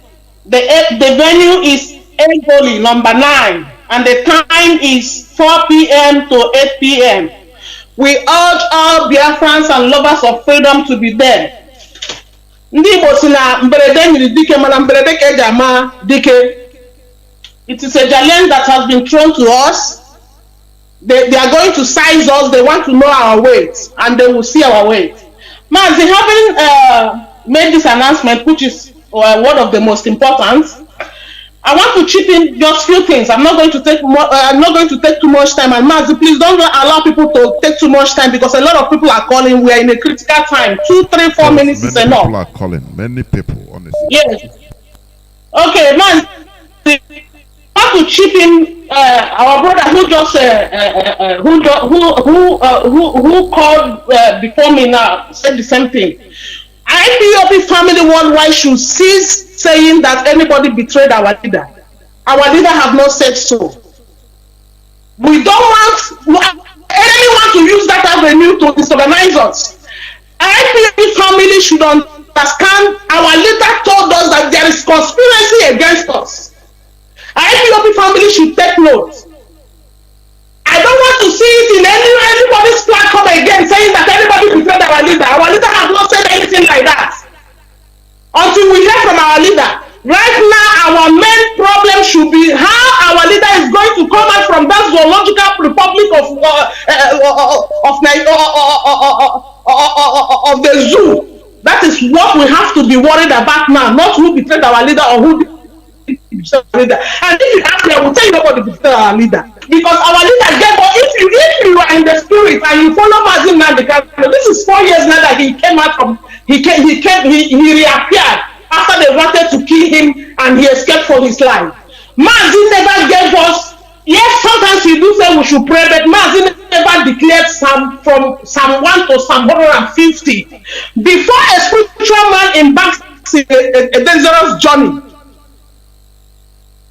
The venue is Egoli, number 9, and the time is 4 p.m. to 8 p.m. We urge all Biafrans and lovers of freedom to be there. It is a challenge that has been thrown to us. They are going to size us. They want to know our weight, and they will see our weight. Mazi, having made this announcement, which is one of the most important, I want to chip in just few things. I'm not going to take too much time. And Mazi, please don't allow people to take too much time, because a lot of people are calling. We are in a critical time. 2, 3, 4 minutes is enough. Many people are calling. Many people, honestly. Yes. Okay, Mazi, I want to chip in our brother who just who called before me now said the same thing. IPOP family worldwide should cease saying that anybody betrayed our leader. Our leader have not said so. We don't want anyone to use that avenue to disorganize us. IPOP family should understand our leader told us that there is conspiracy against us. IPOP family should take note. I don't want to see it in anybody's platform again saying that anybody betrayed our leader. Our leader has not said anything like that. Until we hear from our leader. Right now, our main problem should be how our leader is going to come out from that zoological republic of the zoo. That is what we have to be worried about now, not who betrayed our leader or who betrayed our leader. And if you ask me, I will tell you nobody betrayed our leader. Because our leader gave us, if you are in the spirit and you follow Mazi Nnamdi Kanu, this is 4 years now that he came out from, he reappeared after they wanted to kill him and he escaped for his life. Mazi never gave us, yes, sometimes he do say we should pray, but Mazi never declared from Psalm 1 to Psalm 150. Before a spiritual man embarks in a dangerous journey,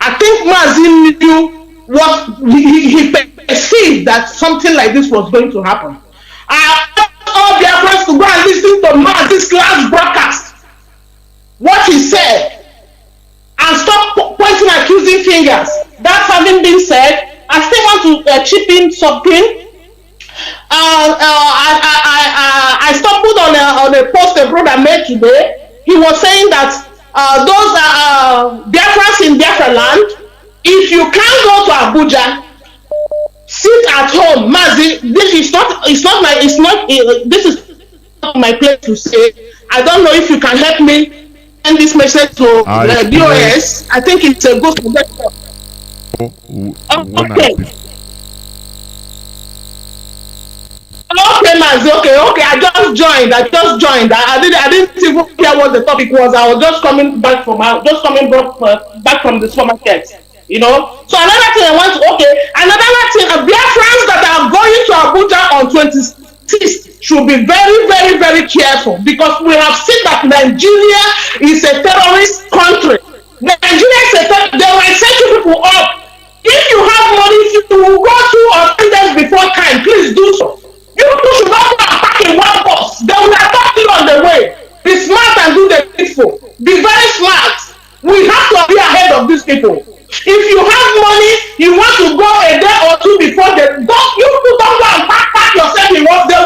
I think Mazi knew what he perceived that something like this was going to happen. I asked all their friends to go and listen to Mazi's last broadcast, what he said, and stop pointing accusing fingers. That having been said, I still want to chip in something. I stumbled on a post a brother made today. He was saying that those Biafrans in Biafra land, if you can't go to Abuja, sit at home. Mazi, this is not my place to say. I don't know if you can help me send this message to the BOS. I think it's a good suggestion. Okay, Mazi. Okay. I just just joined. I didn't even hear what the topic was. I was just coming back from the supermarket. You know. So another thing I want to another thing, Biafrans that are going to Abuja on 26th should be very, very, very careful, because we have seen that Nigeria is a terrorist country. Nigeria is they might set you people up. If you have money, if you will go to or 10 days before time, please do so. You should not go and pack in one bus. They will attack you on the way. Be smart and do the needful. Be very smart. We have to be ahead of these people. If you have money, you want to go a day or two before don't go and pack yourself in one. They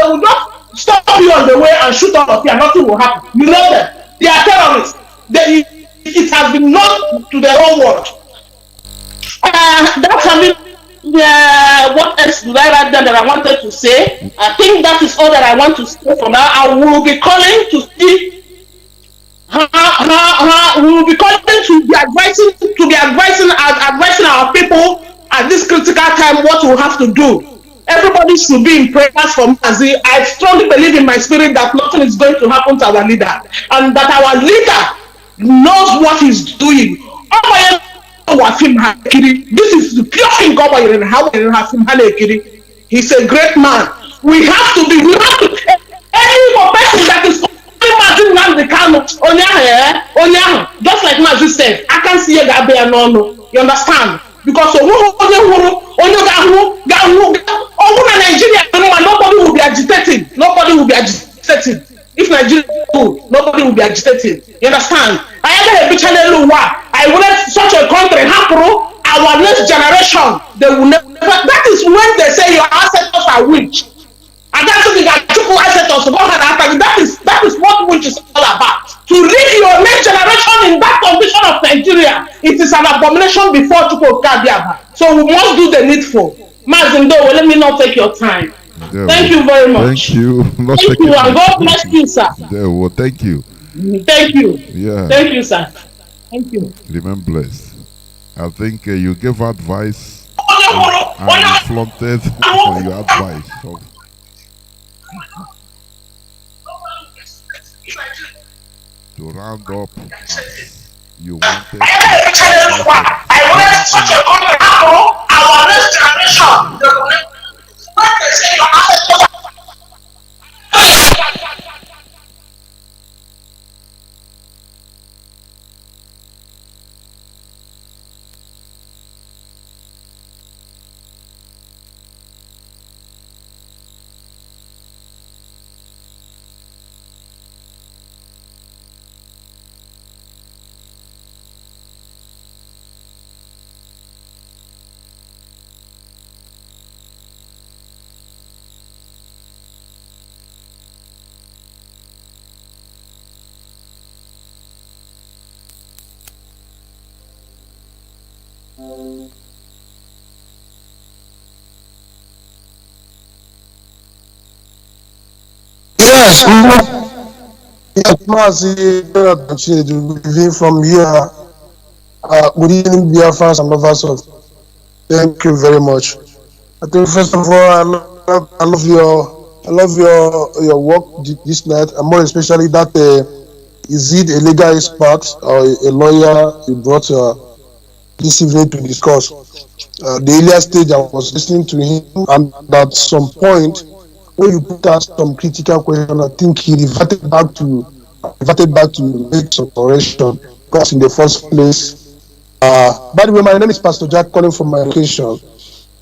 will not stop you on the way and shoot all of you, and nothing will happen. You know them. They are terrorists. It has been known to the whole world. That's what else did I write down that I wanted to say? I think that is all that I want to say for now. I will be calling to see we will be calling to be advising our people at this critical time what we have to do. Everybody should be in prayers for Mazi. I strongly believe in my spirit that nothing is going to happen to our leader, and that our leader knows what he's doing. This is the pure thing. He's a great man. We have to any person that is Mazi Nnamdi Kanu, just like Mazi said, I can see that they are no. You understand? Because Nigeria, nobody will be agitating. Nobody will be agitating. If Nigeria is good, nobody will be agitating. You understand? I want such a country happen. Our next generation, they will never. That is when they say your ancestors are witch. And that's something that people ancestors go ahead after. That is what witch is all about. To lead your next generation in that condition of Nigeria, it is an abomination before Chukwu Kadiaba. So we must do the needful. Mazi Nnamdi, let me not take your time. Thank you very much. Thank you. Thank you, and God bless you, sir. Well, thank you. Thank you. Yeah. Thank you, sir. Thank you. Remain blessed. I think you gave advice and you flaunted for your advice. So, to round up as you wanted. I want such a country happen. Our next generation. Yes, Mazi Nnamdi Chinedu from here. Good evening, Biafrans and lovers of. Thank you very much. I think first of all, I love your work this night, and more especially that is it a legal expert or a lawyer you brought this evening to discuss. The earlier stage I was listening to him, and at some point when you put out some critical question, I think he reverted back to make some correction, because in the first place, by the way, my name is Pastor Jack, calling from my location,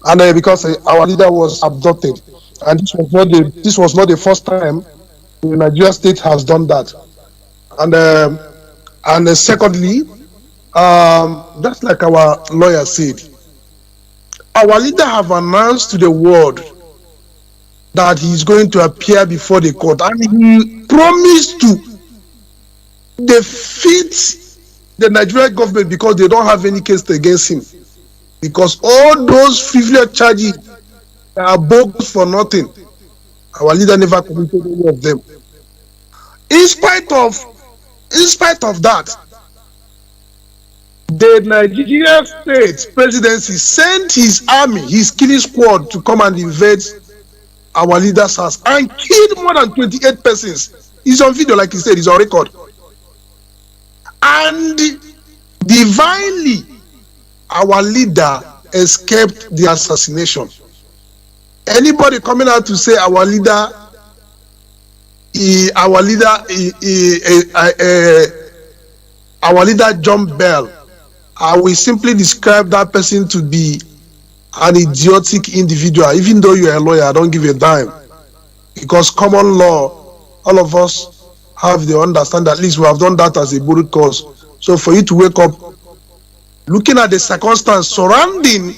and because our leader was abducted, and this was not the first time the Nigeria state has done that, and secondly, just like our lawyer said, our leader have announced to the world that he is going to appear before the court, and he promised to defeat the Nigerian government because they don't have any case against him, because all those frivolous charges are bogus for nothing. Our leader never committed any of them. In spite of that, the Nigerian state presidency sent his army, his killing squad, to come and invade our leader's house and killed more than 28 persons. It's on video, like he said, it's on record. And divinely, our leader escaped the assassination. Anybody coming out to say our leader John Bell, I will simply describe that person to be an idiotic individual. Even though you're a lawyer, I don't give a dime. Because common law, all of us have the understand, at least we have done that as a good cause. So for you to wake up, looking at the circumstance surrounding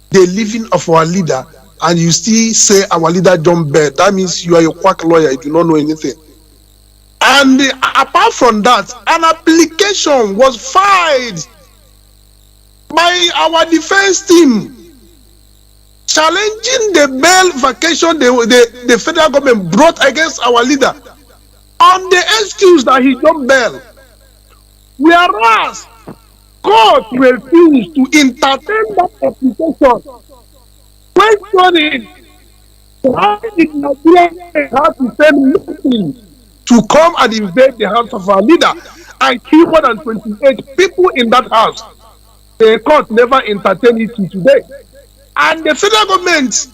the living of our leader, and you still say our leader John Bell, that means you are a quack lawyer, you do not know anything. And apart from that, an application was filed by our defense team challenging the bail vacation the federal government brought against our leader on the excuse that he got bail. Whereas court refused to entertain that application, questioning why did Nigeria have to send nothing to come and invade the house of our leader and kill more than 28 people in that house. The court never entertained it to today. And the federal government,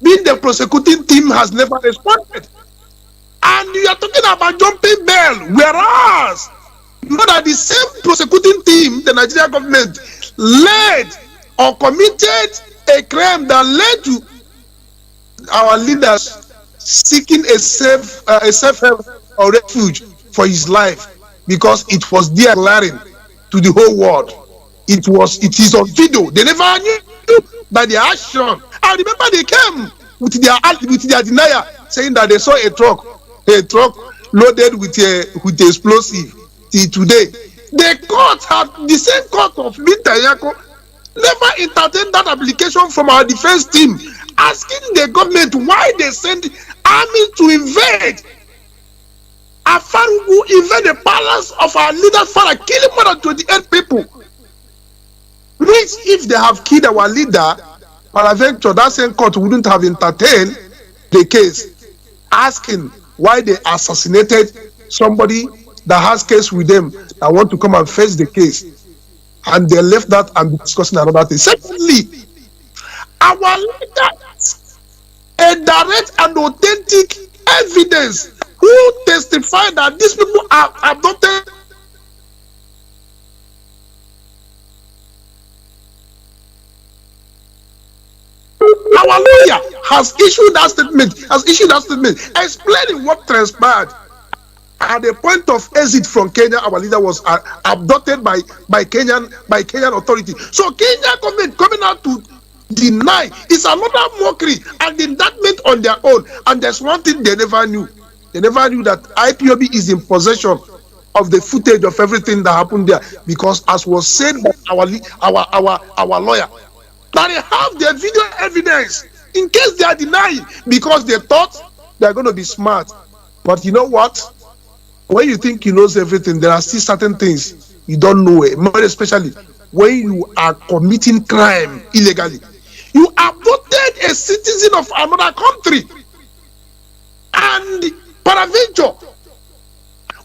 being the prosecuting team, has never responded. And you are talking about jumping bail, whereas you know that the same prosecuting team, the Nigerian government, led or committed a crime that led to our leaders seeking a safe haven or refuge for his life, because it was declaring to the whole world. It is on video. They never knew by the action. I remember they came with their denial, saying that they saw a truck loaded with explosive. Till today, the same court of Mintayako never entertained that application from our defense team, asking the government why they sent army to invade Afarugu, invade the palace of our leader's father, killing more than 28 people. Which, if they have killed our leader, peradventure that same court wouldn't have entertained the case, asking why they assassinated somebody that has case with them, that want to come and face the case. And they left that and be discussing another thing. Secondly, our leader, a direct and authentic evidence who testified that these people are abducted. Our lawyer has issued that statement, explaining what transpired. At the point of exit from Kenya, our leader was abducted by Kenyan authority. So Kenya government coming out to deny is another mockery and indictment on their own. And there's one thing they never knew. They never knew that IPOB is in possession of the footage of everything that happened there, because as was said by our lawyer, that they have their video evidence in case they are denying, because they thought they're going to be smart. But you know what? When you think you knows everything, there are still certain things you don't know, more especially when you are committing crime illegally. You abducted a citizen of another country and peradventure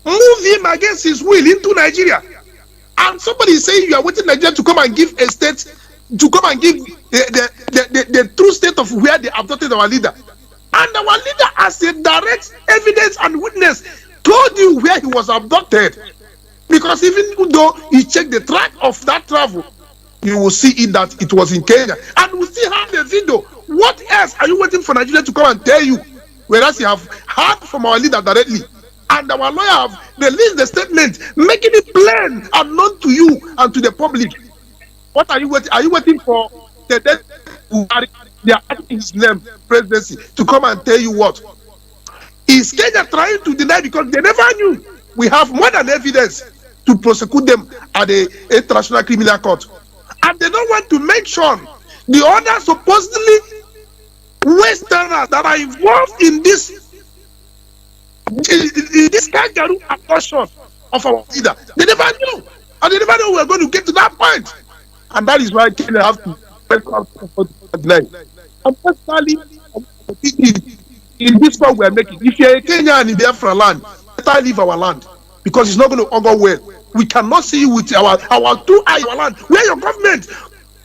move him against his will into Nigeria, and somebody is saying you are waiting Nigeria to come and give a state, to come and give the true state of where they abducted our leader. And our leader, as a direct evidence and witness, told you where he was abducted, because even though you check the track of that travel, you will see it that it was in Kenya, and we still have the video. What else are you waiting for Nigeria to come and tell you, whereas you have heard from our leader directly, and our lawyer have released the statement making it plain and known to you and to the public? What are you waiting? Are you waiting for the dead who are in his name presidency to come and tell you what? Is Kenya trying to deny because they never knew? We have more than evidence to prosecute them at the International Criminal Court. And they don't want to mention the other supposedly Westerners that are involved in this kangaroo abduction of our leader. They never knew. And they never knew we were going to get to that point. And that is why Kenya have to deny. And personally, in this one we are making. If you're a Kenyan in Biafra land, better leave our land because it's not going to augur well. We cannot see you with our 2 eye our land where your government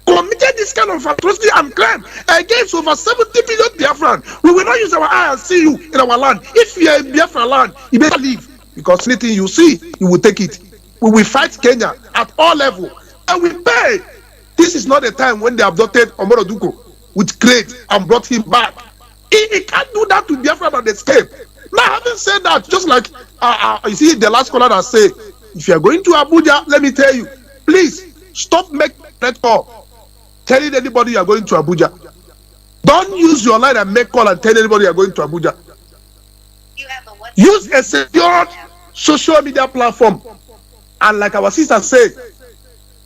committed this kind of atrocity and crime against over 70 million Biafran. We will not use our eye and see you in our land. If you are in Biafra land, you better leave because anything you see, you will take it. We will fight Kenya at all levels and we pay. This is not a time when they abducted Omoro Duko with crate and brought him back. He can't do that to Biafra and escape. Now, having said that, just like you see the last caller that say, if you are going to Abuja, let me tell you, please stop making that call, telling anybody you are going to Abuja. Don't use your line and make call and tell anybody you are going to Abuja. Use a secure social media platform, and like our sister said,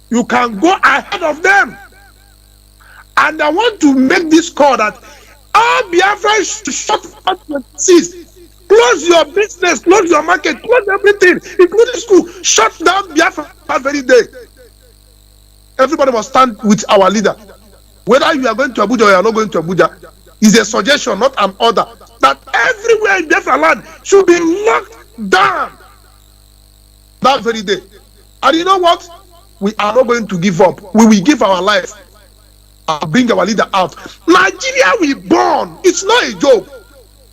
you can go ahead of them. And I want to make this call that all Biafra should shut up your cease. Close your business, close your market, close everything, including school. Shut down Biafra that very day. Everybody must stand with our leader. Whether you are going to Abuja or you are not going to Abuja, is a suggestion, not an order. That everywhere in Biafra land should be locked down that very day. And you know what? We are not going to give up. We will give our life and bring our leader out. Nigeria we born. It's not a joke.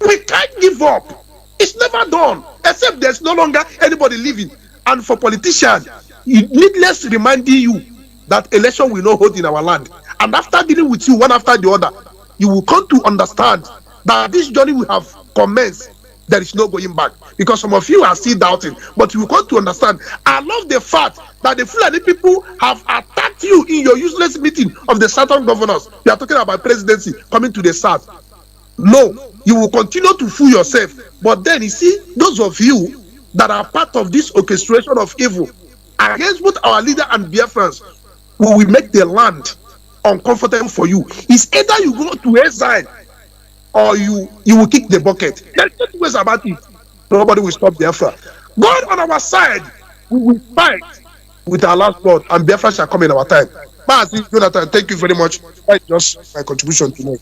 We can't give up. It's never done. Except there's no longer anybody living. And for politicians, it needless reminding you that election will not hold in our land. And after dealing with you one after the other, you will come to understand that this journey we have commenced. There is no going back because some of you are still doubting, but you will come to understand. I love the fact that the Fulani people have attacked you in your useless meeting of the Southern governors. You are talking about presidency coming to the South. No, you will continue to fool yourself. But then you see, those of you that are part of this orchestration of evil against both our leader and Biafrans, we will make the land uncomfortable for you. It's either you go to exile or you will kick the bucket. There's no two ways about it. Nobody will stop Biafra. God on our side, we will fight with our last blood, and Biafra shall come in our time. Mazi, Johnathan, thank you very much. That's just my contribution tonight.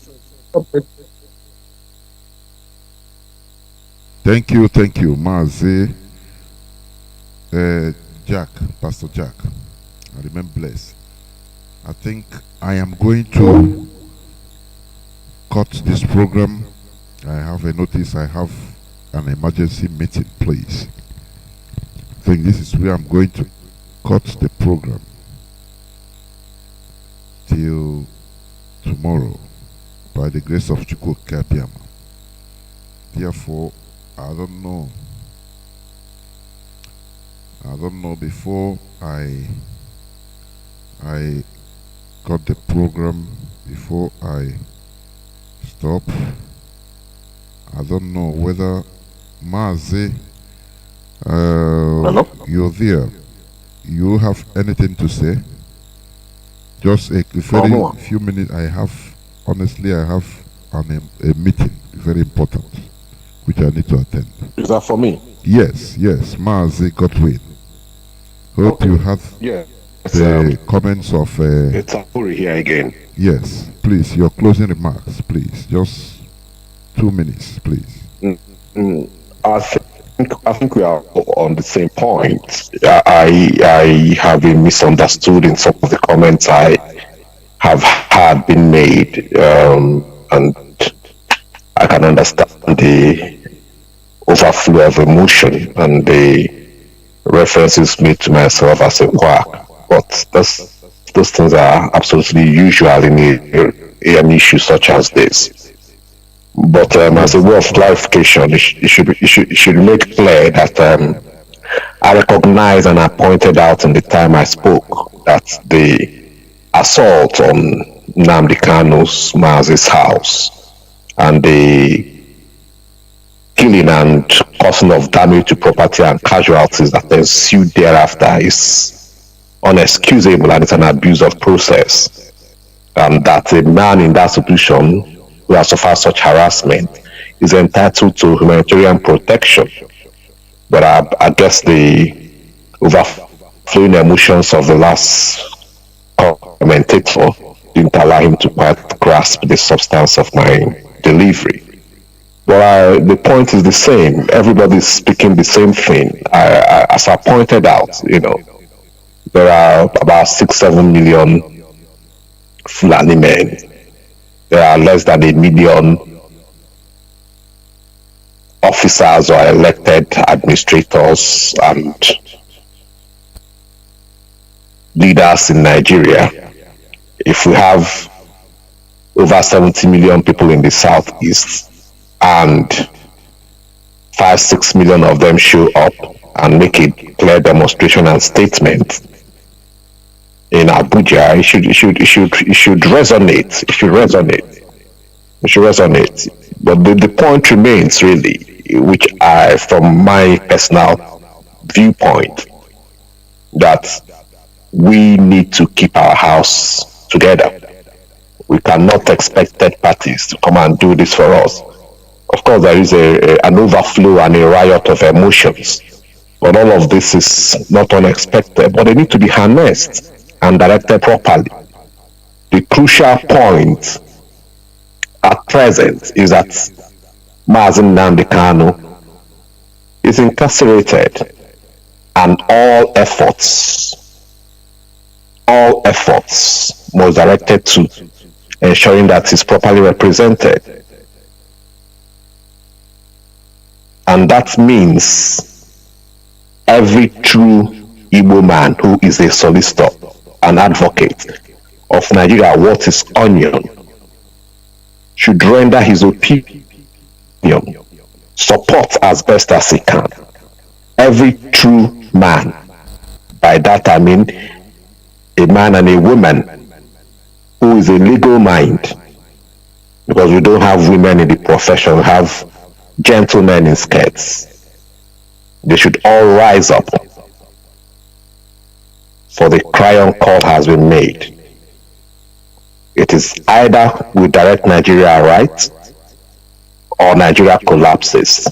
Thank you, Mazi. Jack, Pastor Jack, I remain blessed. I think I am going to cut this program. I have a notice, I have an emergency meeting, please. I think this is where I'm going to cut the program till tomorrow by the grace of Chukwu Kapiama. Therefore, I don't know before I cut the program, before I stop. I don't know whether Mazi, you're there. You have anything to say? Just a very few minutes. Honestly, I have a meeting, very important, which I need to attend. Is that for me? Yes, Mazi Godwin. Hope you have the comments of... it's Apuri here again. Yes, please, your closing remarks, please. Just 2 minutes, please. I think we are on the same point. I have been misunderstood in some of the comments I have had been made, and I can understand the overflow of emotion and the references made to myself as a quack. But those things are absolutely usual in an issue such as this. But as a way of clarification, it should make clear that I recognize and I pointed out in the time I spoke that the assault on Nnamdi Kanu's Mazi's house and the killing and causing of damage to property and casualties that ensued thereafter is unexcusable and it's an abuse of process. And that a man in that situation who has suffered such harassment is entitled to humanitarian protection. But I guess the overflowing emotions of the last commentator didn't allow him to quite grasp the substance of my delivery. But the point is the same. Everybody's speaking the same thing. As I pointed out, there are about 6-7 million Fulani men. There are less than 1 million officers or elected administrators and leaders in Nigeria. If we have over 70 million people in the southeast and 5-6 million of them show up and make a clear demonstration and statement in Abuja, it should resonate. It should resonate. But the point remains really, which from my personal viewpoint, that we need to keep our house together. We cannot expect third parties to come and do this for us. Of course, there is an overflow and a riot of emotions, but all of this is not unexpected, but they need to be harnessed and directed properly. The crucial point at present is that Mazi Nnamdi Kanu is incarcerated, and all efforts must directed to ensuring that he's properly represented. And that means every true Igbo man who is a solicitor, an advocate of Nigeria, what is onion, should render his opinion, support as best as he can. Every true man, by that I mean a man and a woman who is a legal mind, because we don't have women in the profession, we have gentlemen in skirts. They should all rise up, for the cry-on call has been made. It is either we direct Nigeria right or Nigeria collapses,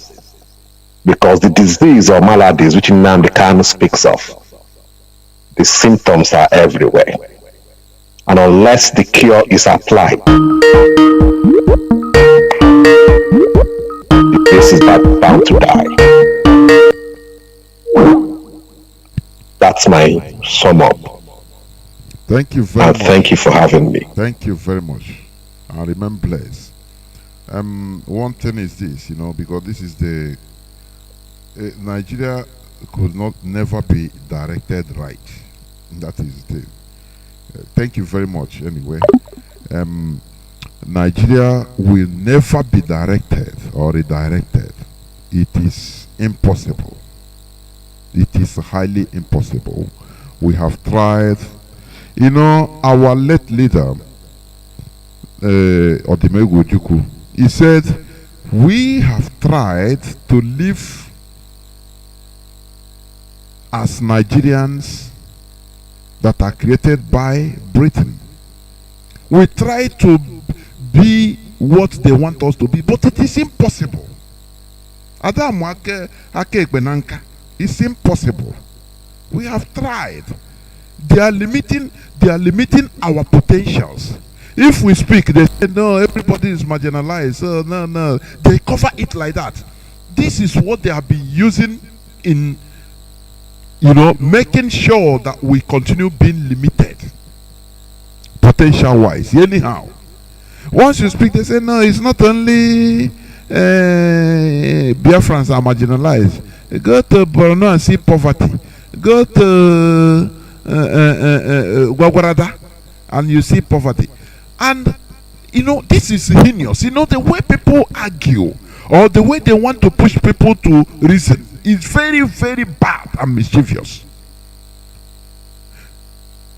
because the disease or maladies which Nnamdi Kanu speaks of, the symptoms are everywhere, and unless the cure is applied, this is bound to die. That's my sum up. Thank you very much. Thank you for having me. Thank you very much. I remain blessed. One thing is this, because this is the Nigeria could never be directed right. That is the thing. Thank you very much. Anyway, Nigeria will never be directed or redirected. It is impossible. It is highly impossible. We have tried. Our late leader, Odimegwu Ojukwu, he said, we have tried to live as Nigerians that are created by Britain. We try to be what they want us to be, but it is impossible. It's impossible. We have tried. They are limiting our potentials. If we speak, they say, no, everybody is marginalized. No. They cover it like that. This is what they have been using in, making sure that we continue being limited potential-wise. Anyhow, once you speak, they say, no, it's not only Biafrans are marginalized. Go to Borno and see poverty. Go to Gwagwarada and you see poverty. And this is heinous. The way people argue or the way they want to push people to reason is very, very bad and mischievous.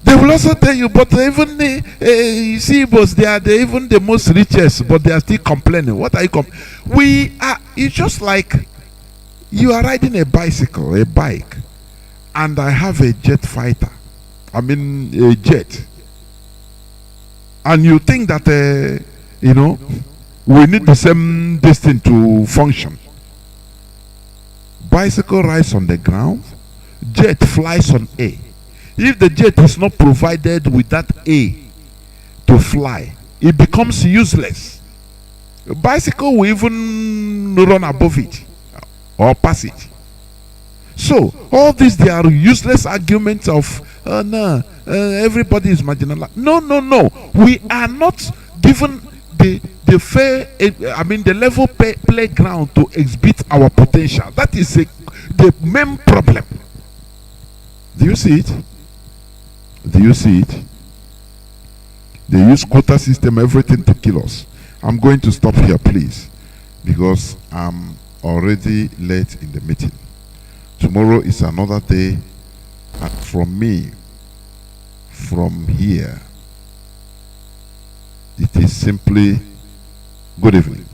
They will also tell you, but even you see, boss, they are even the most richest, but they are still complaining. What are you it's just like you are riding a bike, and I have a jet fighter. I mean, a jet. And you think that, we need the same distance to function. Bicycle rides on the ground, jet flies on air. If the jet is not provided with that A to fly, it becomes useless. A bicycle will even run above it or pass it. So all these, they are useless arguments of no, everybody is marginalized. No. We are not given the fair, the level playground to exhibit our potential. That is the main problem. Do you see it? Do you see it? They use quota system, everything to kill us. I'm going to stop here, please, because I'm already late in the meeting. Tomorrow is another day, and from me, from here, it is simply good evening.